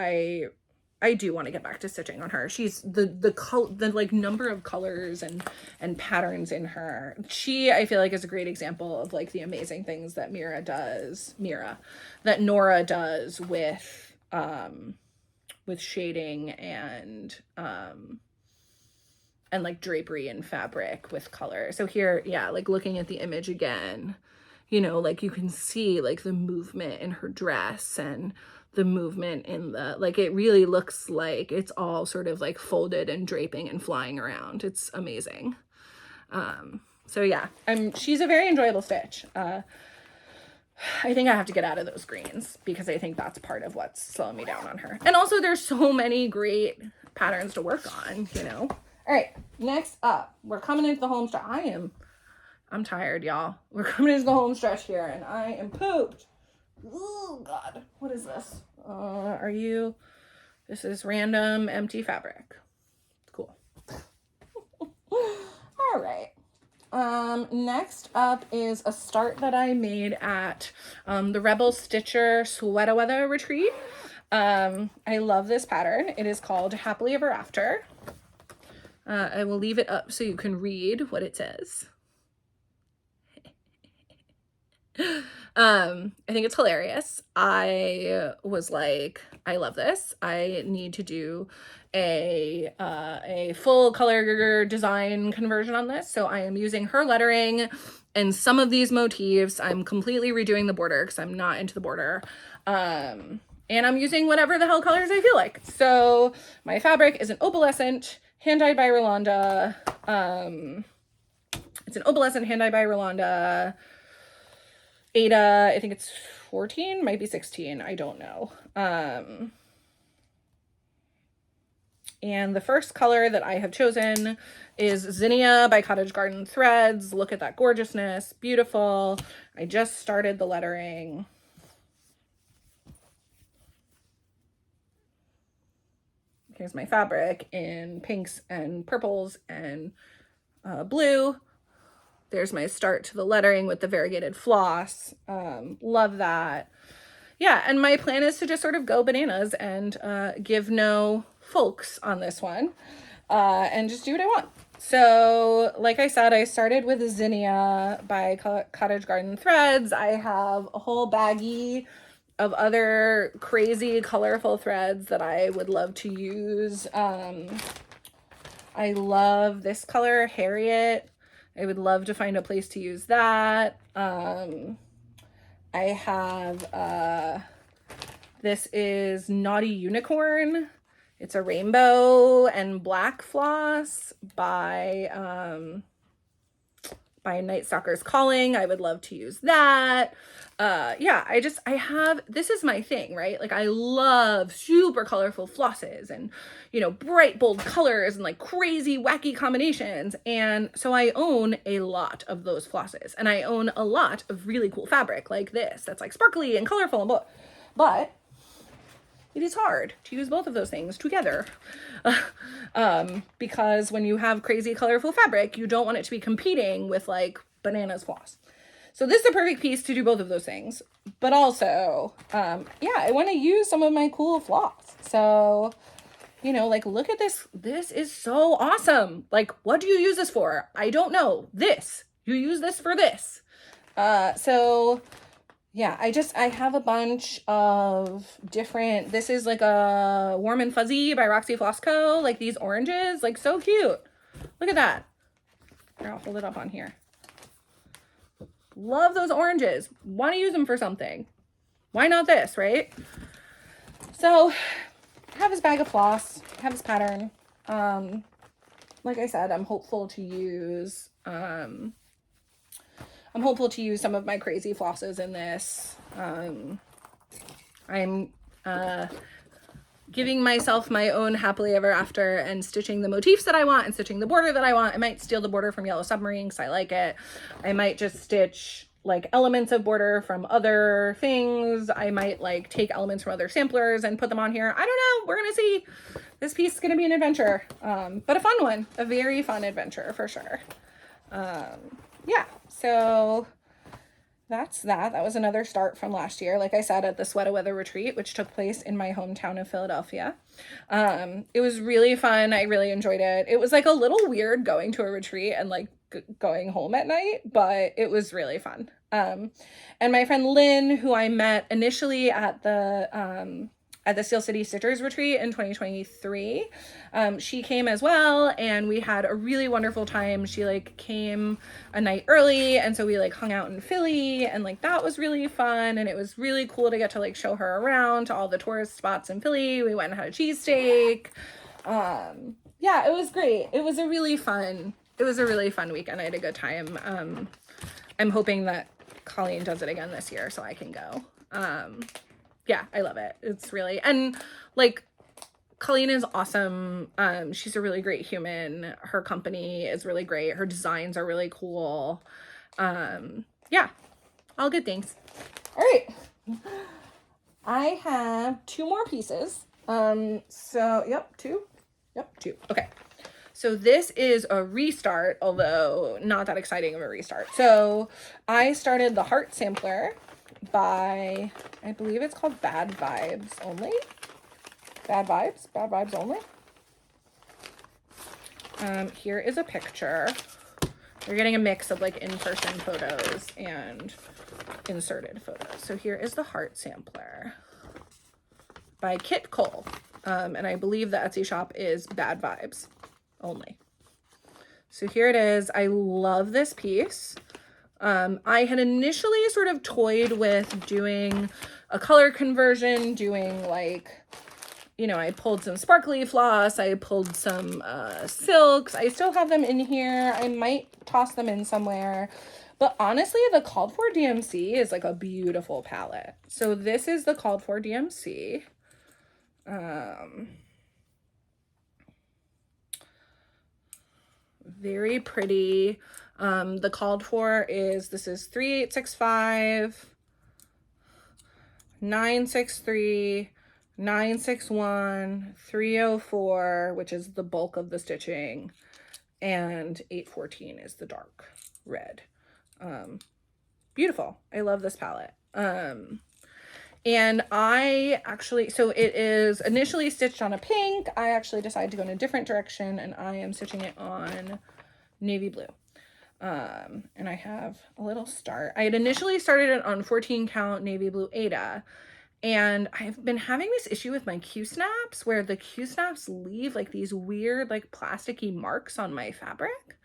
I do want to get back to stitching on her. She's the like number of colors and patterns in her. I feel like is a great example of like the amazing things that Nora does with shading and and like drapery and fabric with color. So here, yeah, like looking at the image again, you know, like you can see like the movement in her dress and the movement in the, like, it really looks like it's all sort of like folded and draping and flying around. It's amazing. So yeah, she's a very enjoyable stitch. I think I have to get out of those greens because I think that's part of what's slowing me down on her. And also there's so many great patterns to work on, you know. All right, next up, we're coming into the home stretch. I'm tired, y'all. We're coming into the home stretch here and I am pooped. Oh God, what is this? This is random empty fabric. Cool. All right. Next up is a start that I made at the Rebel Stitcher Sweater Weather Retreat. I love this pattern. It is called Happily Ever After. I will leave it up so you can read what it says. I think it's hilarious. I was like, I love this. I need to do a full color design conversion on this. So I am using her lettering and some of these motifs. I'm completely redoing the border because I'm not into the border. And I'm using whatever the hell colors I feel like. So my fabric is an opalescent hand-dyed by Rolanda. It's an opalescent hand-dyed by Rolanda. Ada, I think it's 14, might be 16, I don't know. And the first color that I have chosen is Zinnia by Cottage Garden Threads. Look at that gorgeousness, beautiful. I just started the lettering. Here's my fabric in pinks and purples and blue. There's my start to the lettering with the variegated floss. Love that. Yeah, and my plan is to just sort of go bananas and give no folks on this one and just do what I want. So, like I said, I started with Zinnia by Cottage Garden Threads. I have a whole baggie of other crazy colorful threads that I would love to use. I love this color, Harriet. I would love to find a place to use that. I have, this is Naughty Unicorn. It's a rainbow and black floss by Night Stalker's Calling. I would love to use that. Yeah, this is my thing, right? Like, I love super colorful flosses and, you know, bright, bold colors and like crazy, wacky combinations. And so I own a lot of those flosses and I own a lot of really cool fabric like this that's like sparkly and colorful and but it is hard to use both of those things together because when you have crazy colorful fabric, you don't want it to be competing with like bananas floss. So this is a perfect piece to do both of those things, but also, yeah, I want to use some of my cool floss. So, you know, like, look at this. This is so awesome. Like, what do you use this for? I don't know. This, you use this for this. So yeah, I have a bunch of different, this is like a Warm and Fuzzy by Roxy Floss Co. Like these oranges, like so cute. Look at that. Here, I'll hold it up on here. Love those oranges. Want to use them for something. Why not this, right? So I have this bag of floss, I have this pattern. Like I said, I'm hopeful to use some of my crazy flosses in this. I'm giving myself my own happily ever after and stitching the motifs that I want and stitching the border that I want. I might steal the border from Yellow Submarine because I like it. I might just stitch like elements of border from other things. I might like take elements from other samplers and put them on here. I don't know. We're going to see. This piece is going to be an adventure, but a fun one. A very fun adventure for sure. Yeah, so that's that. That was another start from last year, like I said, at the Sweater Weather Retreat, which took place in my hometown of Philadelphia. It was really fun. I really enjoyed it. It was like a little weird going to a retreat and like going home at night, but it was really fun. And my friend Lynn, who I met initially at the at the Steel City Stitchers Retreat in 2023. She came as well, and we had a really wonderful time. She like came a night early, and so we like hung out in Philly, and like that was really fun, and it was really cool to get to like show her around to all the tourist spots in Philly. We went and had a cheesesteak. Yeah, it was great. It was a really fun weekend. I had a good time. I'm hoping that Colleen does it again this year so I can go. Yeah, I love it. It's really, and like Colleen is awesome. She's a really great human. Her company is really great. Her designs are really cool. Yeah, all good things. All right. I have 2 more pieces. Two. Okay. So this is a restart, although not that exciting of a restart. So I started the Heart Sampler by, I believe it's called Bad Vibes Only. Bad Vibes Only. Here is a picture. You're getting a mix of like in-person photos and inserted photos. So here is the Heart Sampler by Kit Cole. And I believe the Etsy shop is Bad Vibes Only. So here it is. I love this piece. I had initially sort of toyed with doing a color conversion, doing like, you know, I pulled some sparkly floss, I pulled some silks. I still have them in here. I might toss them in somewhere. But honestly, the Called For DMC is like a beautiful palette. So this is the Called For DMC. Very pretty. The Called For is, this is 3865, 963, 961, 304, which is the bulk of the stitching, and 814 is the dark red. Beautiful. I love this palette. And I actually, so it is initially stitched on a pink. I actually decided to go in a different direction, and I am stitching it on navy blue. And I have a little start. I had initially started it on 14 count navy blue Aida, and I've been having this issue with my Q-snaps where the Q-snaps leave like these weird like plasticky marks on my fabric.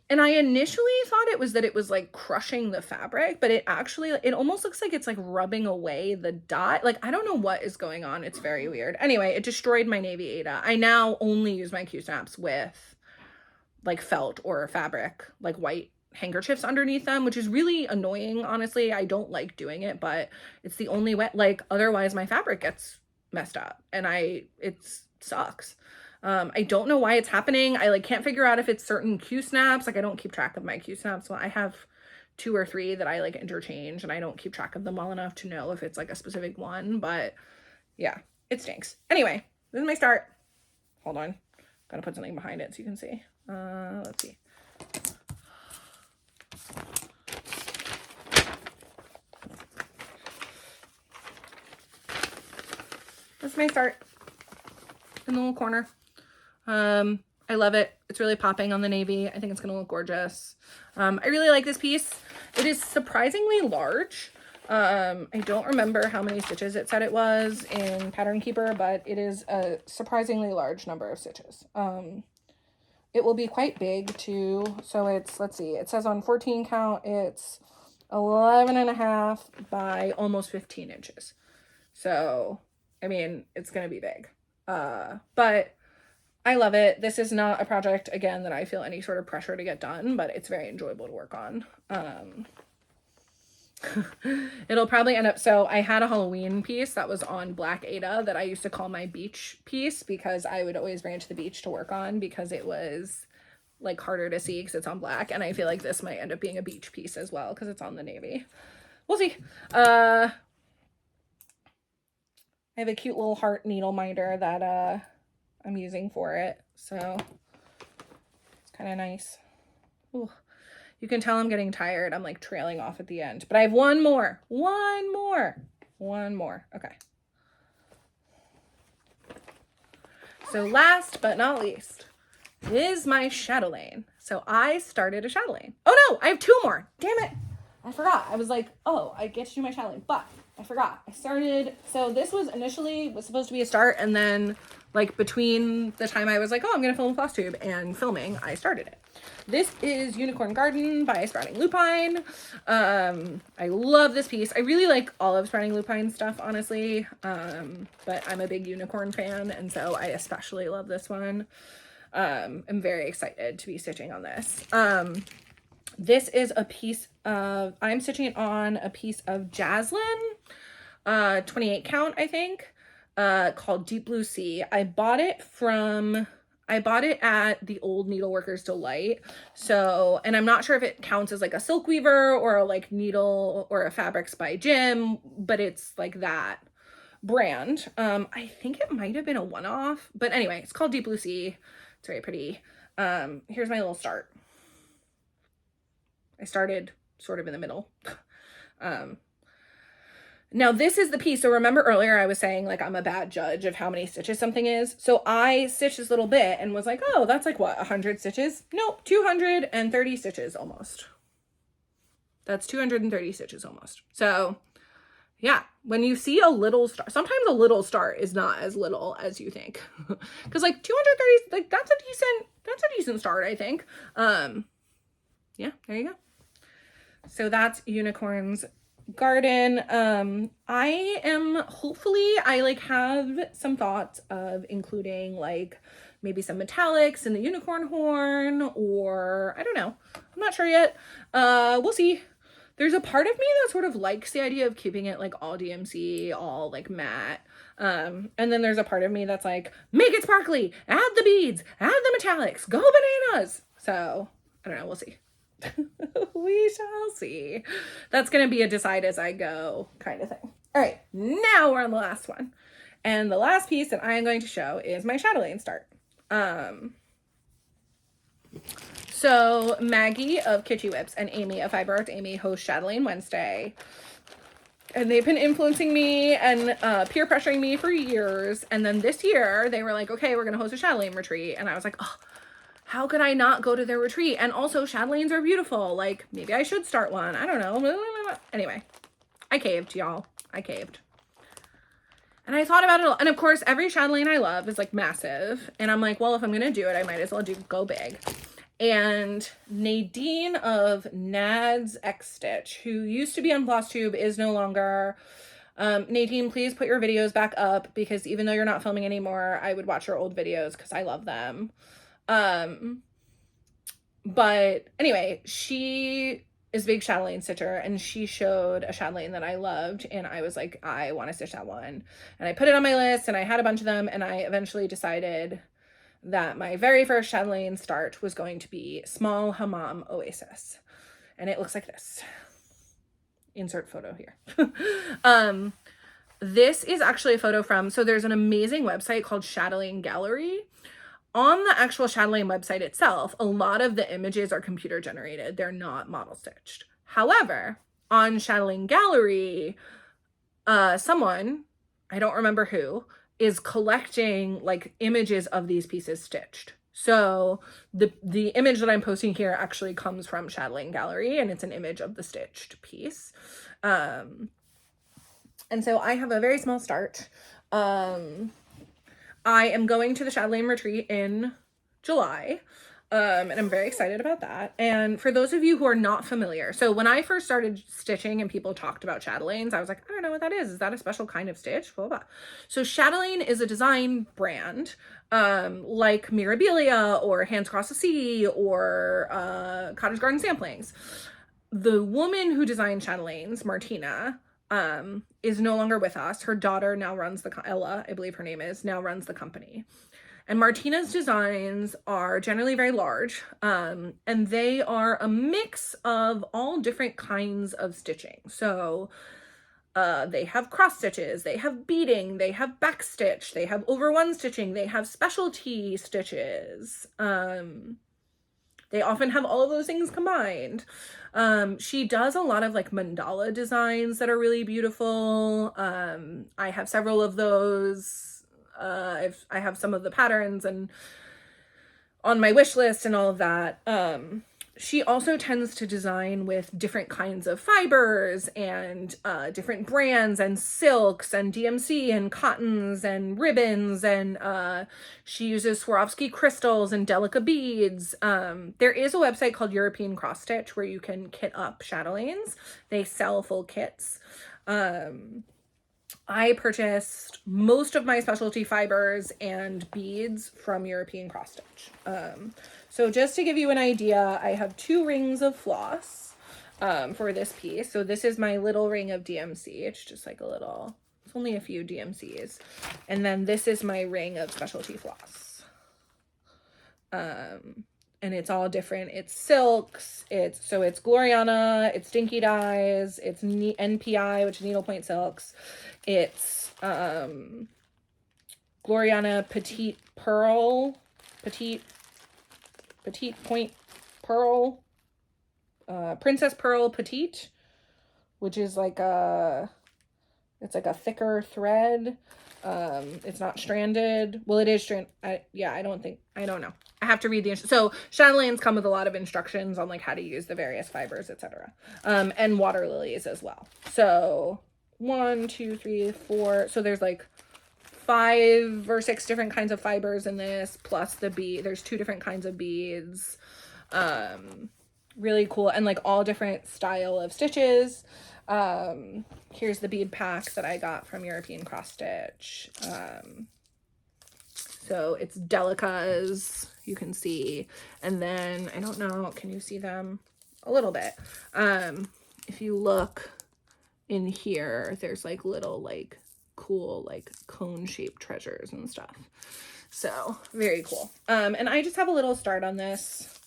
And I initially thought it was that it was like crushing the fabric, but it actually, it almost looks like it's like rubbing away the dot. Like, I don't know what is going on. It's very weird. Anyway, it destroyed my navy Aida. I now only use my Q-snaps with like felt or fabric, like white handkerchiefs underneath them, which is really annoying. Honestly, I don't like doing it, but it's the only way, like otherwise my fabric gets messed up and it sucks. I don't know why it's happening. I like can't figure out if it's certain Q-snaps. Like I don't keep track of my Q-snaps. So I have 2 or 3 that I like interchange, and I don't keep track of them well enough to know if it's like a specific one, but yeah, it stinks. Anyway, this is my start. Hold on. Gotta put something behind it so you can see. Let's see. This is my start in the little corner. I love it. It's really popping on the navy. I think it's gonna look gorgeous. I really like this piece. It is surprisingly large. I don't remember how many stitches it said it was in Pattern Keeper, but it is a surprisingly large number of stitches. It will be quite big too. So it's, let's see, it says on 14 count, it's 11.5 by almost 15 inches. So, I mean, it's going to be big. But I love it. This is not a project, again, that I feel any sort of pressure to get done, but it's very enjoyable to work on. It'll probably end up, so I had a Halloween piece that was on black Aida that I used to call my beach piece because I would always bring it to the beach to work on because it was like harder to see because it's on black, and I feel like this might end up being a beach piece as well because it's on the navy. We'll see. I have a cute little heart needle minder that I'm using for it, so it's kind of nice. Ooh. You can tell I'm getting tired. I'm like trailing off at the end, but I have one more. Okay. So last but not least is my chatelaine. So I started a chatelaine. Oh no, I have 2 more. Damn it. I forgot. I was like, oh, I get to do my chatelaine, but I forgot. So this was supposed to be a start, and then like between the time I was like, oh, I'm gonna film Flosstube and filming, I started it. This is Unicorn Garden by Sprouting Lupine. I love this piece. I really like all of Sprouting Lupine stuff, honestly. But I'm a big unicorn fan, and so I especially love this one. I'm very excited to be stitching on this. This is a piece of, I'm stitching it on a piece of Jaslyn, 28 count, I think, called Deep Blue Sea. I bought it at the old Needleworker's Delight. So, and I'm not sure if it counts as like a silk weaver or a like needle or a Fabrics by Jim, but it's like that brand. I think it might have been a one-off, but anyway, it's called Deep Blue Sea. It's very pretty. Here's my little start. I started sort of in the middle. Now this is the piece. So remember earlier I was saying like I'm a bad judge of how many stitches something is. So I stitched this little bit and was like, oh, that's like what, 100 stitches? Nope, 230 stitches almost. That's 230 stitches almost. So yeah, when you see a little start, sometimes a little start is not as little as you think. Because like 230, like that's a decent start, I think. Yeah, there you go. So that's Unicorn's Garden. I like have some thoughts of including like maybe some metallics in the unicorn horn, or I don't know. I'm not sure yet. We'll see. There's a part of me that sort of likes the idea of keeping it like all DMC, all like matte. And then there's a part of me that's like, make it sparkly, add the beads, add the metallics, go bananas. So I don't know, we'll see. We shall see. That's gonna be a decide as I go kind of thing. All right, now we're on the last one, and the last piece that I am going to show is my chatelaine start. So Maggie of Kitschy Whips and Amy of Fiber Arts Amy host Chatelaine Wednesday, and they've been influencing me and peer pressuring me for years. And then this year they were like, okay, we're gonna host a chatelaine retreat, and I was like, oh, how could I not go to their retreat? And also chatelaines are beautiful. Like maybe I should start one. I don't know. Anyway, I caved, y'all. I caved. And I thought about it. And of course, every chatelaine I love is like massive. And I'm like, well, if I'm going to do it, I might as well go big. And Nadine of Nads X Stitch, who used to be on Flosstube, is no longer. Nadine, please put your videos back up, because even though you're not filming anymore, I would watch your old videos because I love them. But anyway, she is a big chatelaine stitcher, and she showed a chatelaine that I loved, and I was like, I want to stitch that one. And I put it on my list, and I had a bunch of them, and I eventually decided that my very first chatelaine start was going to be Small Hammam Oasis. And it looks like this. Insert photo here. This is actually a photo from, so there's an amazing website called Chatelaine Gallery. On the actual Chatelaine website itself, a lot of the images are computer generated. They're not model stitched. However, on Chatelaine Gallery, someone, I don't remember who, is collecting like images of these pieces stitched. So the image that I'm posting here actually comes from Chatelaine Gallery, and it's an image of the stitched piece. And so I have a very small start. I am going to the Chatelaine retreat in July, and I'm very excited about that. And for those of you who are not familiar, so when I first started stitching and people talked about chatelaines, I was like, I don't know what that is. Is that a special kind of stitch? Blah, blah, blah. So Chatelaine is a design brand, like Mirabilia or Hands Across the Sea or Cottage Garden Samplings. The woman who designed chatelaines, Martina, is no longer with us. Her daughter now runs Ella, I believe her name is, now runs the company. And Martina's designs are generally very large, and they are a mix of all different kinds of stitching. So they have cross stitches, they have beading, they have back stitch, they have over one stitching, they have specialty stitches. They often have all of those things combined. She does a lot of like mandala designs that are really beautiful. I have several of those. I have some of the patterns and on my wish list and all of that. she also tends to design with different kinds of fibers and different brands and silks and DMC and cottons and ribbons, and she uses Swarovski crystals and Delica beads. There is a website called European Cross Stitch where you can kit up chatelaines. They sell full kits. I purchased most of my specialty fibers and beads from European Cross Stitch. So just to give you an idea, I have 2 rings of floss for this piece. So this is my little ring of DMC. It's just like a little, it's only a few DMCs. And then this is my ring of specialty floss. And it's all different. It's silks. It's Gloriana, it's Dinky Dyes, it's NPI, which is needlepoint silks. It's Gloriana Petite Pearl, Petite Point Pearl, Princess Pearl Petite, which is like it's like a thicker thread. It's not stranded. Well, it is strand. I don't know. I have to read the, so chatelaines come with a lot of instructions on like how to use the various fibers, etc. And water lilies as well. So 1, 2, 3, 4. So there's like 5 or 6 different kinds of fibers in this, plus the bead. There's 2 different kinds of beads. Really cool. And like all different style of stitches. Here's the bead pack that I got from European Cross Stitch. So it's Delicas, you can see. And then, I don't know, can you see them? A little bit. If you look in here, there's like little like cool like cone shaped treasures and stuff. So very cool. And I just have a little start on this.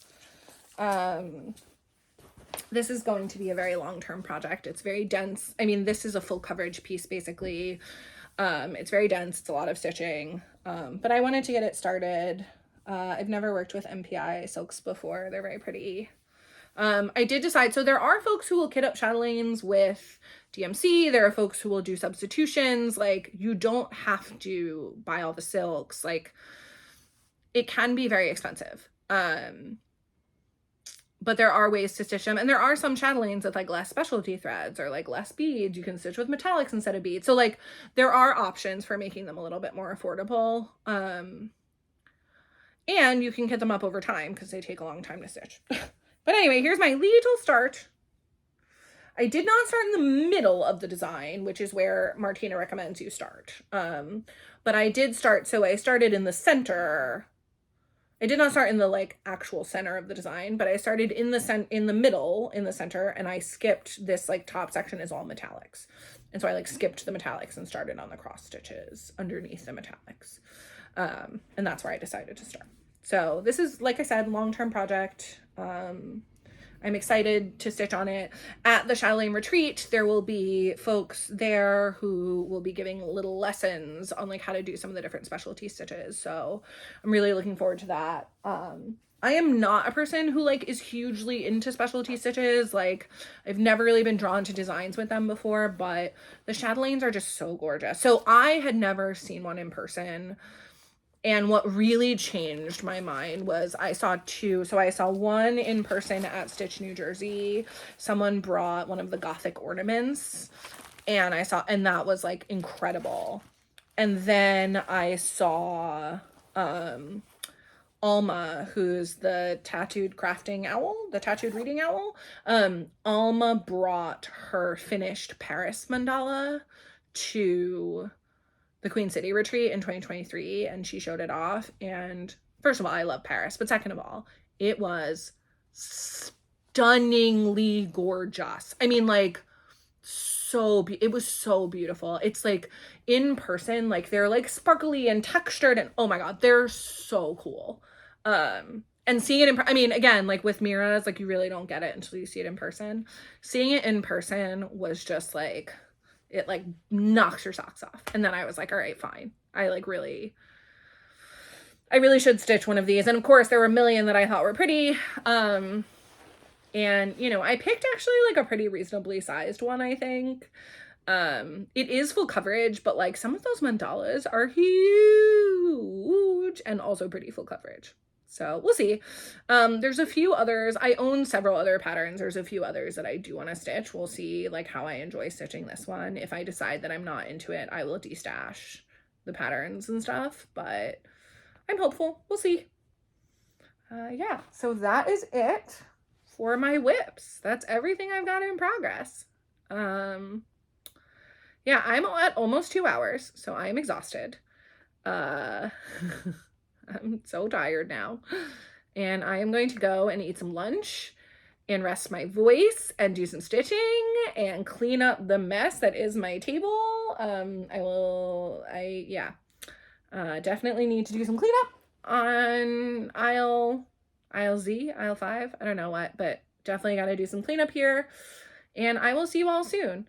This is going to be a very long-term project. It's very dense. I mean, this is a full coverage piece basically. It's very dense. It's a lot of stitching. But I wanted to get it started. I've never worked with MPI silks before. They're very pretty. I did decide, so there are folks who will kit up chatelaines with DMC. There are folks who will do substitutions. Like, you don't have to buy all the silks. Like, it can be very expensive. But there are ways to stitch them. And there are some chatelaines with like less specialty threads or like less beads. You can stitch with metallics instead of beads. So like there are options for making them a little bit more affordable. And you can kit them up over time because they take a long time to stitch. But anyway, here's my little start. I did not start in the middle of the design, which is where Martina recommends you start. But I did start, so I started in the center. I did not start in the like actual center of the design, but I started in the middle, in the center, and I skipped this like top section is all metallics. And so I like skipped the metallics and started on the cross stitches underneath the metallics. And that's where I decided to start. So this is, like I said, long-term project. I'm excited to stitch on it. At the chatelaine retreat, there will be folks there who will be giving little lessons on like how to do some of the different specialty stitches. So I'm really looking forward to that. I am not a person who like is hugely into specialty stitches. Like, I've never really been drawn to designs with them before, but the chatelaines are just so gorgeous. So I had never seen one in person. And what really changed my mind was I saw 2. So I saw one in person at Stitch, New Jersey. Someone brought one of the Gothic ornaments, and that was like incredible. And then I saw Alma, who's the tattooed crafting owl, the tattooed reading owl. Alma brought her finished Paris mandala to the Queen City retreat in 2023, and she showed it off. And first of all, I love Paris, but second of all, it was stunningly gorgeous. I mean, like, it was so beautiful. It's like in person, like they're like sparkly and textured, and oh my god, they're so cool. And seeing it I mean, again, like with Mira's, like you really don't get it until you see it in person. Seeing it in person was just like, it like knocks your socks off. And then I was like, all right, fine. I really should stitch one of these. And of course there were a million that I thought were pretty. And you know, I picked actually like a pretty reasonably sized one, I think. It is full coverage, but like some of those mandalas are huge and also pretty full coverage. So we'll see. There's a few others. I own several other patterns. There's a few others that I do want to stitch. We'll see like how I enjoy stitching this one. If I decide that I'm not into it, I will destash the patterns and stuff, but I'm hopeful. We'll see. Yeah, so that is it for my WIPs. That's everything I've got in progress. Yeah, I'm at almost 2 hours, so I'm exhausted. I'm so tired now. And I am going to go and eat some lunch and rest my voice and do some stitching and clean up the mess that is my table. Definitely need to do some cleanup on aisle Z, aisle 5, I don't know what, but definitely got to do some cleanup here. And I will see you all soon.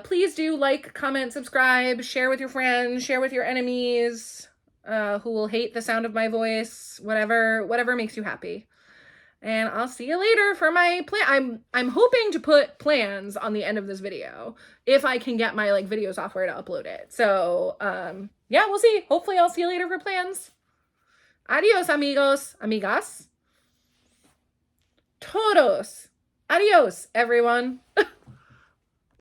Please do like, comment, subscribe, share with your friends, share with your enemies, who will hate the sound of my voice, whatever makes you happy. And I'll see you later for my plan. I'm hoping to put plans on the end of this video if I can get my like video software to upload it. So, yeah, we'll see. Hopefully I'll see you later for plans. Adios, amigos, amigas. Todos. Adios, everyone.